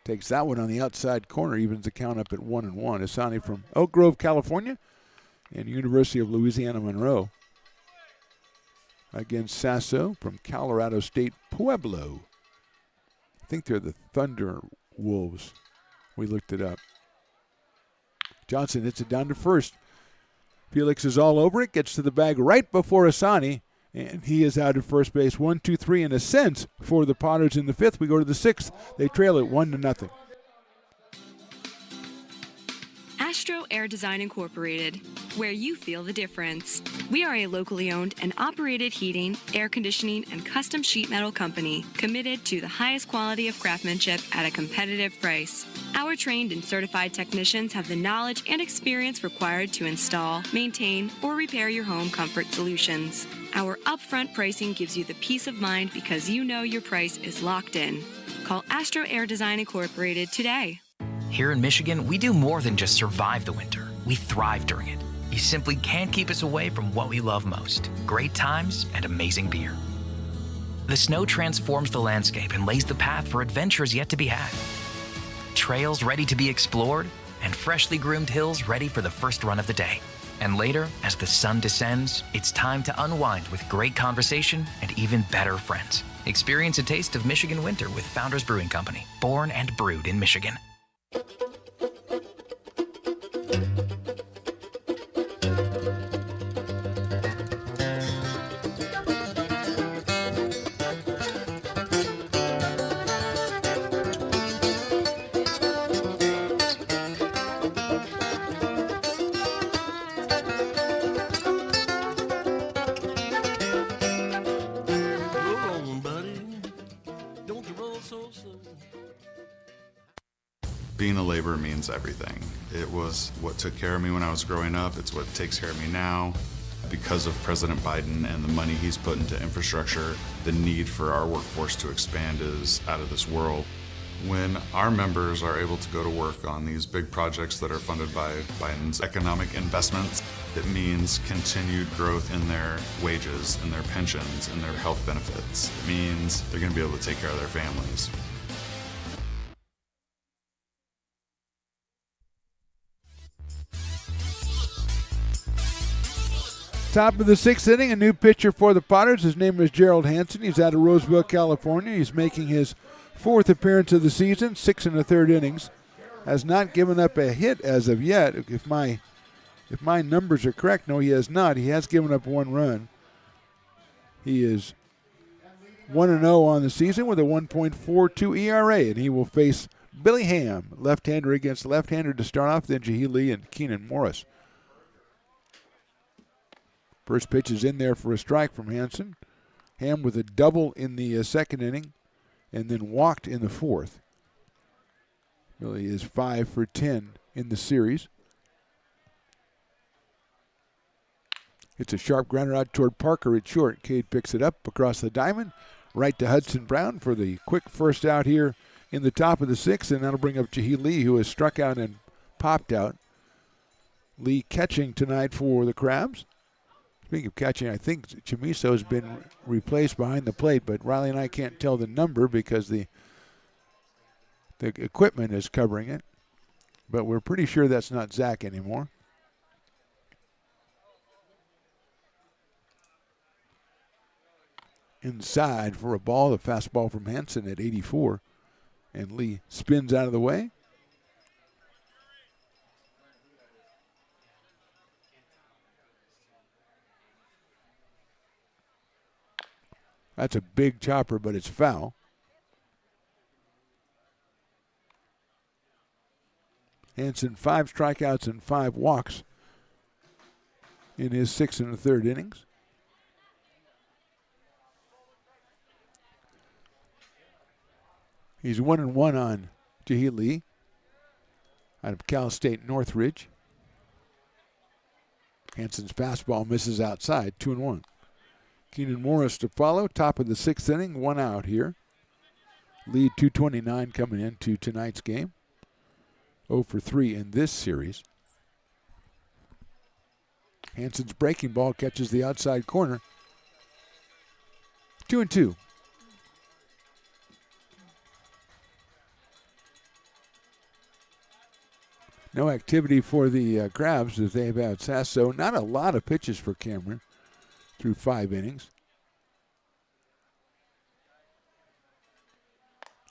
Takes that one on the outside corner, evens the count up at 1-1. Hassani from Oak Grove, California, and University of Louisiana Monroe against Sasso from Colorado State Pueblo. I think they're the Thunder Wolves. We looked it up. Johnson hits it down to first. Felix is all over it, gets to the bag right before Hassani, and he is out at first base. 1-2-3 in a sense for the Potters in the 5th. We go to the 6th. They trail it 1-0. Astro Air Design Incorporated, where you feel the difference. We are a locally owned and operated heating, air conditioning, and custom sheet metal company committed to the highest quality of craftsmanship at a competitive price. Our trained and certified technicians have the knowledge and experience required to install, maintain, or repair your home comfort solutions. Our upfront pricing gives you the peace of mind because you know your price is locked in. Call Astro Air Design Incorporated today. Here in Michigan, we do more than just survive the winter. We thrive during it. You simply can't keep us away from what we love most: great times and amazing beer. The snow transforms the landscape and lays the path for adventures yet to be had. Trails ready to be explored, and freshly groomed hills ready for the first run of the day. And later, as the sun descends, it's time to unwind with great conversation and even better friends. Experience a taste of Michigan winter with Founders Brewing Company, born and brewed in Michigan. being a laborer means everything. It was what took care of me when I was growing up. It's what takes care of me now. Because of President Biden and the money he's put into infrastructure, the need for our workforce to expand is out of this world. When our members are able to go to work on these big projects that are funded by Biden's economic investments, it means continued growth in their wages, in their pensions, in their health benefits. It means they're going to be able to take care of their families. Top of the sixth inning, a new pitcher for the Potters. His name is Gerald Hansen. He's out of Roseville, California. He's making his fourth appearance of the season, 6 1/3 innings. Has not given up a hit as of yet. If my numbers are correct, no, he has not. He has given up 1 run. He is 1-0 on the season with a 1.42 ERA, and he will face Billy Ham, left-hander against left-hander to start off, then Jahee Lee and Keenan Morris. First pitch is in there for a strike from Hansen. Ham with a double in the second inning and then walked in the fourth. Billy is 5 for 10 in the series. It's a sharp grounder out toward Parker at short. Cade picks it up across the diamond, right to Hudson Brown for the quick first out here in the top of the sixth, and that'll bring up Jahee Lee, who has struck out and popped out. Lee catching tonight for the Crabs. Speaking of catching, I think Chamiso has been replaced behind the plate, but Riley and I can't tell the number because the equipment is covering it. But we're pretty sure that's not Zach anymore. Inside for a ball, the fastball from Hansen at 84. And Lee spins out of the way. That's a big chopper, but it's foul. Hansen 5 strikeouts and 5 walks in his 6 1/3 innings. He's 1-1 on Jahee Lee out of Cal State Northridge. Hansen's fastball misses outside, 2-1. Keenan Morris to follow, top of the sixth inning, 1 out here. Lead 229 coming into tonight's game. 0 for 3 in this series. Hansen's breaking ball catches the outside corner. 2-2. No activity for the Crabs as they've had Sasso. Not a lot of pitches for Cameron through 5 innings.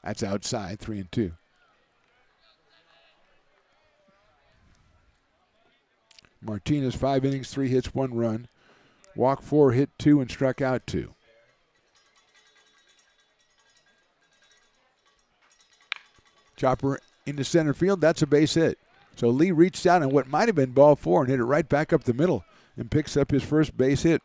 That's outside, 3-2. Martinez, 5 innings, 3 hits, 1 run. Walk 4, hit 2, and struck out 2. Chopper into center field. That's a base hit. So Lee reached out on what might have been ball 4 and hit it right back up the middle and picks up his first base hit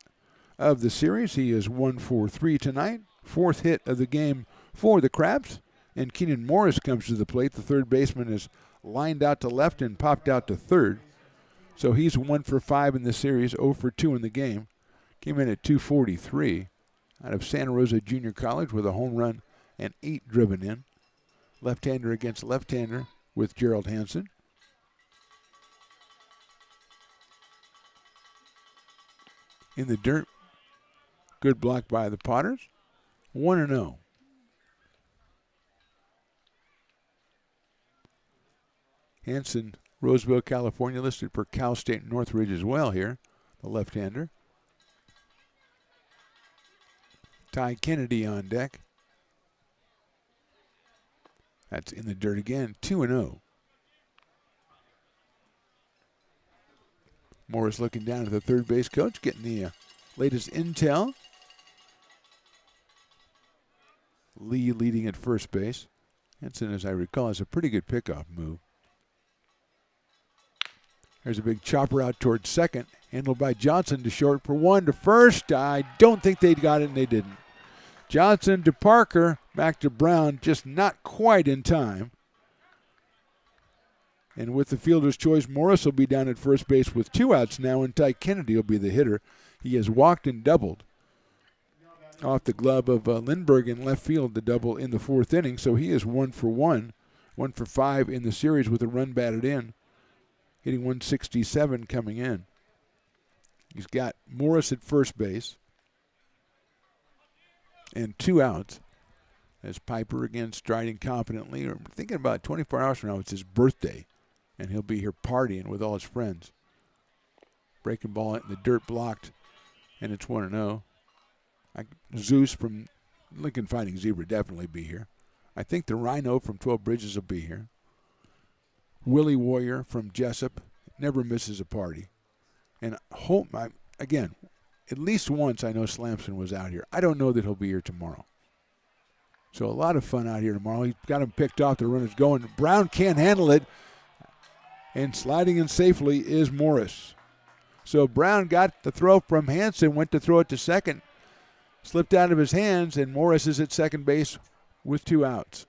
of the series. He is 1 for 3 tonight. 4th hit of the game for the Crabs. And Keenan Morris comes to the plate. The third baseman is lined out to left and popped out to third. So he's 1 for 5 in the series, 0 for 2 in the game. Came in at 243 out of Santa Rosa Junior College with a home run and 8 driven in. Left-hander against left-hander with Gerald Hansen. In the dirt, good block by the Potters. 1-0. Hansen, Roseville, California, listed for Cal State Northridge as well here, the left-hander. Ty Kennedy on deck. That's in the dirt again, 2-0. Morris looking down at the third base coach, getting the latest intel. Lee leading at first base. Hansen, as I recall, has a pretty good pickoff move. There's a big chopper out towards second, handled by Johnson to short for 1 to first. I don't think they got it, and they didn't. Johnson to Parker, back to Brown, just not quite in time. And with the fielder's choice, Morris will be down at first base with 2 outs now, and Ty Kennedy will be the hitter. He has walked and doubled off the glove of Lindbergh in left field, the double in the 4th inning. So he is 1 for 1, 1 for 5 in the series with a run batted in, hitting 167 coming in. He's got Morris at first base and 2 outs. As Piper again striding confidently, or thinking about 24 hours from now, it's his birthday, and he'll be here partying with all his friends. Breaking ball in the dirt blocked, and it's 1-0. Zeus from Lincoln Fighting Zebra definitely be here. I think the Rhino from 12 Bridges will be here. Willie Warrior from Jessup never misses a party. And again, at least once I know Slamson was out here. I don't know that he'll be here tomorrow. So a lot of fun out here tomorrow. He's got him picked off. The runner's going. Brown can't handle it. And sliding in safely is Morris. So Brown got the throw from Hansen, went to throw it to second. Slipped out of his hands, and Morris is at second base with 2 outs.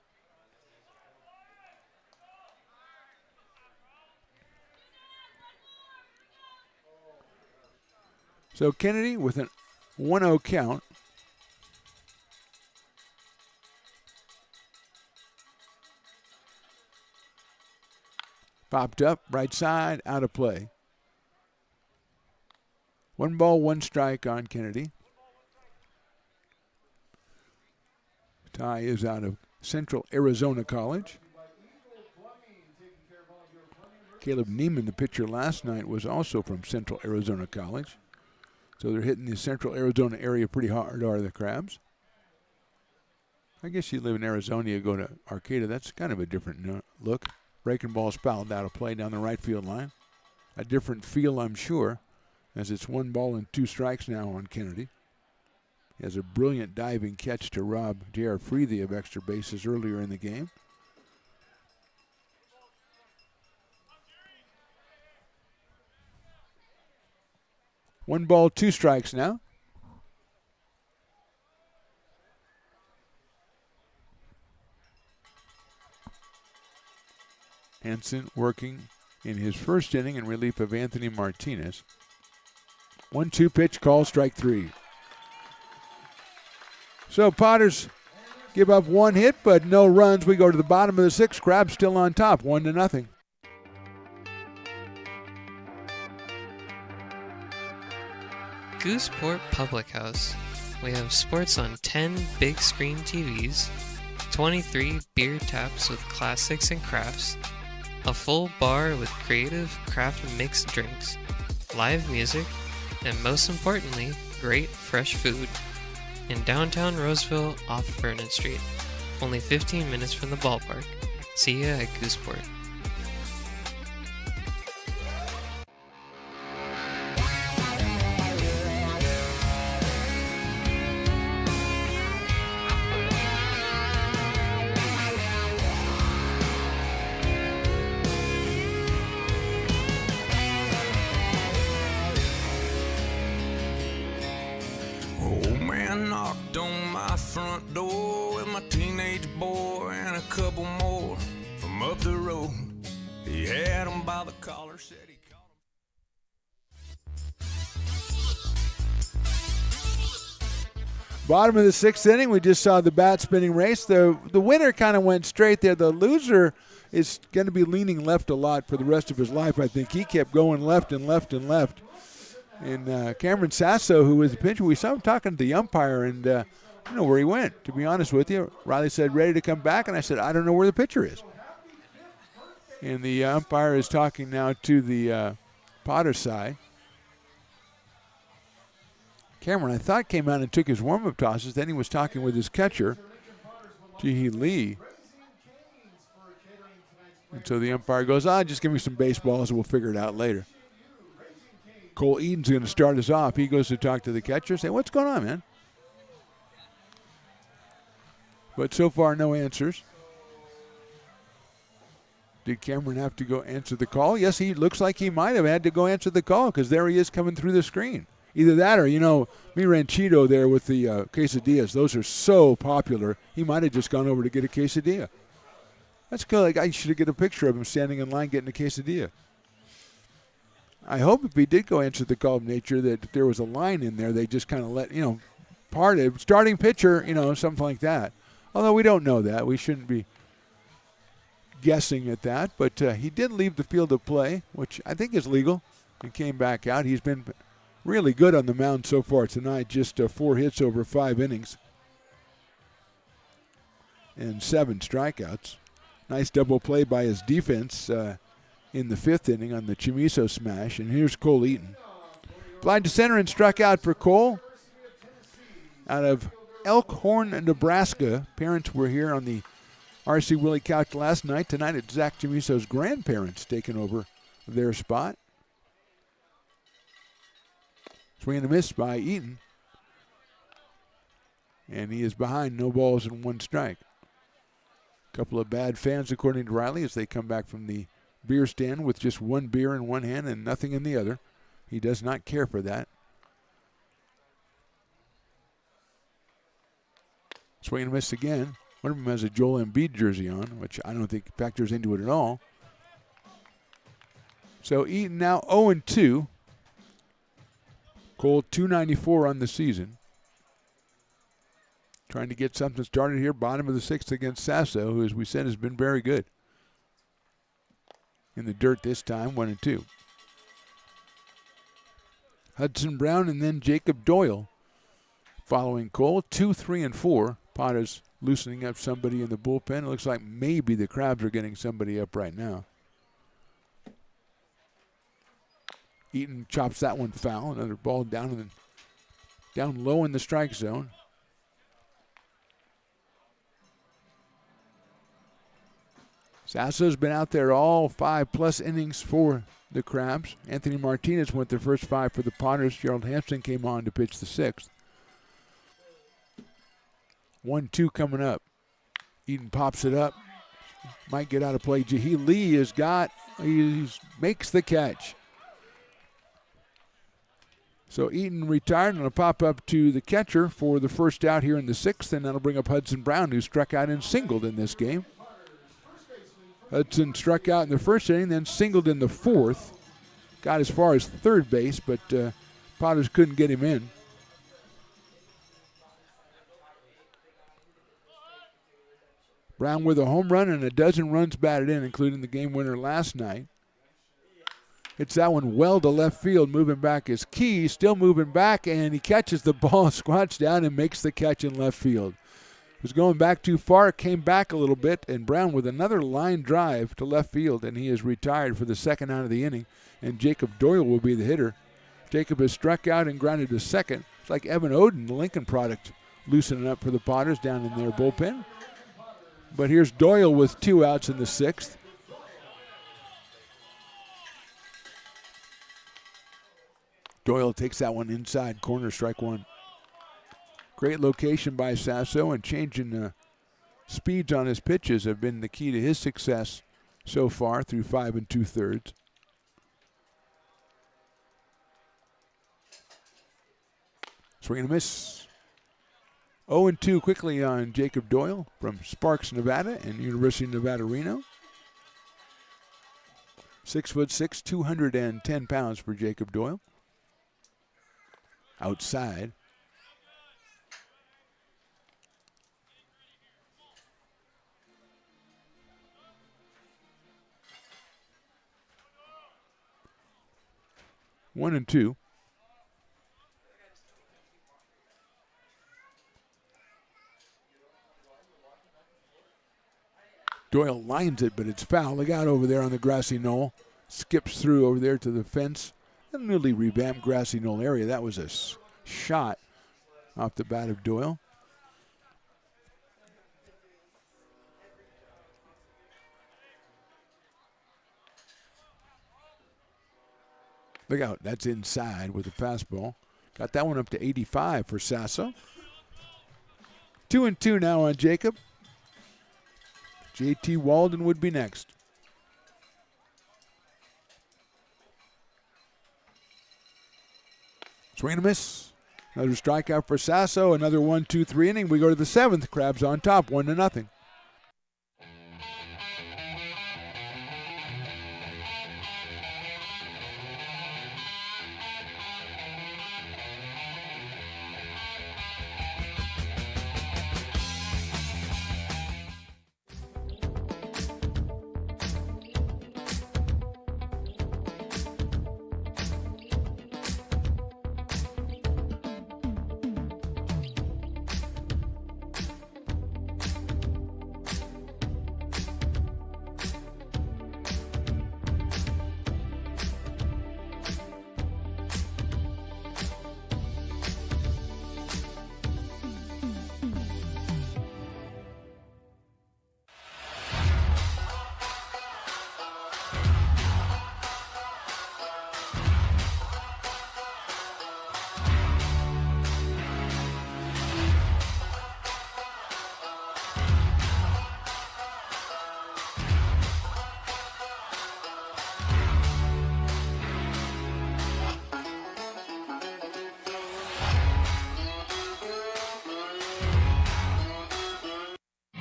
So Kennedy with an 1-0 count. Popped up, right side, out of play. 1 ball, 1 strike on Kennedy. Ty is out of Central Arizona College. Caleb Neiman, the pitcher last night, was also from Central Arizona College. So they're hitting the Central Arizona area pretty hard, are the Crabs. I guess you live in Arizona, you go to Arcata. That's kind of a different look. Breaking ball is fouled out of play down the right field line. A different feel, I'm sure, as it's 1 ball and 2 strikes now on Kennedy. He has a brilliant diving catch to rob J.R. Freethy of extra bases earlier in the game. One ball, 2 strikes now. Hansen working in his first inning in relief of Anthony Martinez. 1-2 pitch, call, strike 3. So Potters give up 1 hit, but no runs. We go to the bottom of the 6th. Crabs still on top, 1-0. Gooseport Public House. We have sports on 10 big screen TVs, 23 beer taps with classics and crafts, a full bar with creative craft mixed drinks, live music, and most importantly, great fresh food. In downtown Roseville off Vernon Street, only 15 minutes from the ballpark. See ya at Gooseport. Old man knocked on my front door with my teenage boy and a couple more from up the road. He had him by the collar, said he caught him. Bottom of the 6th inning, we just saw the bat spinning race. The winner kind of went straight there. The loser is going to be leaning left a lot for the rest of his life, I think. He kept going left and left and left. And Cameron Sasso, who was the pitcher, we saw him talking to the umpire, and I don't know where he went, to be honest with you. Riley said, ready to come back, and I said, I don't know where the pitcher is. And the umpire is talking now to the Potter side. Cameron, I thought, came out and took his warm-up tosses. Then he was talking with his catcher, Jihi Lee. And so the umpire goes, just give me some baseballs and we'll figure it out later. Cole Eden's going to start us off. He goes to talk to the catcher, say, what's going on, man? But so far, no answers. Did Cameron have to go answer the call? Yes, he looks like he might have had to go answer the call because there he is coming through the screen. Either that or, mi ranchito there with the quesadillas. Those are so popular. He might have just gone over to get a quesadilla. That's good. Like I should get a picture of him standing in line getting a quesadilla. I hope if he did go answer the call of nature that there was a line in there, they just kind of let, part of starting pitcher, something like that. Although we don't know that. We shouldn't be guessing at that. But he did leave the field of play, which I think is legal, and came back out. He's been really good on the mound so far tonight, just 4 hits over 5 innings and 7 strikeouts. Nice double play by his defense in the 5th inning on the Chimiso smash. And here's Cole Eaton. Flied to center and struck out for Cole. Out of Elkhorn, Nebraska. Parents were here on the R.C. Willie couch last night. Tonight it's Zach Chimiso's grandparents taking over their spot. Swing and a miss by Eaton. And he is behind, no balls and 1 strike. Couple of bad fans, according to Riley, as they come back from the beer stand with just 1 beer in one hand and nothing in the other. He does not care for that. Swing and a miss again. One of them has a Joel Embiid jersey on, which I don't think factors into it at all. So Eaton now 0-2. Cole 294 on the season. Trying to get something started here, bottom of the 6th against Sasso, who, as we said, has been very good. In the dirt this time, 1-2. Hudson Brown and then Jacob Doyle following Cole, 2, 3, and 4. Potta's loosening up somebody in the bullpen. It looks like maybe the Crabs are getting somebody up right now. Eaton chops that one foul. Another ball down low in the strike zone. Sasso's been out there all 5+ innings for the Crabs. Anthony Martinez went the first 5 for the Potters. Gerald Hampson came on to pitch the 6th. 1-2 coming up. Eaton pops it up. Might get out of play. Jahee Lee makes the catch. So Eaton retired and a pop up to the catcher for the first out here in the 6th, and that'll bring up Hudson Brown, who struck out and singled in this game. Hudson struck out in the first inning, then singled in the 4th. Got as far as third base, but Potters couldn't get him in. Brown with a home run and a dozen runs batted in, including the game winner last night. Hits that one well to left field. Moving back is Key, still moving back, and he catches the ball, squats down, and makes the catch in left field. Was going back too far, came back a little bit, and Brown with another line drive to left field, and he is retired for the 2nd out of the inning, and Jacob Doyle will be the hitter. Jacob has struck out and grounded to second. It's like Evan Oden, the Lincoln product, loosening up for the Potters down in their bullpen. But here's Doyle with 2 outs in the 6th. Doyle takes that one inside corner, strike 1. Great location by Sasso, and changing speeds on his pitches have been the key to his success so far through 5 2/3. Swing and a miss. 0-2 quickly on Jacob Doyle from Sparks, Nevada, and University of Nevada, Reno. 6'6", 210 pounds for Jacob Doyle. Outside. One and two. Doyle lines it, but it's foul. Look out over there on the grassy knoll. Skips through over there to the fence. A newly revamped grassy knoll area. That was a shot off the bat of Doyle. Look out, that's inside with the fastball. Got that one up to 85 for Sasso. 2-2 now on Jacob. JT Walden would be next. Swing and a miss. Another strikeout for Sasso. Another 1-2-3 inning. We go to the 7th. Crabs on top, 1-0.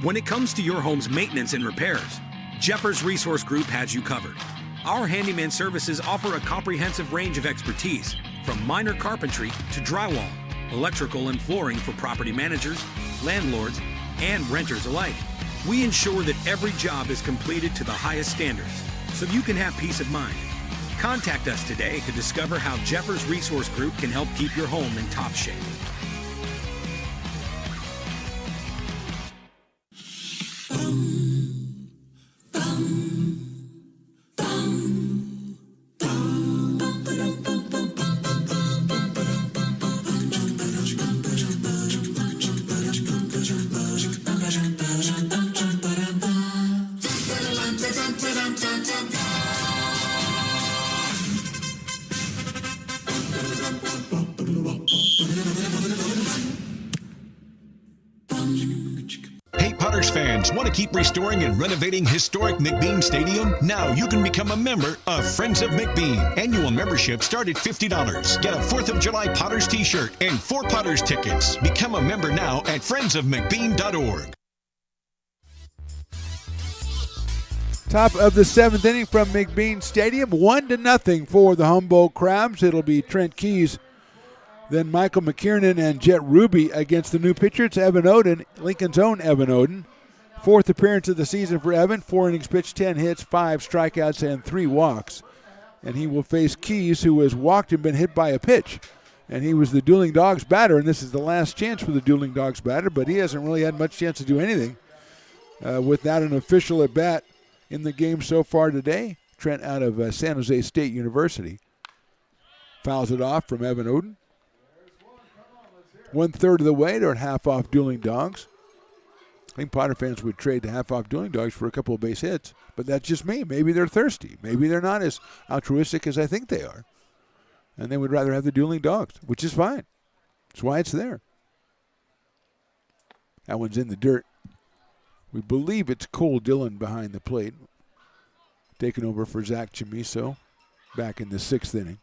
When it comes to your home's maintenance and repairs, Jeffers Resource Group has you covered. Our handyman services offer a comprehensive range of expertise, from minor carpentry to drywall, electrical and flooring for property managers, landlords, and renters alike. We ensure that every job is completed to the highest standards, so you can have peace of mind. Contact us today to discover how Jeffers Resource Group can help keep your home in top shape. Hey, Potters fans, want to keep restoring and renovating historic McBean Stadium? Now you can become a member of Friends of McBean. Annual membership start at $50. Get a 4th of July Potters t-shirt and 4 Potters tickets. Become a member now at friendsofmcbean.org. Top of the 7th inning from McBean Stadium, 1-0 for the Humboldt Crabs. It'll be Trent Keys, then Michael McKiernan and Jet Ruby against the new pitcher. It's Evan Oden, Lincoln's own Evan Oden. 4th appearance of the season for Evan, 4 innings pitched, 10 hits, 5 strikeouts, and 3 walks. And he will face Keys, who has walked and been hit by a pitch. And he was the Dueling Dogs batter, and this is the last chance for the Dueling Dogs batter, but he hasn't really had much chance to do anything without an official at bat in the game so far today. Trent out of San Jose State University. Fouls it off from Evan Oden. 1/3 of the way, they're at half off Dueling Dogs. I think Potter fans would trade the half off Dueling Dogs for a couple of base hits, but that's just me. Maybe they're thirsty. Maybe they're not as altruistic as I think they are. And they would rather have the Dueling Dogs, which is fine. That's why it's there. That one's in the dirt. We believe it's Cole Dillon behind the plate, taking over for Zach Chamiso back in the 6th inning.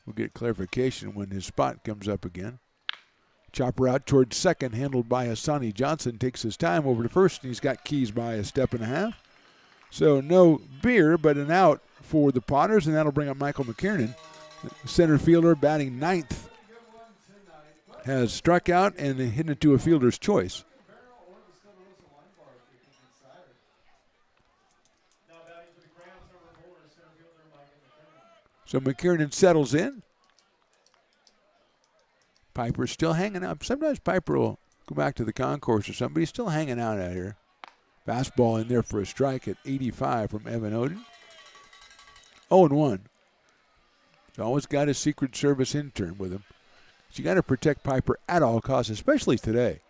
We'll get clarification when his spot comes up again. Chopper out towards second, handled by Asani Johnson. Takes his time over to first, and he's got Keys by 1.5 steps. So no beer, but an out for the Potters, and that'll bring up Michael McKiernan. Center fielder batting 9th. Has struck out and hit it to a fielder's choice. So McKiernan settles in. Piper's still hanging out. Sometimes Piper will go back to the concourse or something, but he's still hanging out here. Fastball in there for a strike at 85 from Evan Oden. 0-1. He's always got his Secret Service intern with him. So you got to protect Piper at all costs, especially today.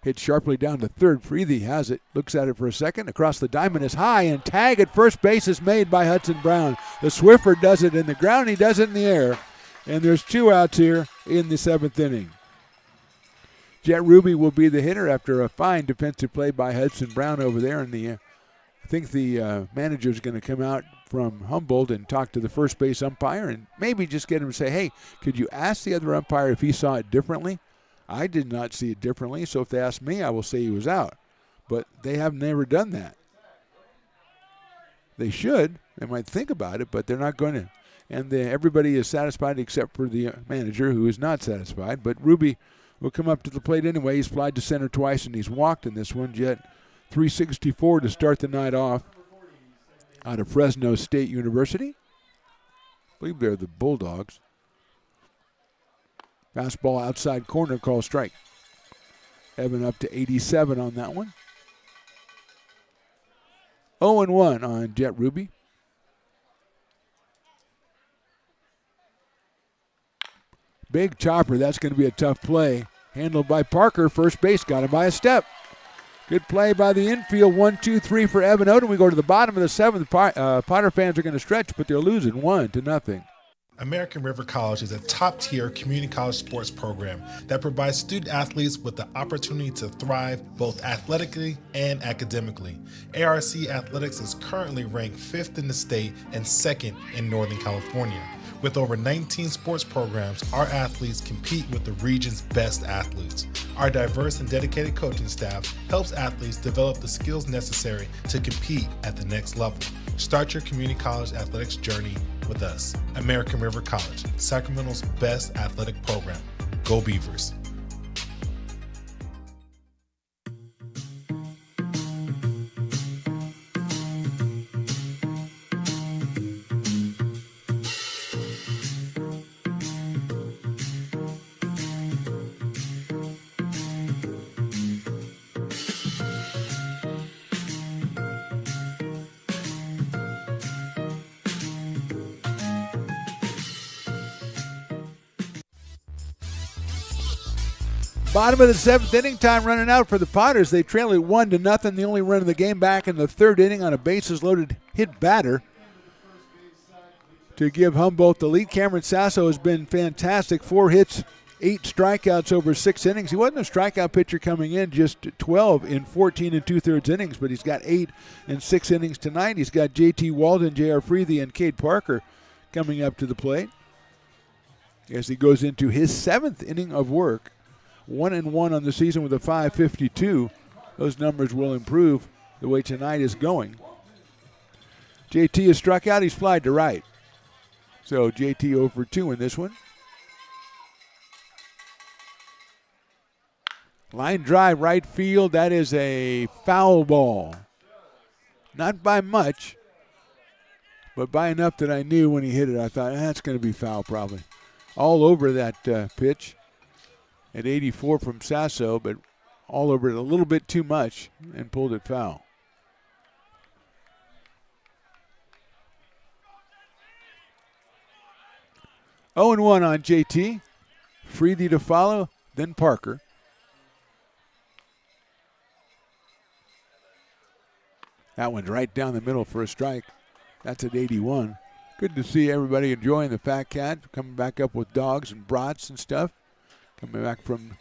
Hit sharply down to third. Freethy has it. Looks at it for a second. Across the diamond is high, and tag at first base is made by Hudson Brown. The Swiffer does it in the ground. He does it in the air. And there's 2 outs here in the 7th inning. Jet Ruby will be the hitter after a fine defensive play by Hudson Brown over there. And I think the manager is going to come out from Humboldt and talk to the first base umpire and maybe just get him to say, hey, could you ask the other umpire if he saw it differently? I did not see it differently, so if they ask me, I will say he was out. But they have never done that. They should. They might think about it, but they're not going to. And everybody is satisfied except for the manager, who is not satisfied. But Ruby will come up to the plate anyway. He's flied to center twice, and he's walked in this one. Jet 364 to start the night off out of Fresno State University. I believe they're the Bulldogs. Fastball outside corner, call strike. Evan up to 87 on that one. 0-1 on Jet Ruby. Big chopper, that's going to be a tough play. Handled by Parker, first base, got him by 1 step. Good play by the infield, 1-2-3 for Evan Oden. We go to the bottom of the 7th. Potter fans are going to stretch, but they're losing 1-0. American River College is a top-tier community college sports program that provides student athletes with the opportunity to thrive both athletically and academically. ARC Athletics is currently ranked 5th in the state and 2nd in Northern California. With over 19 sports programs, our athletes compete with the region's best athletes. Our diverse and dedicated coaching staff helps athletes develop the skills necessary to compete at the next level. Start your community college athletics journey with us. American River College, Sacramento's best athletic program. Go Beavers. Bottom of the seventh inning, time running out for the Potters. They trail it 1-0. The only run of the game back in the third inning on a bases-loaded hit batter to give Humboldt the lead. Cameron Sasso has been fantastic. 4 hits, 8 strikeouts over 6 innings. He wasn't a strikeout pitcher coming in, just 12 in 14 2/3 innings, but he's got 8 in 6 innings tonight. He's got J.T. Walden, J.R. Freethy, and Cade Parker coming up to the plate as he goes into his 7th inning of work. 1-1 on the season with a .552. Those numbers will improve the way tonight is going. JT is struck out. He's flied to right. So JT 0 for 2 in this one. Line drive right field. That is a foul ball. Not by much, but by enough that I knew when he hit it. I thought, that's going to be foul probably. All over that pitch. At 84 from Sasso, but all over it a little bit too much and pulled it foul. Oh and 1 on JT. Freethy to follow, then Parker. That one's right down the middle for a strike. That's at 81. Good to see everybody enjoying the Fat Cat, coming back up with dogs and brats and stuff. Coming back from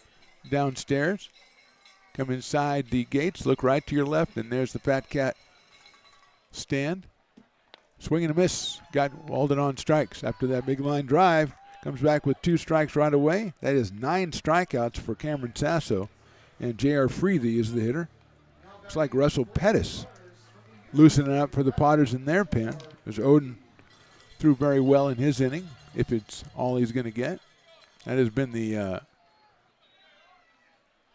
downstairs. Come inside the gates, look right to your left, and there's the Fat Cat stand. Swing and a miss. Got Walden on strikes after that big line drive. Comes back with 2 strikes right away. That is 9 strikeouts for Cameron Sasso. And J.R. Freethy is the hitter. Looks like Russell Pettis loosening up for the Potters in their pen. As Oden threw very well in his inning, if it's all he's going to get. That has been the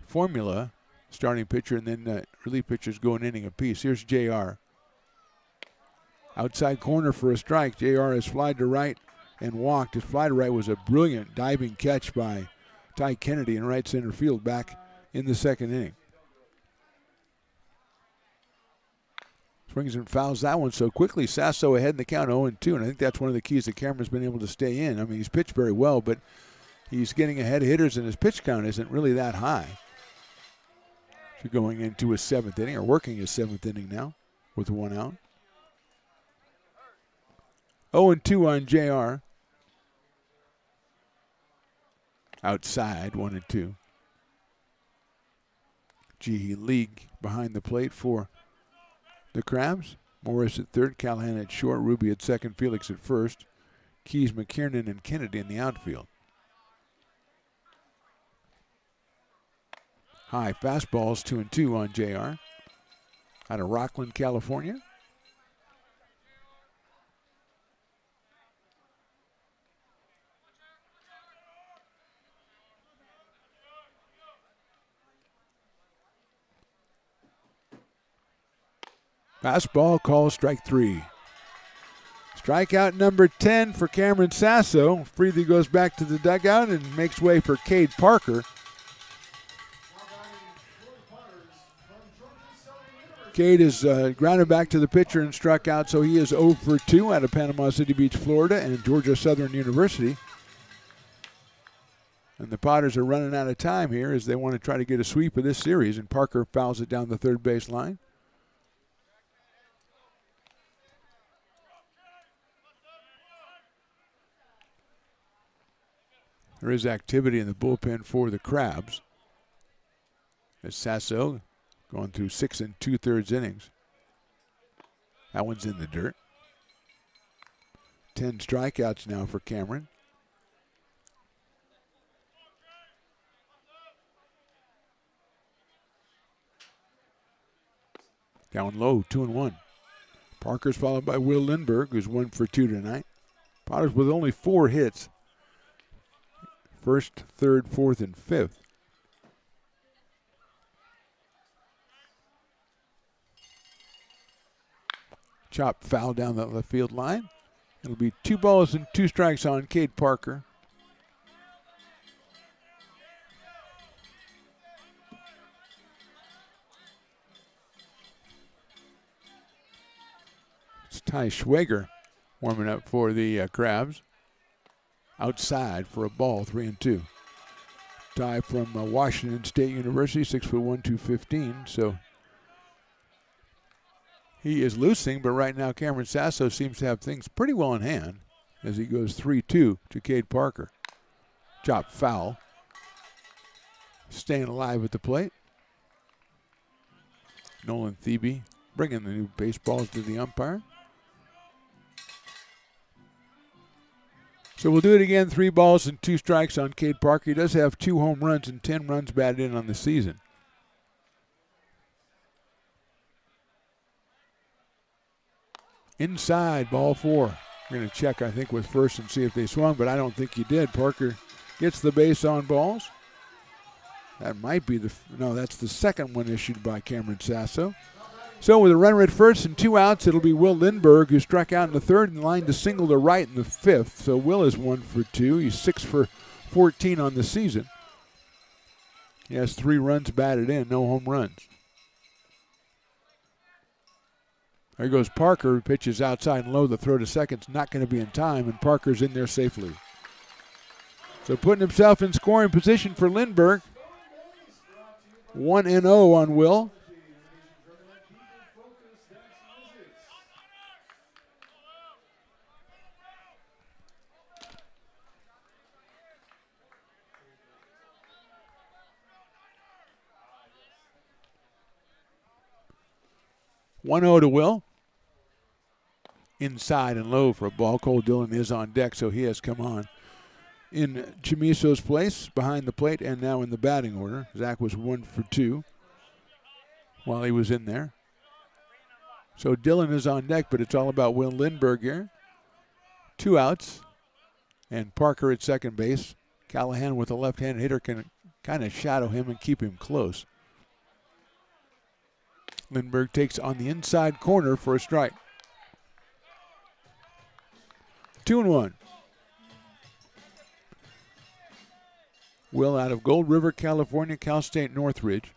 formula, starting pitcher and then relief pitchers go an inning apiece. Here's JR. Outside corner for a strike. JR has flied to right and walked. His fly to right was a brilliant diving catch by Ty Kennedy in right center field back in the second inning. Swings and fouls that one so quickly. Sasso ahead in the count 0-2, and I think that's one of the keys that Cameron's been able to stay in. I mean, he's pitched very well, but he's getting ahead of hitters, and his pitch count isn't really that high. So going into his 7th inning, or working his 7th inning now with 1 out. 0-2 on JR. Outside, 1-2. G. League behind the plate for the Crabs. Morris at third, Callahan at short, Ruby at second, Felix at first. Keys, McKiernan, and Kennedy in the outfield. High fastballs, 2-2 on JR. Out of Rockland, California. Fastball, call strike 3. Strikeout number 10 for Cameron Sasso. Freethy goes back to the dugout and makes way for Cade Parker. Cade is grounded back to the pitcher and struck out, so he is 0 for 2 out of Panama City Beach, Florida, and Georgia Southern University. And the Potters are running out of time here as they want to try to get a sweep of this series, and Parker fouls it down the third base line. There is activity in the bullpen for the Crabs. As Sasso going through 6 2/3 innings. That one's in the dirt. 10 strikeouts now for Cameron. Down low, 2-1. Parker's followed by Will Lindbergh, who's 1 for 2 tonight. Potters with only 4 hits. First, third, fourth, and fifth. Chop foul down the left field line. It'll be 2 balls and 2 strikes on Cade Parker. It's Ty Schwager warming up for the Crabs. Outside for a ball, 3-2. Ty from Washington State University, 6'1", 215. So he is losing, but right now Cameron Sasso seems to have things pretty well in hand as he goes 3-2 to Cade Parker. Chop foul. Staying alive at the plate. Nolan Thebe bringing the new baseballs to the umpire. So we'll do it again, 3 balls and 2 strikes on Cade Parker. He does have 2 home runs and 10 runs batted in on the season. Inside, ball 4. We're going to check, I think, with first and see if they swung, but I don't think he did. Parker gets the base on balls. That might be that's the second one issued by Cameron Sasso. So with a runner at first and 2 outs, it'll be Will Lindbergh, who struck out in the third and lined to single to right in the fifth. So Will is 1 for 2. He's 6 for 14 on the season. He has 3 runs batted in, no home runs. There goes Parker, who pitches outside and low. The throw to second's not going to be in time, and Parker's in there safely. So putting himself in scoring position for Lindbergh. 1-0 on Will. To Will. Inside and low for a ball. Cole Dillon is on deck, so he has come on in Chamiso's place behind the plate and now in the batting order. Zach was 1 for 2 while he was in there. So Dillon is on deck, but it's all about Will Lindbergh here. 2 outs and Parker at second base. Callahan with a left-handed hitter can kind of shadow him and keep him close. Lindbergh takes on the inside corner for a strike. 2-1. Will out of Gold River, California, Cal State Northridge.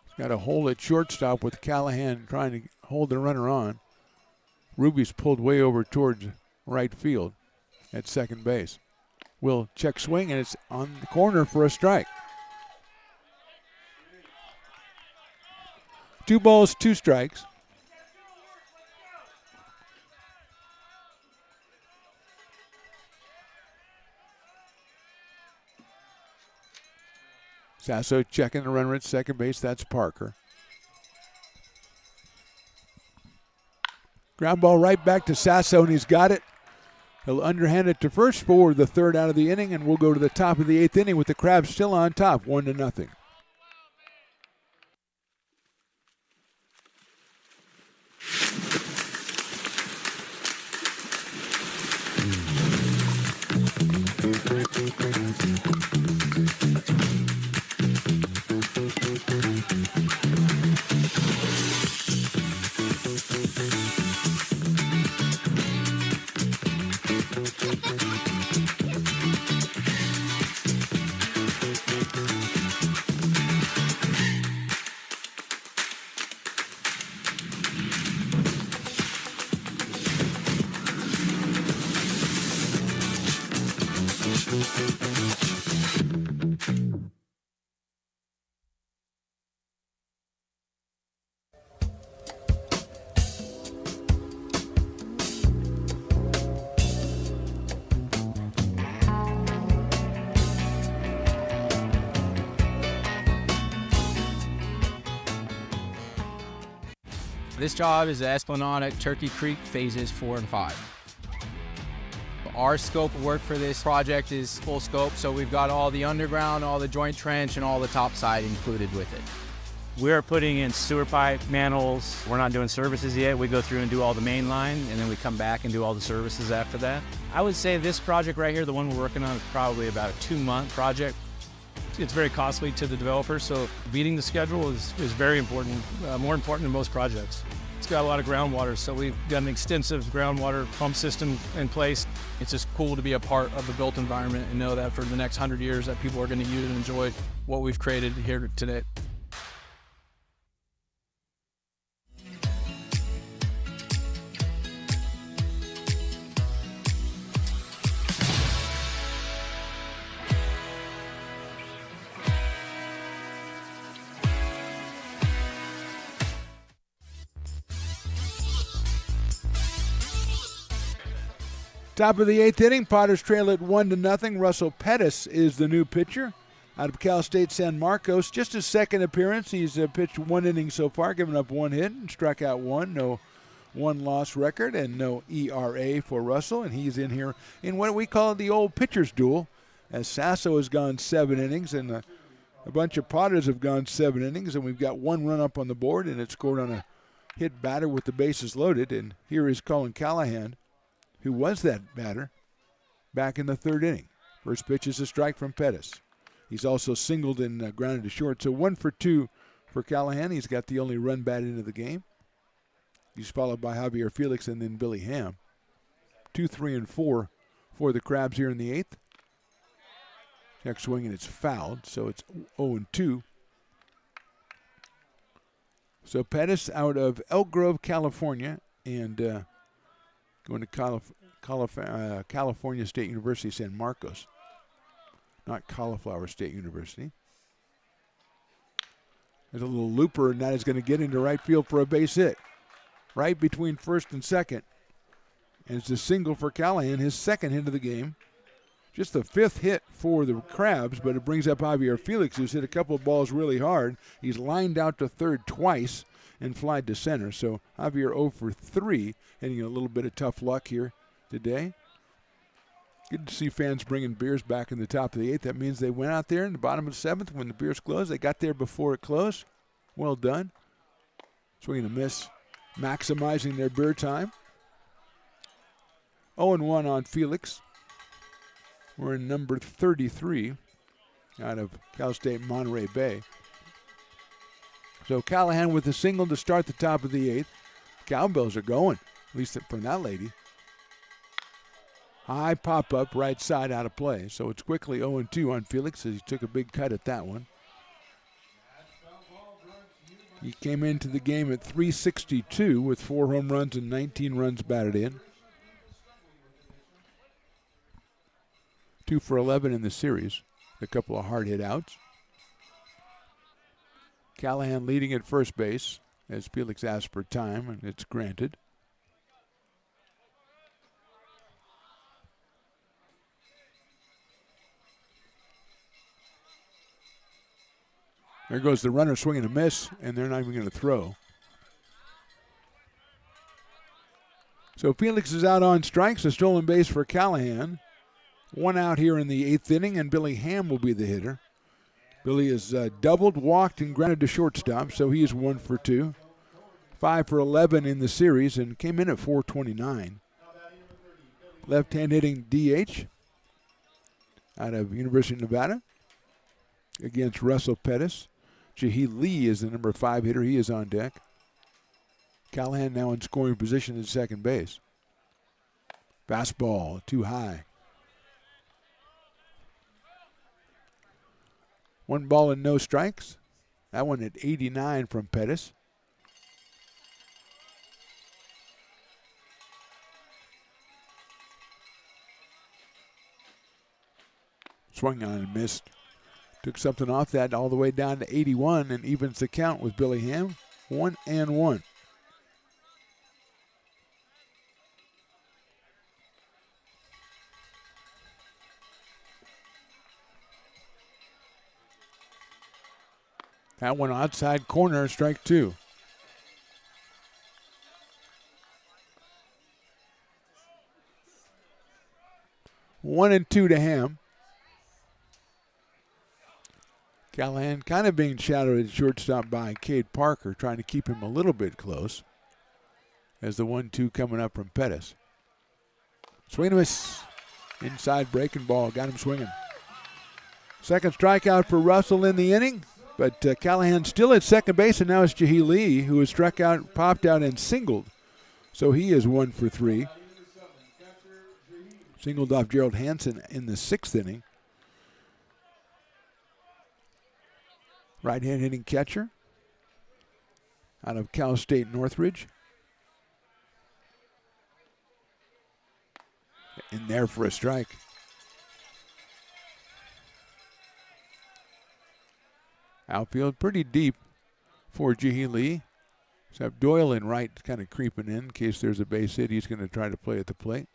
He's got a hole at shortstop with Callahan trying to hold the runner on. Ruby's pulled way over towards right field at second base. Will check swing, and it's on the corner for a strike. 2 balls, 2 strikes. Sasso checking the runner at second base. That's Parker. Ground ball right back to Sasso, and he's got it. He'll underhand it to first for the 3rd out of the inning, and we'll go to the top of the 8th inning with the Crabs still on top, 1-0. This job is the Esplanade at Turkey Creek phases 4 and 5. Our scope of work for this project is full scope, so we've got all the underground, all the joint trench, and all the topside included with it. We're putting in sewer pipe, manholes. We're not doing services yet. We go through and do all the main line, and then we come back and do all the services after that. I would say this project right here, the one we're working on, is probably about a 2-month project. It's very costly to the developer, so beating the schedule is very important, more important than most projects. It's got a lot of groundwater, so we've got an extensive groundwater pump system in place. It's just cool to be a part of the built environment and know that for the next 100 years that people are going to use and enjoy what we've created here today. Top of the 8th inning, Potters trail at 1-0. Russell Pettis is the new pitcher out of Cal State San Marcos. Just his second appearance. He's pitched 1 inning so far, given up 1 hit and struck out 1. No 1-loss record and no ERA for Russell. And he's in here in what we call the old pitcher's duel, as Sasso has gone 7 innings and a bunch of Potters have gone 7 innings. And we've got 1 run up on the board, and it's scored on a hit batter with the bases loaded. And here is Colin Callahan, who was that batter back in the 3rd inning. First pitch is a strike from Pettis. He's also singled and grounded to short. So 1 for 2 for Callahan. He's got the only run batted into the game. He's followed by Javier Felix and then Billy Ham. 2, 3, and 4 for the Crabs here in the 8th. Next swing, and it's fouled, so it's 0-2. So Pettis out of Elk Grove, California, and going to California State University, San Marcos, not Cauliflower State University. There's a little looper, and that is going to get into right field for a base hit. Right between first and second. And it's a single for Callahan, his 2nd hit of the game. Just the 5th hit for the Crabs, but it brings up Javier Felix, who's hit a couple of balls really hard. He's lined out to third twice and flied to center. So Javier 0 for 3, hitting a little bit of tough luck here today. Good to see fans bringing beers back in the top of the 8th. That means they went out there in the bottom of the 7th when the beers closed. They got there before it closed. Well done. Swing and a miss, maximizing their beer time. 0-1 on Felix. We're in number 33 out of Cal State Monterey Bay. So Callahan with a single to start the top of the 8th. Cowbells are going, at least from that lady. High pop-up, right side out of play. So it's quickly 0-2 on Felix as he took a big cut at that one. He came into the game at .362 with 4 home runs and 19 runs batted in. 2 for 11 in the series. A couple of hard hit outs. Callahan leading at first base as Felix asked for time, and it's granted. There goes the runner, swinging a miss, and they're not even going to throw. So Felix is out on strikes, a stolen base for Callahan. 1 out here in the 8th inning, and Billy Ham will be the hitter. Billy has doubled, walked, and grounded to shortstop, so he is 1 for 2. 5 for 11 in the series and came in at .429. Left-hand hitting DH out of University of Nevada against Russell Pettis. Jahi Lee is the number 5 hitter. He is on deck. Callahan now in scoring position at second base. Fastball too high. 1 ball and no strikes. That one at 89 from Pettis. Swung on and missed. Took something off that all the way down to 81 and evens the count with Billy Ham. 1-1. That one outside corner, strike 2. One and 2 to Ham. Callahan kind of being shadowed at shortstop by Cade Parker, trying to keep him a little bit close. As the 1-2 coming up from Pettis. Swing and miss. Inside breaking ball. Got him swinging. Second strikeout for Russell in the inning. But Callahan still at second base, and now it's Jahi Lee, who has struck out, popped out, and singled. So he is 1 for 3. Singled off Gerald Hansen in the 6th inning. Right-hand hitting catcher out of Cal State Northridge. In there for a strike. Outfield pretty deep for Jahi Lee. So have Doyle in right kind of creeping in case there's a base hit. He's going to try to play at the plate.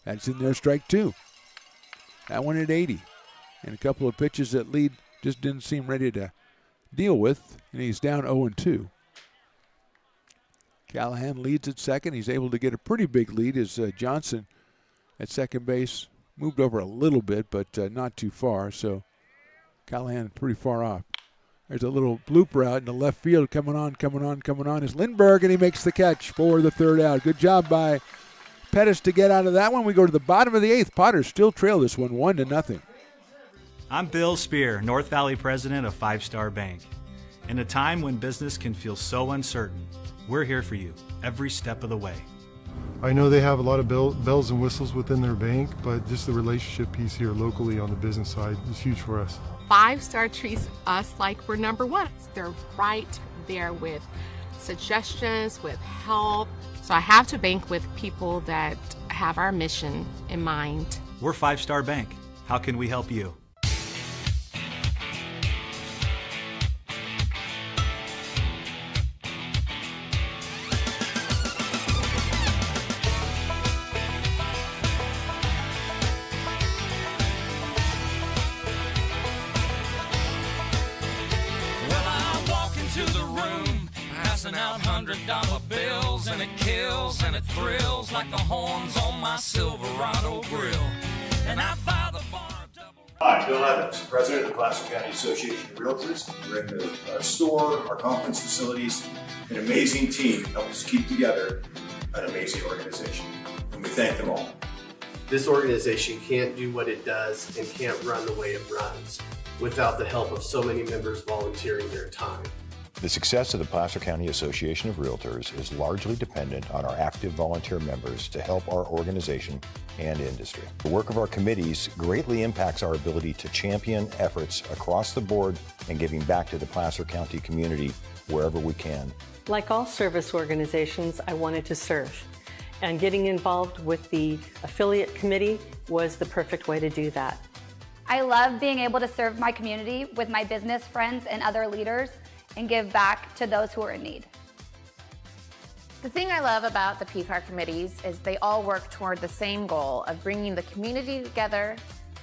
That's in there, strike 2. That one at 80. And a couple of pitches that lead just didn't seem ready to deal with. And he's down 0-2. Callahan leads at second. He's able to get a pretty big lead as Johnson at second base moved over a little bit, but not too far. So Callahan pretty far off. There's a little blooper out in the left field. Coming on is Lindbergh, and he makes the catch for the 3rd out. Good job by Pettis to get out of that one. We go to the bottom of the 8th. Potters still trail this one 1-0. I'm Bill Spear, North Valley president of 5 Star Bank. In a time when business can feel so uncertain, we're here for you every step of the way. I know they have a lot of bells and whistles within their bank, but just the relationship piece here locally on the business side is huge for us. 5 Star treats us like we're number one. They're right there with suggestions, with help. So I have to bank with people that have our mission in mind. We're 5 Star Bank. How can we help you? Out $100 bills, and it kills and it thrills like the horns on my Silverado grill. And I buy the bar double. Hi, Bill Evans, president of the Placer County Association of Realtors. We're in the store, our conference facilities, an amazing team help us keep together an amazing organization. And we thank them all. This organization can't do what it does and can't run the way it runs without the help of so many members volunteering their time. The success of the Placer County Association of Realtors is largely dependent on our active volunteer members to help our organization and industry. The work of our committees greatly impacts our ability to champion efforts across the board and giving back to the Placer County community wherever we can. Like all service organizations, I wanted to serve. And getting involved with the affiliate committee was the perfect way to do that. I love being able to serve my community with my business friends and other leaders and give back to those who are in need. The thing I love about the PCAR committees is they all work toward the same goal of bringing the community together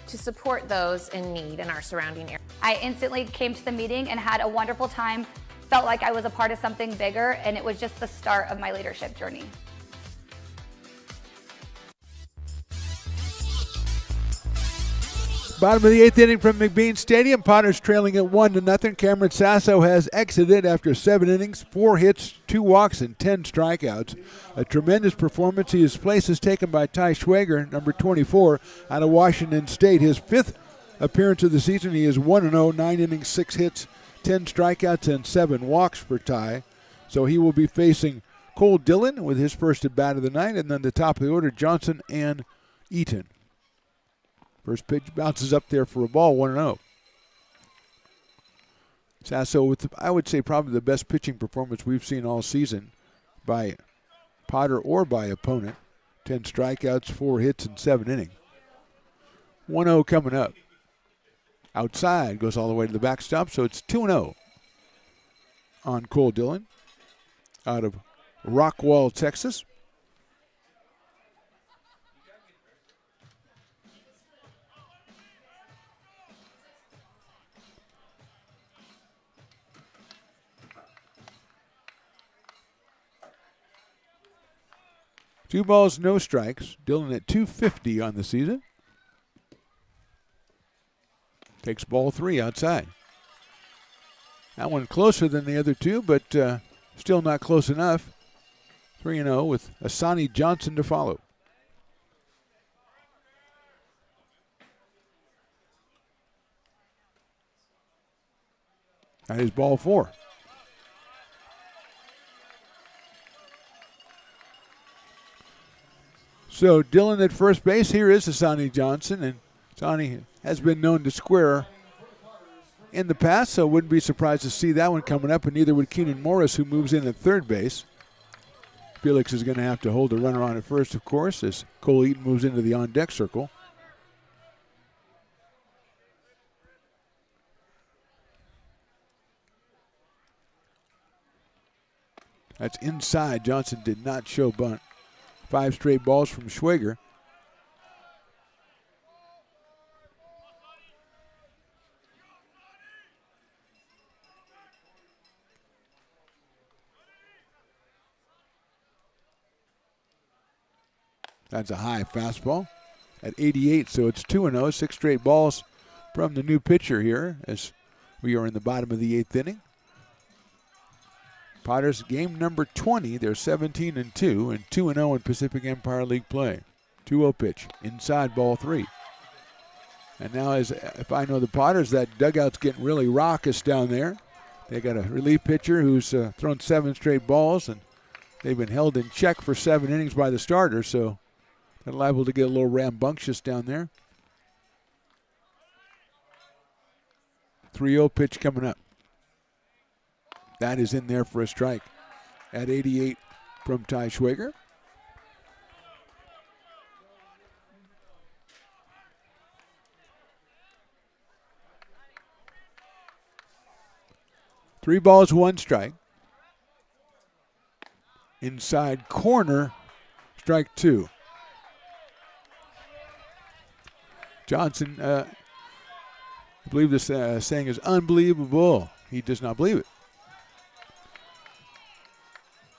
to support those in need in our surrounding area. I instantly came to the meeting and had a wonderful time, felt like I was a part of something bigger, and it was just the start of my leadership journey. Bottom of the 8th inning from McBean Stadium. Potters trailing at 1-0. Cameron Sasso has exited after 7 innings, 4 hits, 2 walks, and 10 strikeouts. A tremendous performance. His place is taken by Ty Schwager, number 24, out of Washington State. His 5th appearance of the season. He is 1-0, 9 innings, 6 hits, 10 strikeouts, and 7 walks for Ty. So he will be facing Cole Dillon with his first at bat of the night, and then the top of the order, Johnson and Eaton. First pitch bounces up there for a ball, 1-0. Sasso with, I would say, probably the best pitching performance we've seen all season by Potter or by opponent. 10 strikeouts, 4 hits, and 7 innings. 1-0 coming up. Outside, goes all the way to the backstop, so it's 2-0 on Cole Dillon out of Rockwall, Texas. Two balls, no strikes. Dillon at 250 on the season. Takes ball 3 outside. That one closer than the other two, but still not close enough. 3-0 with Asani Johnson to follow. That is ball 4. So Dillon at first base. Here is Asani Johnson, and Asani has been known to square in the past, so wouldn't be surprised to see that one coming up, and neither would Keenan Morris, who moves in at third base. Felix is going to have to hold the runner on at first, of course, as Cole Eaton moves into the on-deck circle. That's inside. Johnson did not show bunt. 5 straight balls from Schwager. That's a high fastball at 88, so it's 2-0, 6 straight balls from the new pitcher here as we are in the bottom of the 8th inning. Potters game number 20. They're 17-2 and 2-0 in Pacific Empire League play. 2-0 pitch, inside ball 3. And now, as if I know the Potters, that dugout's getting really raucous down there. They got a relief pitcher who's thrown 7 straight balls, and they've been held in check for 7 innings by the starter, so they're liable to get a little rambunctious down there. 3-0 pitch coming up. That is in there for a strike at 88 from Ty Schwager. Three balls, 1 strike. Inside corner, strike 2. Johnson, I believe this saying is unbelievable. He does not believe it.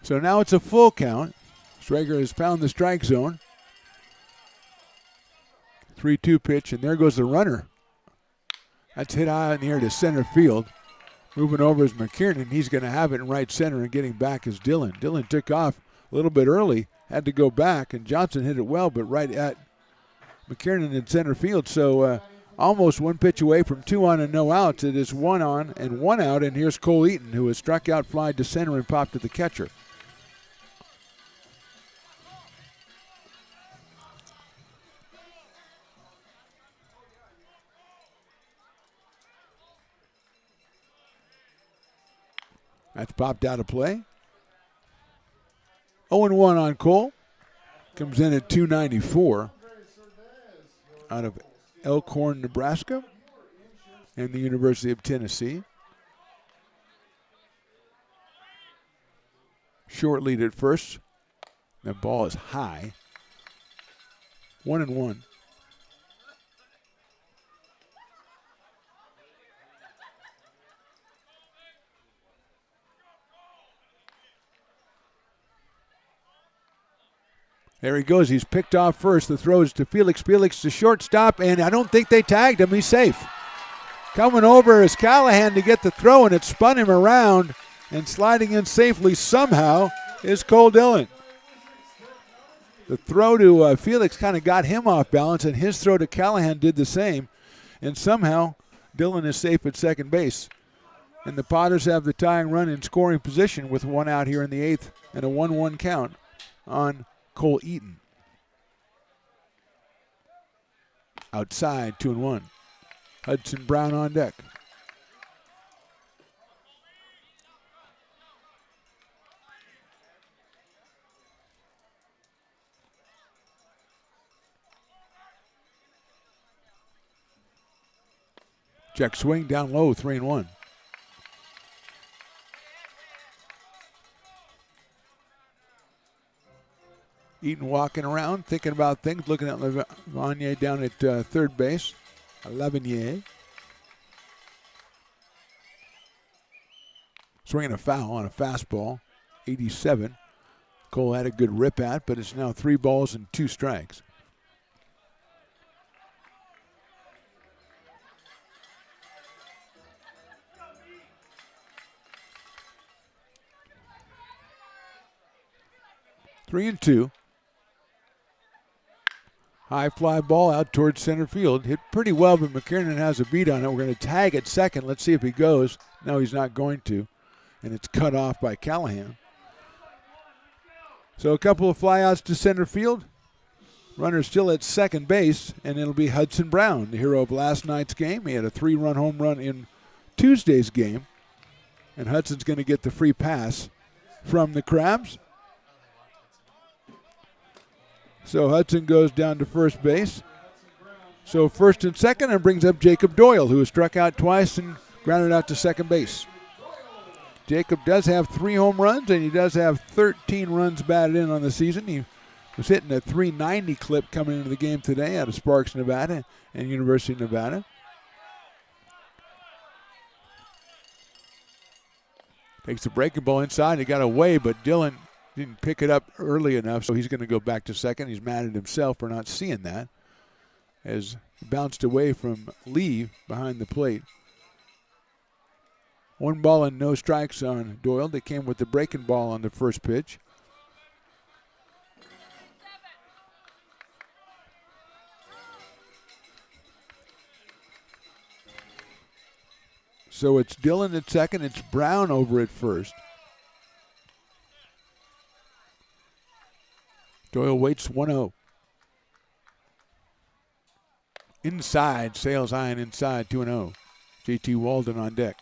So now it's a full count. Schwager has found the strike zone. 3-2 pitch, and there goes the runner. That's hit high in the air to center field. Moving over is McKiernan. He's going to have it in right center, and getting back is Dillon. Dillon took off a little bit early, had to go back, and Johnson hit it well, but right at McKiernan in center field. So almost 1 pitch away from 2 on and no outs. It is 1 on and 1 out, and here's Cole Eaton, who has struck out, fly to center, and popped to the catcher. That's popped out of play. 0-1 on Cole. Comes in at 294 out of Elkhorn, Nebraska, and the University of Tennessee. Short lead at first. The ball is high. 1-1. There he goes. He's picked off first. The throw is to Felix. Felix to shortstop, and I don't think they tagged him. He's safe. Coming over is Callahan to get the throw, and it spun him around, and sliding in safely somehow is Cole Dillon. The throw to Felix kind of got him off balance, and his throw to Callahan did the same, and somehow Dillon is safe at second base. And the Potters have the tying run in scoring position with 1 out here in the 8th and a 1-1 count on Cole Eaton. Outside, 2-1. Hudson Brown on deck. Check swing down low, 3-1. Eaton walking around, thinking about things, looking at Lavanier down at third base. Lavanier. Swinging a foul on a fastball, 87. Cole had a good rip at, but it's now 3 balls and 2 strikes. 3-2. High fly ball out towards center field. Hit pretty well, but McKiernan has a beat on it. We're going to tag at second. Let's see if he goes. No, he's not going to. And it's cut off by Callahan. So a couple of flyouts to center field. Runner still at second base, and it'll be Hudson Brown, the hero of last night's game. He had a 3-run home run in Tuesday's game. And Hudson's going to get the free pass from the Crabs. So Hudson goes down to first base. So first and second, and brings up Jacob Doyle, who has struck out twice and grounded out to second base. Jacob does have 3 home runs, and he does have 13 runs batted in on the season. He was hitting a 390 clip coming into the game today out of Sparks, Nevada, and University of Nevada. Takes the breaking ball inside. He got away, but Dylan didn't pick it up early enough, so he's going to go back to second. He's mad at himself for not seeing that, as he bounced away from Lee behind the plate. 1 ball and no strikes on Doyle. They came with the breaking ball on the first pitch. So it's Dillon at second. It's Brown over at first. Doyle waits 1-0. Inside, Sales high and inside, 2-0. JT Walden on deck.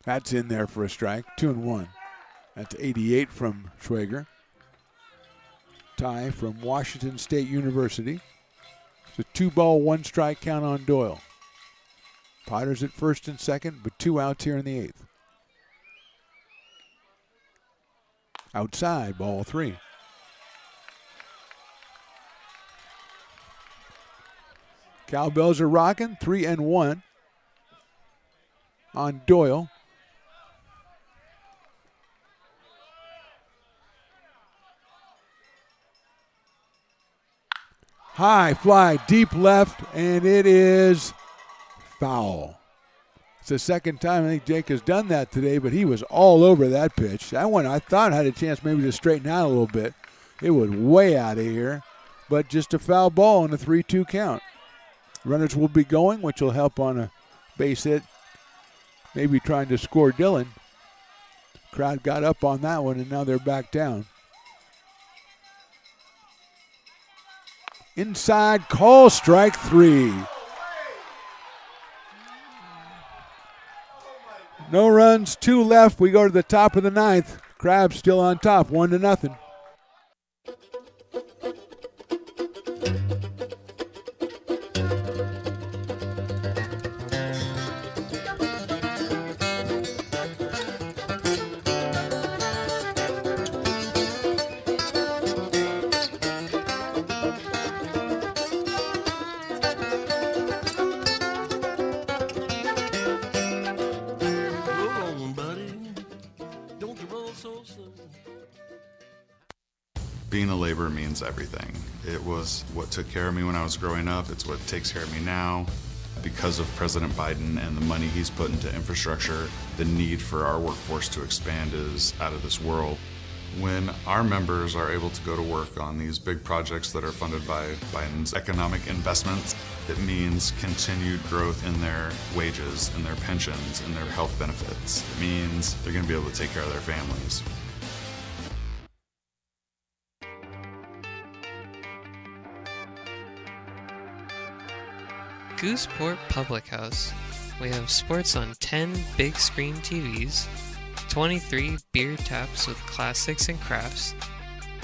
That's in there for a strike, 2-1. That's 88 from Schwager. Ty from Washington State University. It's a 2-ball, 1-strike count on Doyle. Potter's at first and second, but 2 outs here in the 8th. Outside, ball 3. Cowbells are rocking, 3-1 on Doyle. High fly, deep left, and it is foul. It's the second time I think Jake has done that today, but he was all over that pitch. That one I thought had a chance maybe to straighten out a little bit. It was way out of here, but just a foul ball in a 3-2 count. Runners will be going, which will help on a base hit, maybe trying to score Dillon. Crowd got up on that one, and now they're back down. Inside, call, strike 3. No runs, 2 left. We go to the top of the 9th. Crabs still on top, 1-0. Being a laborer means everything. It was what took care of me when I was growing up. It's what takes care of me now. Because of President Biden and the money he's put into infrastructure, the need for our workforce to expand is out of this world. When our members are able to go to work on these big projects that are funded by Biden's economic investments, it means continued growth in their wages, in their pensions, in their health benefits. It means they're going to be able to take care of their families. Gooseport Public House. We have sports on 10 big screen TVs, 23 beer taps with classics and crafts,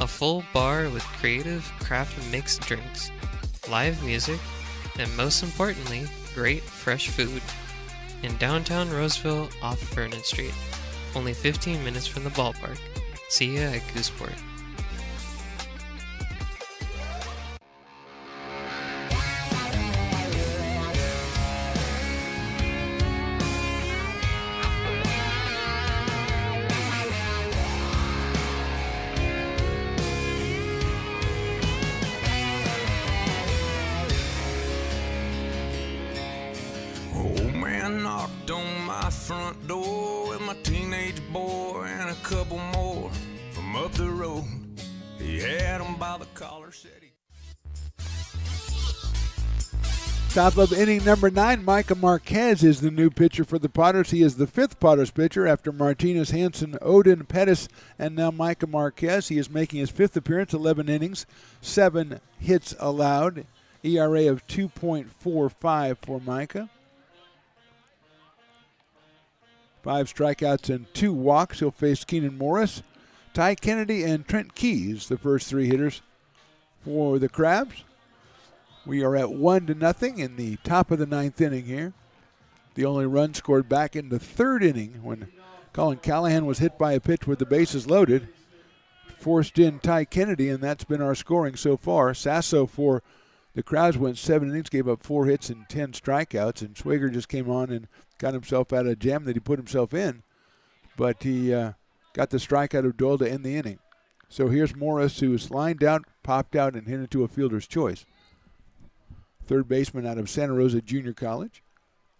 a full bar with creative craft mixed drinks, live music, and most importantly, great fresh food. In downtown Roseville off Vernon Street, only 15 minutes from the ballpark. See ya at Gooseport. man knocked on my front door with my teenage boy and a couple more from up the road. He had him by the collar, said he... Top of inning number 9, Micah Marquez is the new pitcher for the Potters. He is the 5th Potters pitcher after Martinez, Hansen, Odin, Pettis, and now Micah Marquez. He is making his 5th appearance, 11 innings, 7 hits allowed, ERA of 2.45 for Micah. 5 strikeouts and 2 walks. He'll face Keenan Morris, Ty Kennedy, and Trent Keys, the first 3 hitters for the Crabs. We are at 1-0 in the top of the 9th inning here. The only run scored back in the 3rd inning when Colin Callahan was hit by a pitch with the bases loaded. Forced in Ty Kennedy, and that's been our scoring so far. Sasso for the Crabs went 7 innings, gave up 4 hits and 10 strikeouts, and Schwager just came on and got himself out of a jam that he put himself in. But he got the strikeout of Doyle to end the inning. So here's Morris, who is lined out, popped out, and hit into a fielder's choice. Third baseman out of Santa Rosa Junior College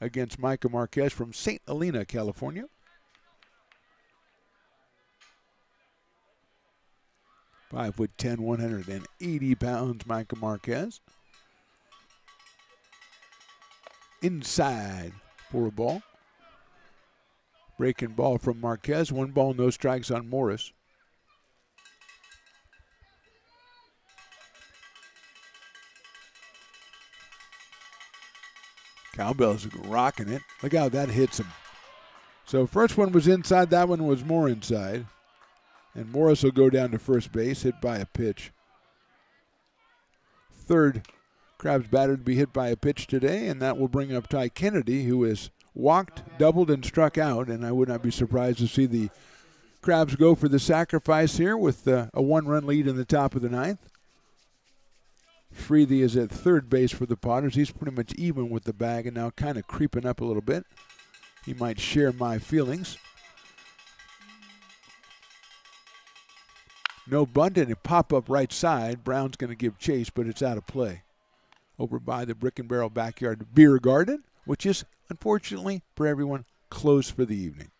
against Micah Marquez from St. Helena, California. 5'10", 180 pounds, Micah Marquez. Inside for a ball. Breaking ball from Marquez. 1 ball, no strikes on Morris. Cowbell's rocking it. Look how that hits him. So first one was inside, that one was more inside. And Morris will go down to first base, hit by a pitch. Third Crabs batter to be hit by a pitch today, and that will bring up Ty Kennedy, who is walked, doubled, and struck out. And I would not be surprised to see the Crabs go for the sacrifice here with a 1-run lead in the top of the 9th. Freedy is at third base for the Potters. He's pretty much even with the bag and now kind of creeping up a little bit. He might share my feelings. No bunt and a pop-up right side. Brown's going to give chase, but it's out of play. Over by the Brick and Barrel Backyard Beer Garden, which is, unfortunately, for everyone, closed for the evening.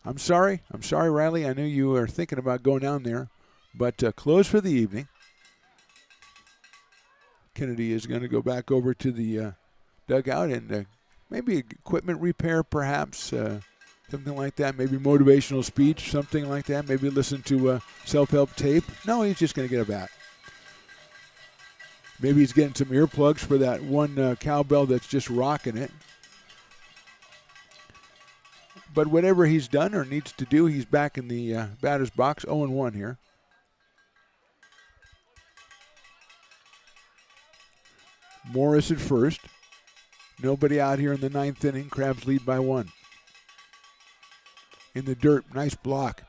I'm sorry, Riley. I knew you were thinking about going down there, but closed for the evening. Kennedy is going to go back over to the dugout and maybe equipment repair, perhaps, something like that. Maybe motivational speech, something like that. Maybe listen to self-help tape. No, he's just going to get a bat. Maybe he's getting some earplugs for that one cowbell that's just rocking it. But whatever he's done or needs to do, he's back in the batter's box, 0-1 here. Morris at first. Nobody out here in the 9th inning. Crabs lead by 1. In the dirt, nice block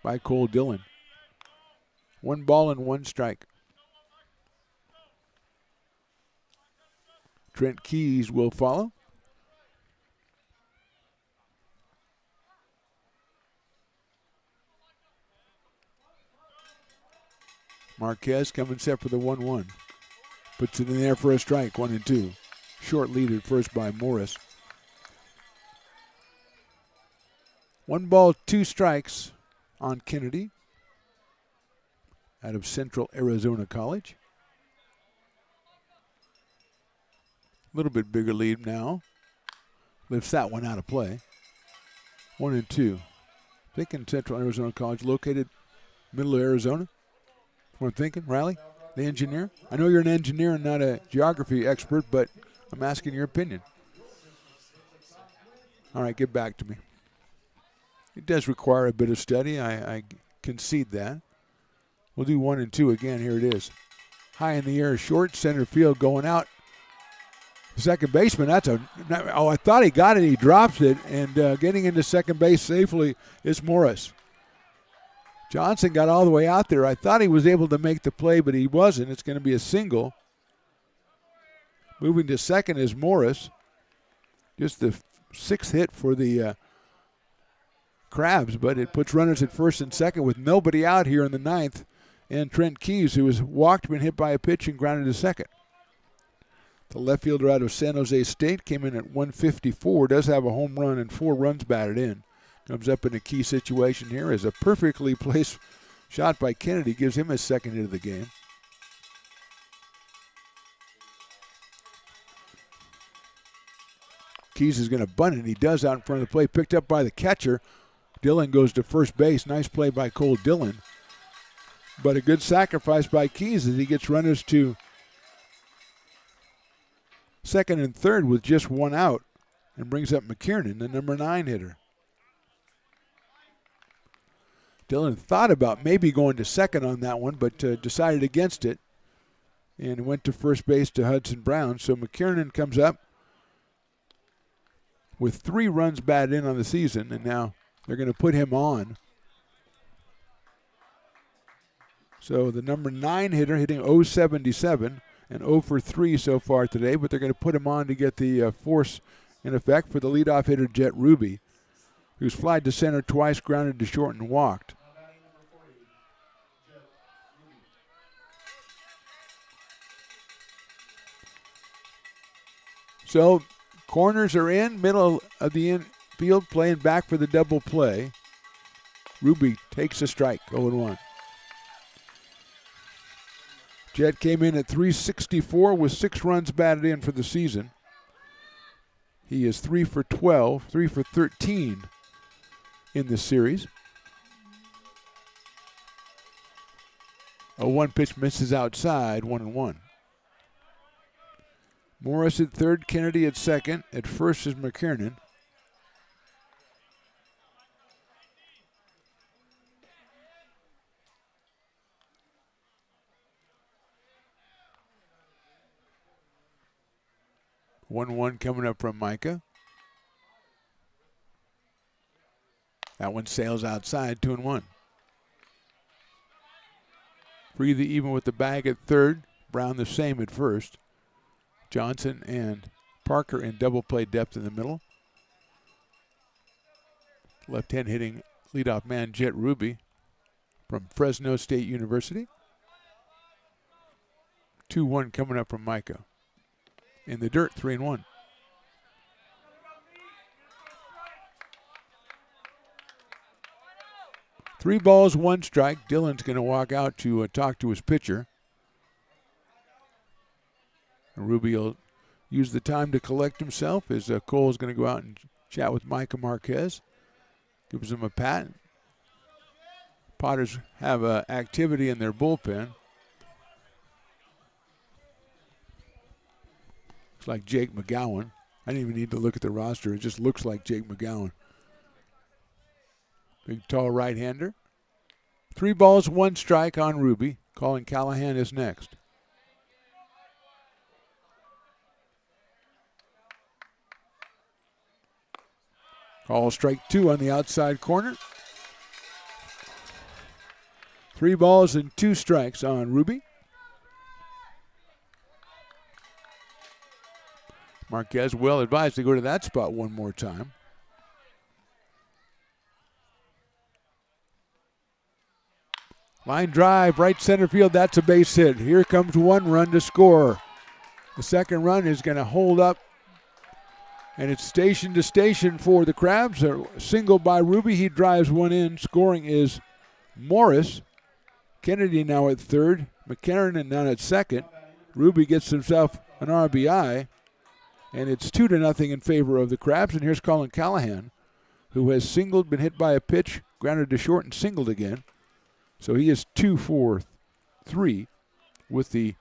by Cole Dillon. 1 ball and 1 strike. Trent Keys will follow. Marquez coming set for the 1-1. Puts it in there for a strike, 1-2. Short lead at first by Morris. 1 ball, 2 strikes on Kennedy out of Central Arizona College. A little bit bigger lead now. Lifts that one out of play. 1-2. Thinking Central Arizona College, located middle of Arizona. What I'm thinking, Riley, the engineer. I know you're an engineer and not a geography expert, but I'm asking your opinion. All right, get back to me. It does require a bit of study. I concede that. We'll do 1 and 2 again. Here it is. High in the air, short, center field going out. Second baseman, I thought he got it. He drops it, and getting into second base safely is Morris. Johnson got all the way out there. I thought he was able to make the play, but he wasn't. It's going to be a single. Moving to second is Morris. Just the 6th hit for the Crabs, but it puts runners at first and second with nobody out here in the 9th. And Trent Keys, who was walked, been hit by a pitch and grounded to second. The left fielder out of San Jose State came in at 154, does have a home run and 4 runs batted in. Comes up in a key situation here as a perfectly placed shot by Kennedy gives him his second hit of the game. Keys is going to bunt it. He does out in front of the plate. Picked up by the catcher. Dillon goes to first base. Nice play by Cole Dillon. But a good sacrifice by Keys as he gets runners to second and third with just 1 out and brings up McKiernan, the number 9 hitter. Dillon thought about maybe going to second on that one, but decided against it and went to first base to Hudson Brown. So McKiernan comes up with 3 runs batted in on the season, and now they're going to put him on. So the number 9 hitter hitting .077 and 0 for 3 so far today, but they're going to put him on to get the force in effect for the leadoff hitter, Jet Ruby, who's flied to center twice, grounded to short, and walked. So corners are in, middle of the infield, playing back for the double play. Ruby takes a strike, 0-1. Jet came in at .364 with 6 runs batted in for the season. He is 3 for 12, 3 for 13 in this series. A 1 pitch misses outside, 1-1. Morris at third, Kennedy at second. At first is McKiernan. One coming up from Micah. That one sails outside, 2-1. Freely even with the bag at third. Brown the same at first. Johnson and Parker in double play depth in the middle. Left-hand hitting leadoff man Jet Ruby from Fresno State University. 2-1 coming up from Micah. In the dirt, 3-1. Three balls, 1 strike. Dillon's going to walk out to talk to his pitcher. And Ruby will use the time to collect himself as Cole's going to go out and chat with Micah Marquez. Gives him a pat. Potters have activity in their bullpen. Looks like Jake McGowan. I didn't even need to look at the roster. It just looks like Jake McGowan. Big, tall right-hander. 3 balls, 1 strike on Ruby. Colin Callahan is next. Call strike 2 on the outside corner. 3 balls and 2 strikes on Ruby. Marquez well advised to go to that spot one more time. Line drive, right center field. That's a base hit. Here comes 1 run to score. The second run is going to hold up. And it's station to station for the Crabs. A single by Ruby. He drives 1 in. Scoring is Morris. Kennedy now at third. McKiernan down at second. Ruby gets himself an RBI. And it's 2-0 in favor of the Crabs. And here's Colin Callahan, who has singled, been hit by a pitch, grounded to short, and singled again. So he is 2 for 3 with the,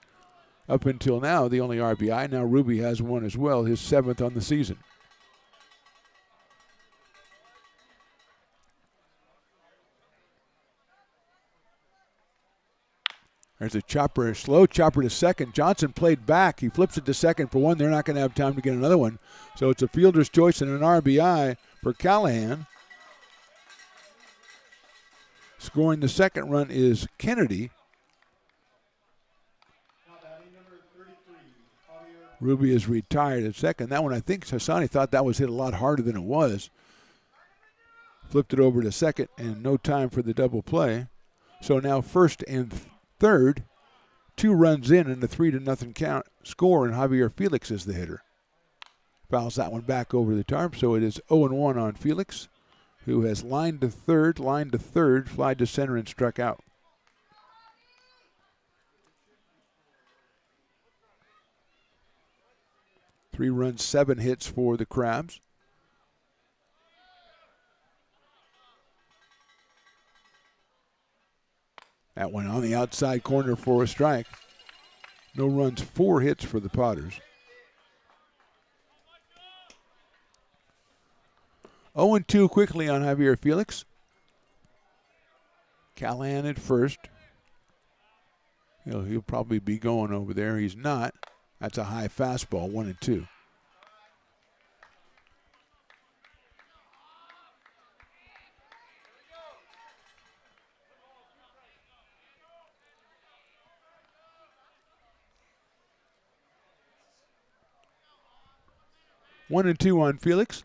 up until now, the only RBI. Now Ruby has 1 as well, his 7th on the season. There's a chopper, a slow chopper to second. Johnson played back. He flips it to second for 1. They're not going to have time to get another one. So it's a fielder's choice and an RBI for Callahan. Scoring the second run is Kennedy. Ruby is retired at second. That one, I think Hassani thought that was hit a lot harder than it was. Flipped it over to second and no time for the double play. So now first and third, 2 runs in and a 3-0 count score, and Javier Felix is the hitter. Fouls that one back over the tarp, so it is 0-1 on Felix, who has lined to third, flied to center, and struck out. Three runs, 7 hits for the Crabs. That one on the outside corner for a strike. No runs, 4 hits for the Potters. 0-2 quickly on Javier Felix. Callahan at first. He'll probably be going over there. He's not. That's a high fastball, 1-2. One and two on Felix.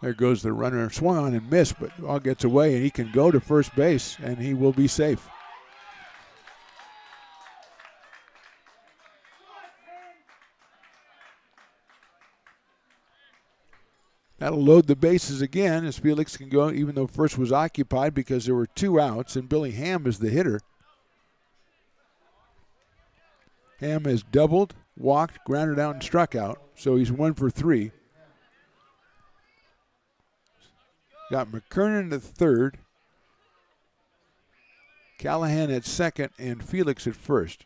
There goes the runner. Swung on and missed, but all gets away, and he can go to first base, and he will be safe. That'll load the bases again as Felix can go, even though first was occupied because there were 2 outs, and Billy Ham is the hitter. Ham has doubled, walked, grounded out, and struck out, so he's 1 for 3. Got McKernan at third, Callahan at second, and Felix at first.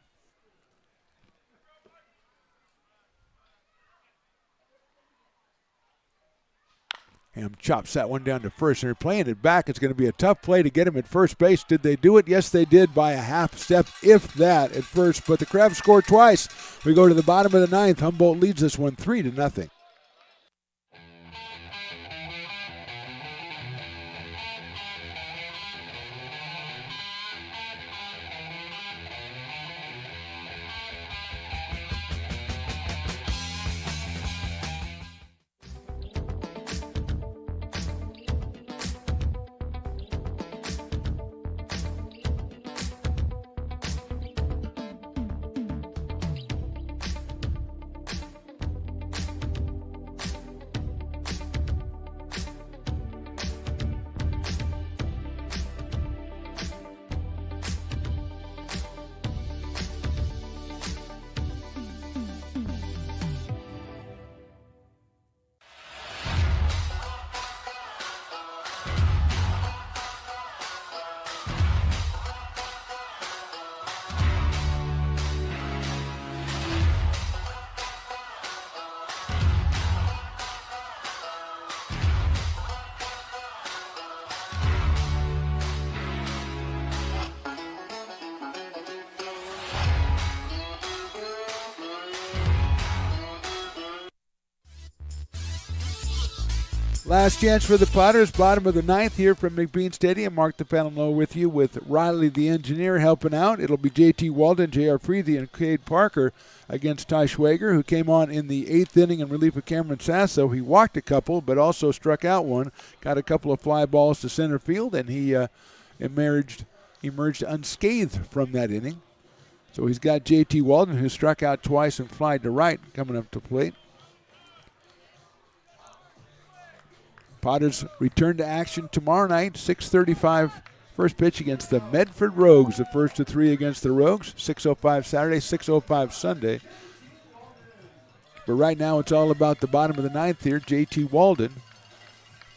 Ham chops that one down to first, and they're playing it back. It's going to be a tough play to get him at first base. Did they do it? Yes, they did by a half step, if that, at first. But the Crabs score twice. We go to the bottom of the 9th. Humboldt leads this one 3-0. Last chance for the Potters, bottom of the 9th here from McBean Stadium. Mark the Panel with you with Riley the engineer helping out. It'll be J.T. Walden, J.R. Freethy, and Cade Parker against Ty Schwager, who came on in the 8th inning in relief of Cameron Sasso. He walked a couple, but also struck out one, got a couple of fly balls to center field, and he emerged unscathed from that inning. So he's got J.T. Walden, who struck out twice and flied to right, coming up to plate. Potters return to action tomorrow night, 6:35 first pitch against the Medford Rogues. The first of 3 against the Rogues, 6:05 Saturday, 6:05 Sunday. But right now it's all about the bottom of the 9th here, J.T. Walden.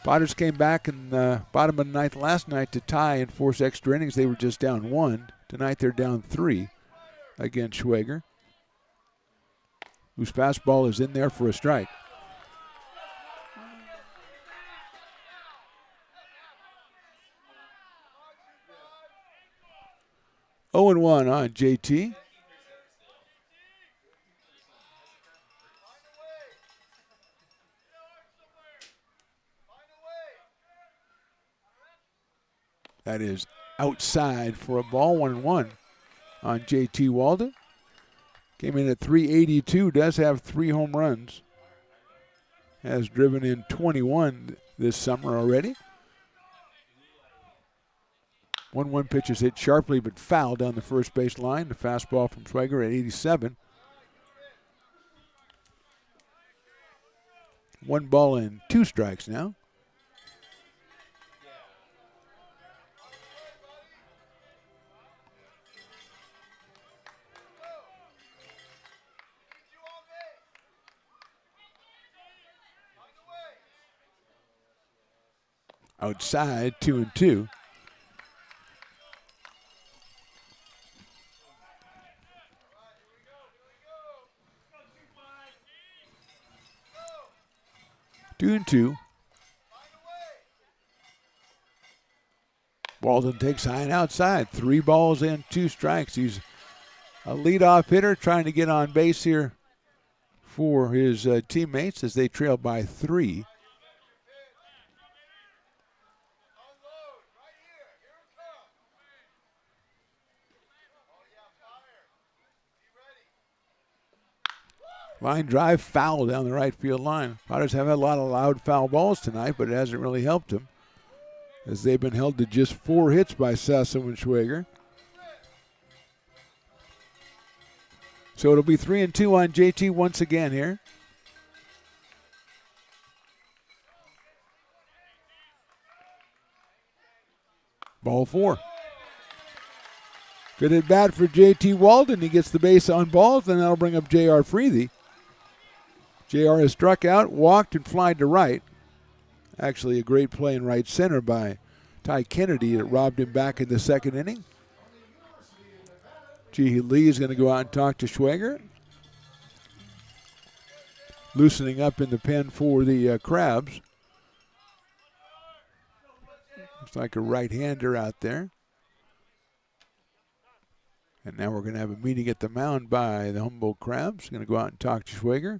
Potters came back in the bottom of the 9th last night to tie and force extra innings. They were just down 1. Tonight they're down 3 against Schwager, whose fastball is in there for a strike. Oh and 1 on JT. That is outside for a ball, 1-1 on JT Walden. Came in at 382, does have 3 home runs. Has driven in 21 this summer already. 1-1 pitch is hit sharply but foul down the first base line. The fastball from Schwager at 87. 1 ball and 2 strikes now. Outside, 2-2. Two and two. Walden takes high and outside. 3 balls and 2 strikes. He's a leadoff hitter trying to get on base here for his teammates as they trail by 3. Line drive foul down the right field line. Potters have had a lot of loud foul balls tonight, but it hasn't really helped them as they've been held to just 4 hits by Sasso and Schwager. So it'll be 3-2 on JT once again here. Ball 4. Good at bat for JT Walden. He gets the base on balls, and that'll bring up J.R. Freethy. JR has struck out, walked, and flied to right. Actually, a great play in right center by Ty Kennedy that robbed him back in the second inning. G. Lee is going to go out and talk to Schwager. Loosening up in the pen for the Crabs. Looks like a right-hander out there. And now we're going to have a meeting at the mound by the Humboldt Crabs. Going to go out and talk to Schwager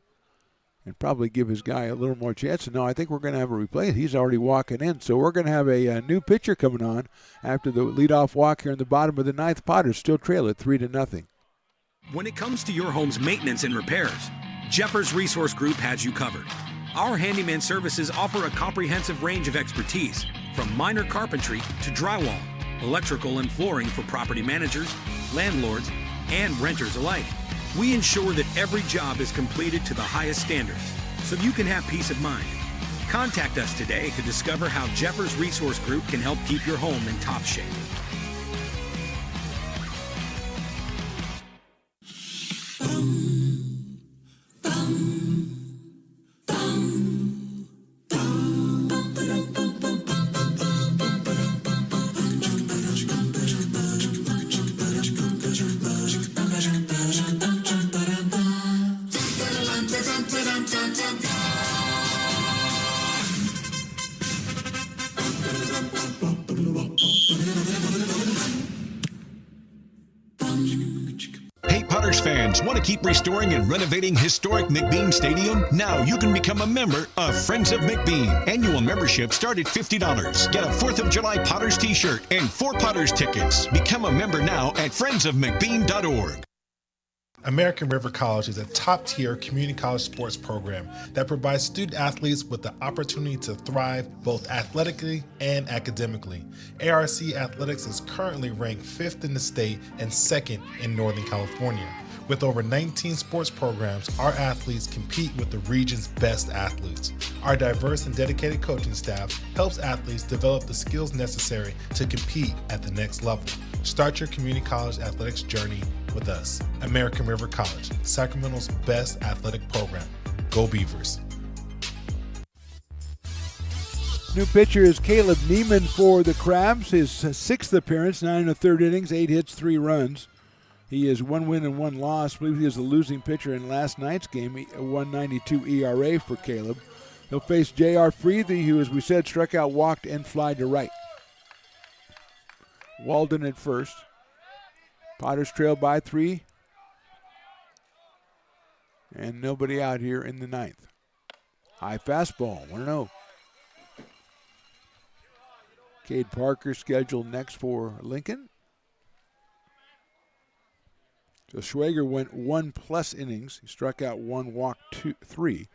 and probably give his guy a little more chance. And no, I think we're going to have a replay. He's already walking in. So we're going to have a new pitcher coming on after the leadoff walk here in the bottom of the 9th. Potters still trail it 3-0. When it comes to your home's maintenance and repairs, Jeffers Resource Group has you covered. Our handyman services offer a comprehensive range of expertise, from minor carpentry to drywall, electrical and flooring for property managers, landlords, and renters alike. We ensure that every job is completed to the highest standards, so you can have peace of mind. Contact us today to discover how Jeffers Resource Group can help keep your home in top shape. Hey, Potters fans, want to keep restoring and renovating historic McBean Stadium? Now you can become a member of Friends of McBean. Annual membership start at $50. Get a 4th of July Potters t-shirt and 4 Potters tickets. Become a member now at friendsofmcbean.org. American River College is a top-tier community college sports program that provides student athletes with the opportunity to thrive both athletically and academically. ARC Athletics is currently ranked 5th in the state and 2nd in Northern California. With over 19 sports programs, our athletes compete with the region's best athletes. Our diverse and dedicated coaching staff helps athletes develop the skills necessary to compete at the next level. Start your community college athletics journey with us. American River College, Sacramento's best athletic program. Go Beavers. New pitcher is Caleb Neiman for the Crabs. His 6th appearance, 9 1/3 innings, 8 hits, 3 runs. He is 1 win and 1 loss. I believe he is the losing pitcher in last night's game, a 1.92 ERA for Caleb. He'll face J.R. Freethy, who, as we said, struck out, walked, and fly to right. Walden at first. Potters trail by 3. And nobody out here in the 9th. High fastball, 1-0. Cade Parker scheduled next for Lincoln. So Schwager went 1+ innings. He struck out 1, walked 3.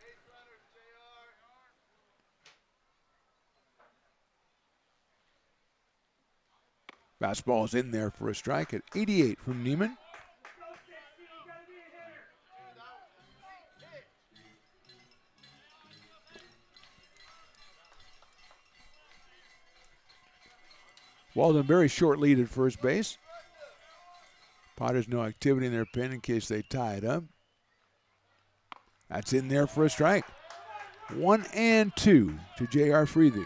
Fastball's in there for a strike at 88 from Neiman. Walden, very short lead at first base. Potters, no activity in their pen in case they tie it up. That's in there for a strike. 1-2 to J.R. Freethy.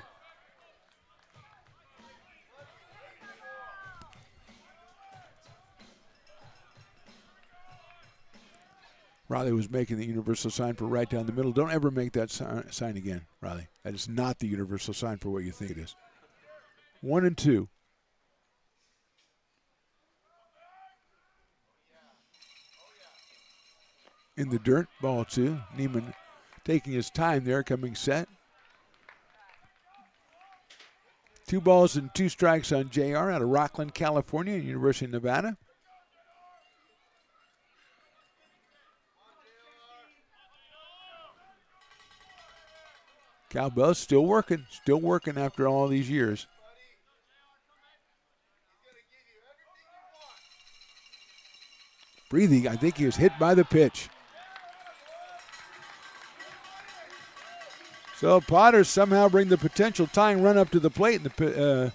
Riley was making the universal sign for right down the middle. Don't ever make that sign again, Riley. That is not the universal sign for what you think it is. 1-2. In the dirt, ball 2. Neiman taking his time there, coming set. 2 balls and 2 strikes on JR out of Rockland, California, University of Nevada. Cowbell's still working after all these years. Breathing, I think he was hit by the pitch. So Potters somehow bring the potential tying run up to the plate in the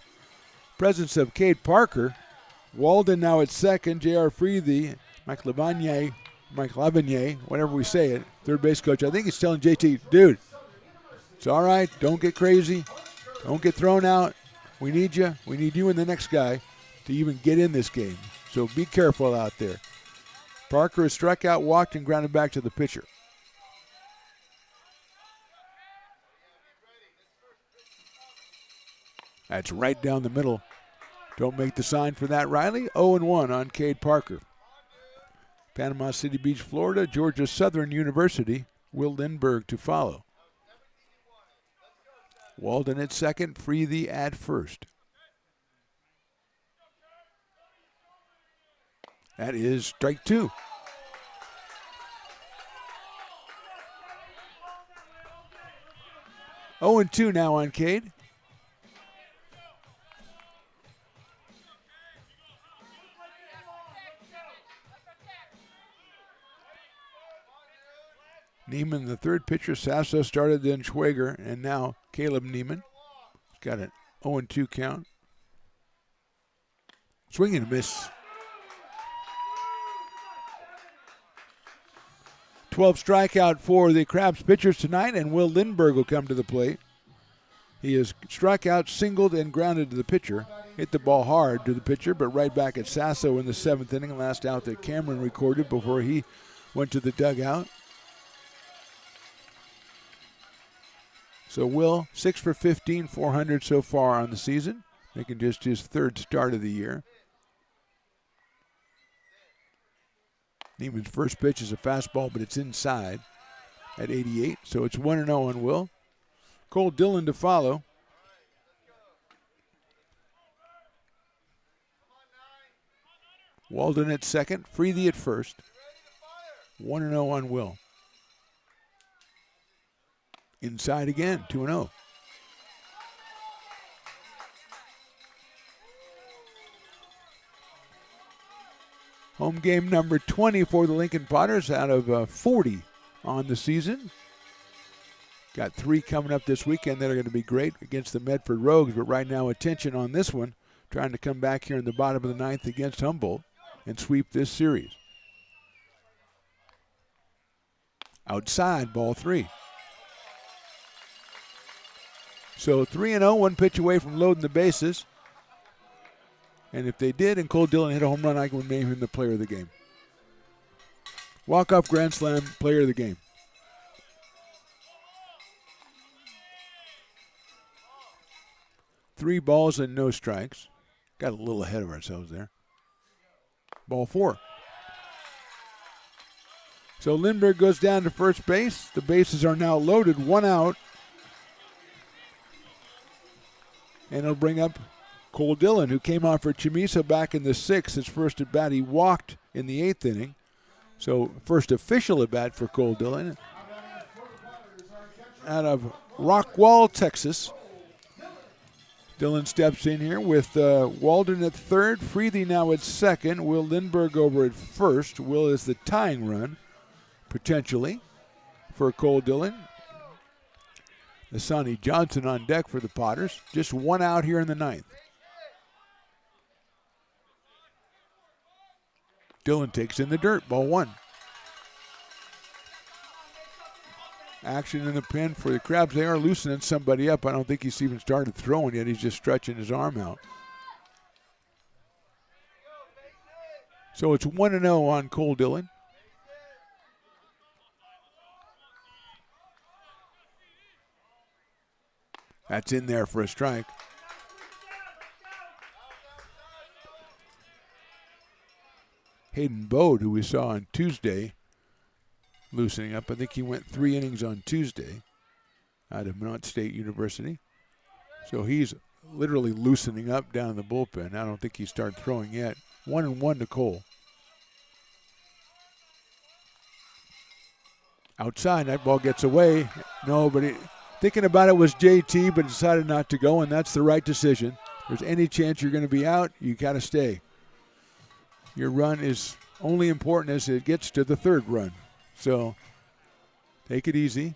presence of Cade Parker. Walden now at second. J.R. Freethy, Mike Lavanier, whatever we say it, third base coach. I think he's telling JT, dude, it's all right. Don't get crazy. Don't get thrown out. We need you. We need you and the next guy to even get in this game. So be careful out there. Parker has struck out, walked, and grounded back to the pitcher. That's right down the middle. Don't make the sign for that, Riley. 0-1 on Cade Parker. Panama City Beach, Florida, Georgia Southern University. Will Lindbergh to follow. Walden at second, Freethy at first. That is strike 2. Oh, 2 now on Cade. Neiman, the third pitcher. Sasso started, then Schwager, and now Caleb Neiman. Got an 0-2 count. Swing and a miss. 12 strikeout for the Crabs pitchers tonight, and Will Lindbergh will come to the plate. He has struck out, singled, and grounded to the pitcher. Hit the ball hard to the pitcher, but right back at Sasso in the 7th inning. Last out that Cameron recorded before he went to the dugout. So Will, 6 for 15, 400 so far on the season, making just his 3rd start of the year. Neiman's first pitch is a fastball, but it's inside at 88. So it's 1-0 on Will. Cole Dillon to follow. Walden at second, Freethy at first. 1-0 on Will. Inside again, 2-0. Home game number 20 for the Lincoln Potters out of 40 on the season. Got 3 coming up this weekend that are going to be great against the Medford Rogues, but right now attention on this one, trying to come back here in the bottom of the 9th against Humboldt and sweep this series. Outside, ball 3. So 3-0, 1 pitch away from loading the bases. And if they did and Cole Dillon hit a home run, I would name him the player of the game. Walk-off grand slam, player of the game. Three balls and no strikes. Got a little ahead of ourselves there. Ball 4. So Lindbergh goes down to first base. The bases are now loaded, 1 out. And it'll bring up Cole Dillon, who came on for Chamiso back in the 6th. His first at bat, he walked in the 8th inning. So first official at bat for Cole Dillon. Out of Rockwall, Texas. Dillon steps in here with Walden at third, Freethy now at second, Will Lindbergh over at first. Will is the tying run, potentially, for Cole Dillon. Asani Johnson on deck for the Potters. Just one out here in the ninth. Dillon takes in the dirt, ball one. Action in the pen for the Crabs. They are loosening somebody up. I don't think he's even started throwing yet. He's just stretching his arm out. So it's 1-0 on Cole Dillon. That's in there for a strike. Hayden Bode, who we saw on Tuesday, loosening up. I think he went 3 innings on Tuesday out of Minot State University. So he's literally loosening up down in the bullpen. I don't think he started throwing yet. 1-1 to Cole. Outside, that ball gets away. No, but thinking about it was JT, but decided not to go, and that's the right decision. If there's any chance you're going to be out, you got to stay. Your run is only important as it gets to the third run. So take it easy.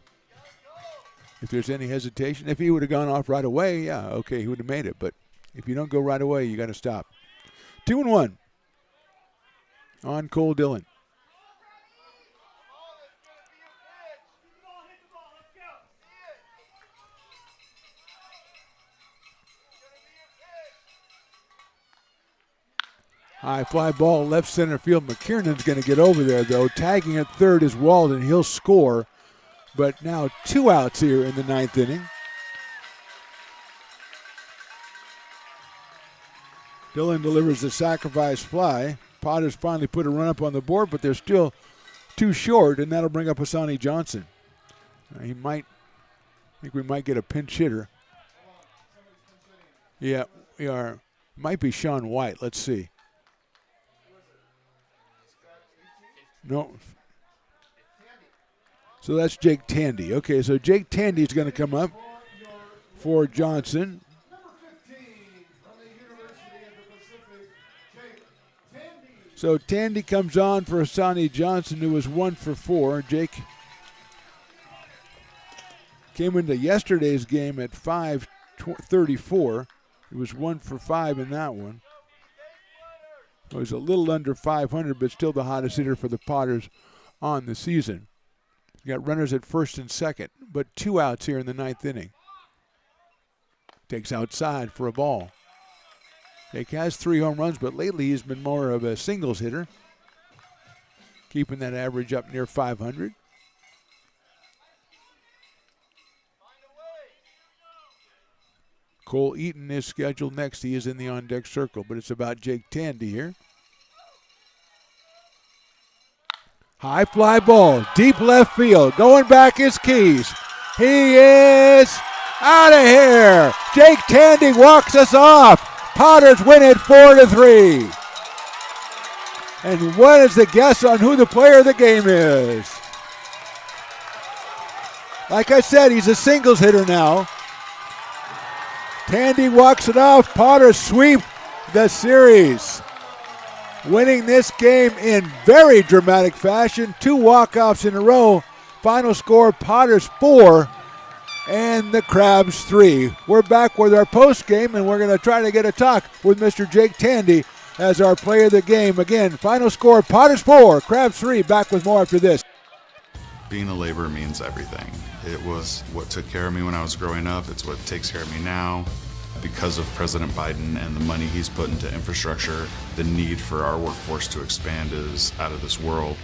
If there's any hesitation, if he would have gone off right away, yeah, okay, he would have made it. But if you don't go right away, you got to stop. 2-1 on Cole Dillon. High fly ball, left center field. McKiernan's going to get over there, though. Tagging at third is Walden. He'll score. But now 2 outs here in the ninth inning. Dillon delivers the sacrifice fly. Potters finally put a run up on the board, but they're still too short, and that'll bring up Asani Johnson. I think we might get a pinch hitter. Yeah, we are. Might be Sean White. Let's see. No. So that's Jake Tandy. Okay, so Jake Tandy is going to come up for Johnson. So Tandy comes on for Asani Johnson, who was 1 for 4. Jake came into yesterday's game at 534. He was 1 for 5 in that one. He was a little under 500, but still the hottest hitter for the Potters on the season. You got runners at first and second, but 2 outs here in the ninth inning. Takes outside for a ball. Jake has 3 home runs, but lately he's been more of a singles hitter, keeping that average up near 500. Cole Eaton is scheduled next. He is in the on-deck circle, but it's about Jake Tandy here. High fly ball, deep left field. Going back is Keys. He is out of here. Jake Tandy walks us off. Potters win it 4-3. And what is the guess on who the player of the game is? Like I said, he's a singles hitter now. Tandy walks it off. Potters sweep the series, winning this game in very dramatic fashion. 2 walk-offs in a row. Final score, Potters 4 and the Crabs 3. We're back with our post game, and we're going to try to get a talk with Mr. Jake Tandy as our player of the game. Again, final score, Potters 4, Crabs 3. Back with more after this. Being a laborer means everything. It was what took care of me when I was growing up. It's what takes care of me now. Because of President Biden and the money he's put into infrastructure, the need for our workforce to expand is out of this world.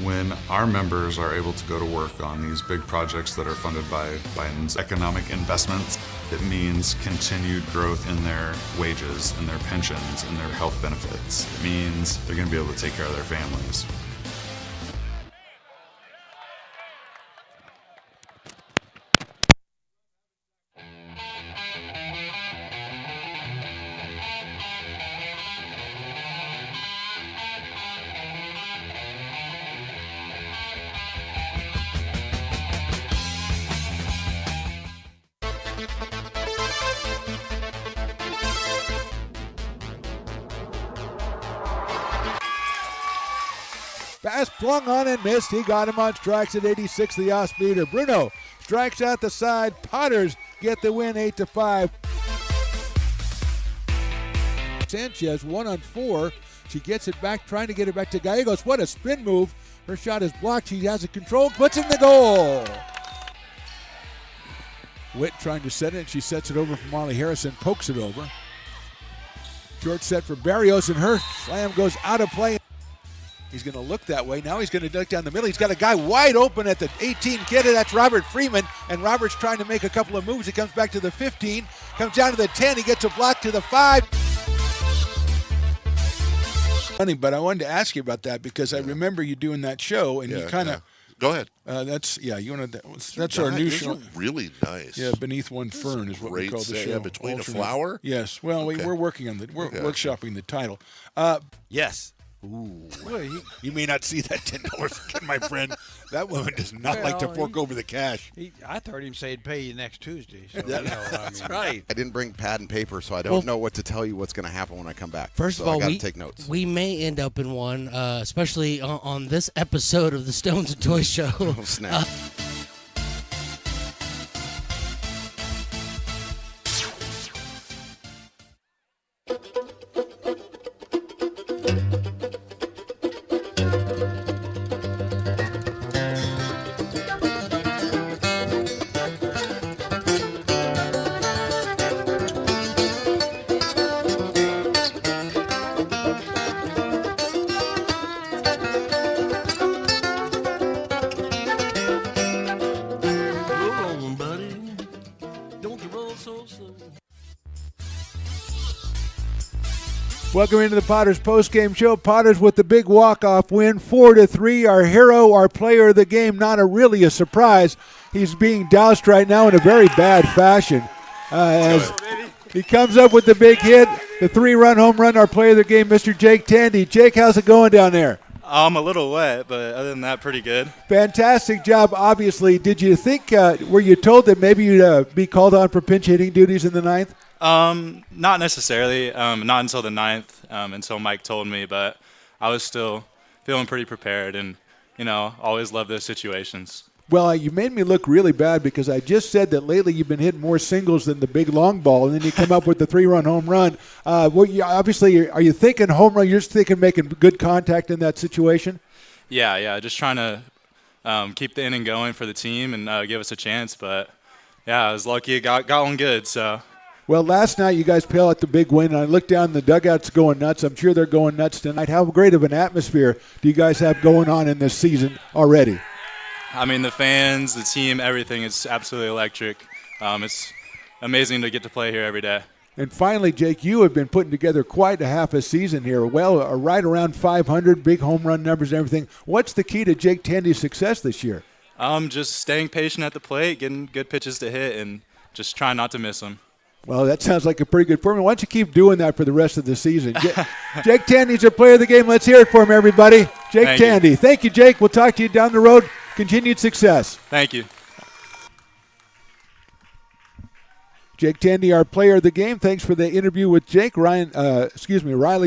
When our members are able to go to work on these big projects that are funded by Biden's economic investments, it means continued growth in their wages, in their pensions, in their health benefits. It means they're going to be able to take care of their families. Pass flung on and missed. He got him on strikes at 86, the off-speeder. Bruno strikes out the side. Potters get the win 8-5. Sanchez 1-on-4. She gets it back, trying to get it back to Gallegos. What a spin move. Her shot is blocked. She has it controlled, puts in the goal. Witt trying to set it. She sets it over for Molly Harrison, pokes it over. Short set for Barrios, and her slam goes out of play. He's going to look that way. Now he's going to duck down the middle. He's got a guy wide open at the 18 kid. That's Robert Freeman. And Robert's trying to make a couple of moves. He comes back to the 15, comes down to the 10. He gets a block to the 5. Funny, but I wanted to ask you about that because I remember you doing that show, and you kind of. Go ahead. That's our new show. Really nice. Yeah, Beneath One Fern is what we call the show. Yeah, Between a Flower? Yes. Well, Okay. we're working on we're workshopping the title. Yes. Ooh. Well, you may not see that $10 again, my friend. That woman does not like to fork over the cash. I heard him say he'd pay you next Tuesday. So, That's right. I didn't bring pad and paper, so I don't know what to tell you what's going to happen when I come back. First so of all, I got we to take notes. We may end up in one, especially on this episode of the Stones and Toys Show. Oh, snap. Welcome into the Potters postgame show. Potters with the big walk-off win, 4-3. Our hero, our player of the game, not really a surprise. He's being doused right now in a very bad fashion. As he comes up with the big hit, the 3-run home run, our player of the game, Mr. Jake Tandy. Jake, how's it going down there? I'm a little wet, but other than that, pretty good. Fantastic job, obviously. Did you think, were you told that maybe you'd be called on for pinch hitting duties in the ninth? Not necessarily, not until the ninth, until Mike told me, but I was still feeling pretty prepared and, always love those situations. Well, you made me look really bad because I just said that lately you've been hitting more singles than the big long ball, and then you come up with the 3-run home run. Obviously, are you thinking home run? You're just thinking making good contact in that situation? Yeah, just trying to keep the inning going for the team and give us a chance. But, yeah, I was lucky it got one good, so. Well, last night you guys peel out the big win, and I looked down, the dugout's going nuts. I'm sure they're going nuts tonight. How great of an atmosphere do you guys have going on in this season already? I mean, the fans, the team, everything is absolutely electric. It's amazing to get to play here every day. And finally, Jake, you have been putting together quite a half a season here. Well, right around 500, big home run numbers and everything. What's the key to Jake Tandy's success this year? Just staying patient at the plate, getting good pitches to hit, and just trying not to miss them. Well, that sounds like a pretty good formula. Why don't you keep doing that for the rest of the season? Jake Tandy's our player of the game. Let's hear it for him, everybody. Jake Tandy. Thank you, Jake. We'll talk to you down the road. Continued success. Thank you. Jake Tandy, our player of the game. Thanks for the interview with Jake. Riley,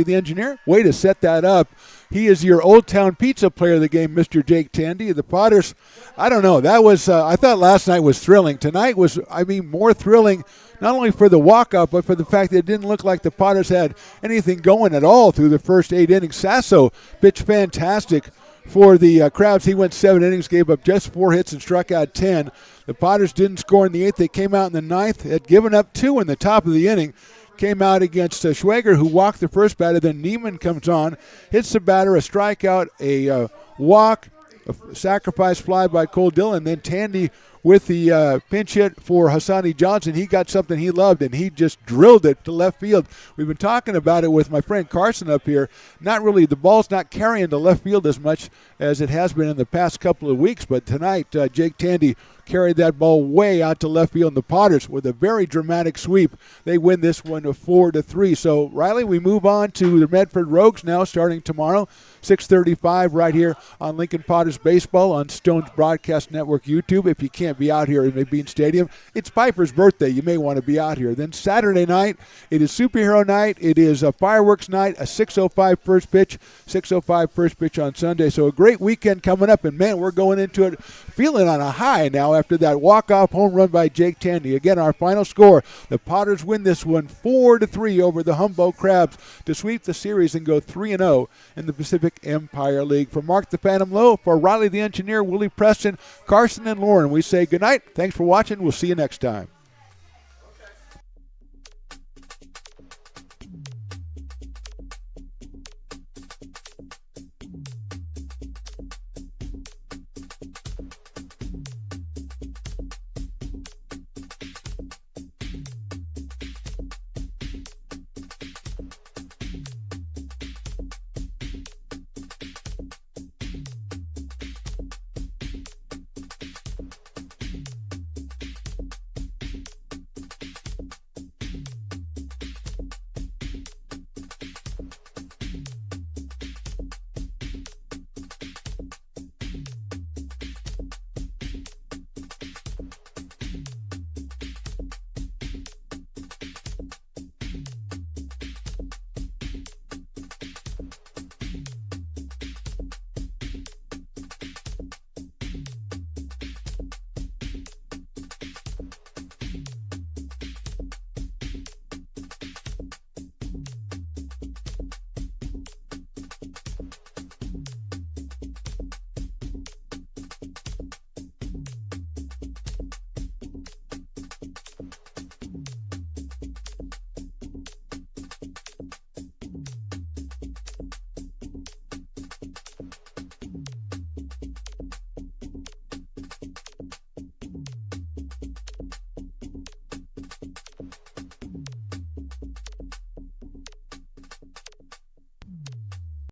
the engineer. Way to set that up. He is your Old Town Pizza player of the game, Mr. Jake Tandy. The Potters, I don't know. That was, I thought last night was thrilling. Tonight was, more thrilling, not only for the walk-up, but for the fact that it didn't look like the Potters had anything going at all through the first 8 innings. Sasso pitched fantastic for the Crabs. He went 7 innings, gave up just 4 hits and struck out 10. The Potters didn't score in the 8th. They came out in the 9th, had given up 2 in the top of the inning. Came out against Schwager, who walked the first batter. Then Neiman comes on, hits the batter, a strikeout, a walk, a sacrifice fly by Cole Dillon. Then Tandy with the pinch hit for Hassani Johnson. He got something he loved, and he just drilled it to left field. We've been talking about it with my friend Carson up here. Not really, the ball's not carrying to left field as much as it has been in the past couple of weeks, but tonight Jake Tandy carried that ball way out to left field. And the Potters, with a very dramatic sweep, they win this one 4-3. So, Riley, we move on to the Medford Rogues now, starting tomorrow, 6:35 right here on Lincoln Potters Baseball on Stone's Broadcast Network YouTube. If you can't be out here in McBean Stadium, it's Piper's birthday. You may want to be out here. Then Saturday night, it is Superhero Night. It is a fireworks night, a 6:05 first pitch, 6:05 first pitch on Sunday. So a great weekend coming up, and man, we're going into it feeling on a high now after that walk-off home run by Jake Tandy. Again, our final score, the Potters win this one 4-3 over the Humboldt Crabs to sweep the series and go 3-0 in the Pacific Empire League. For Mark the Phantom Lowe, for Riley the Engineer, Willie Preston, Carson, and Lauren, we say goodnight. Thanks for watching. We'll see you next time.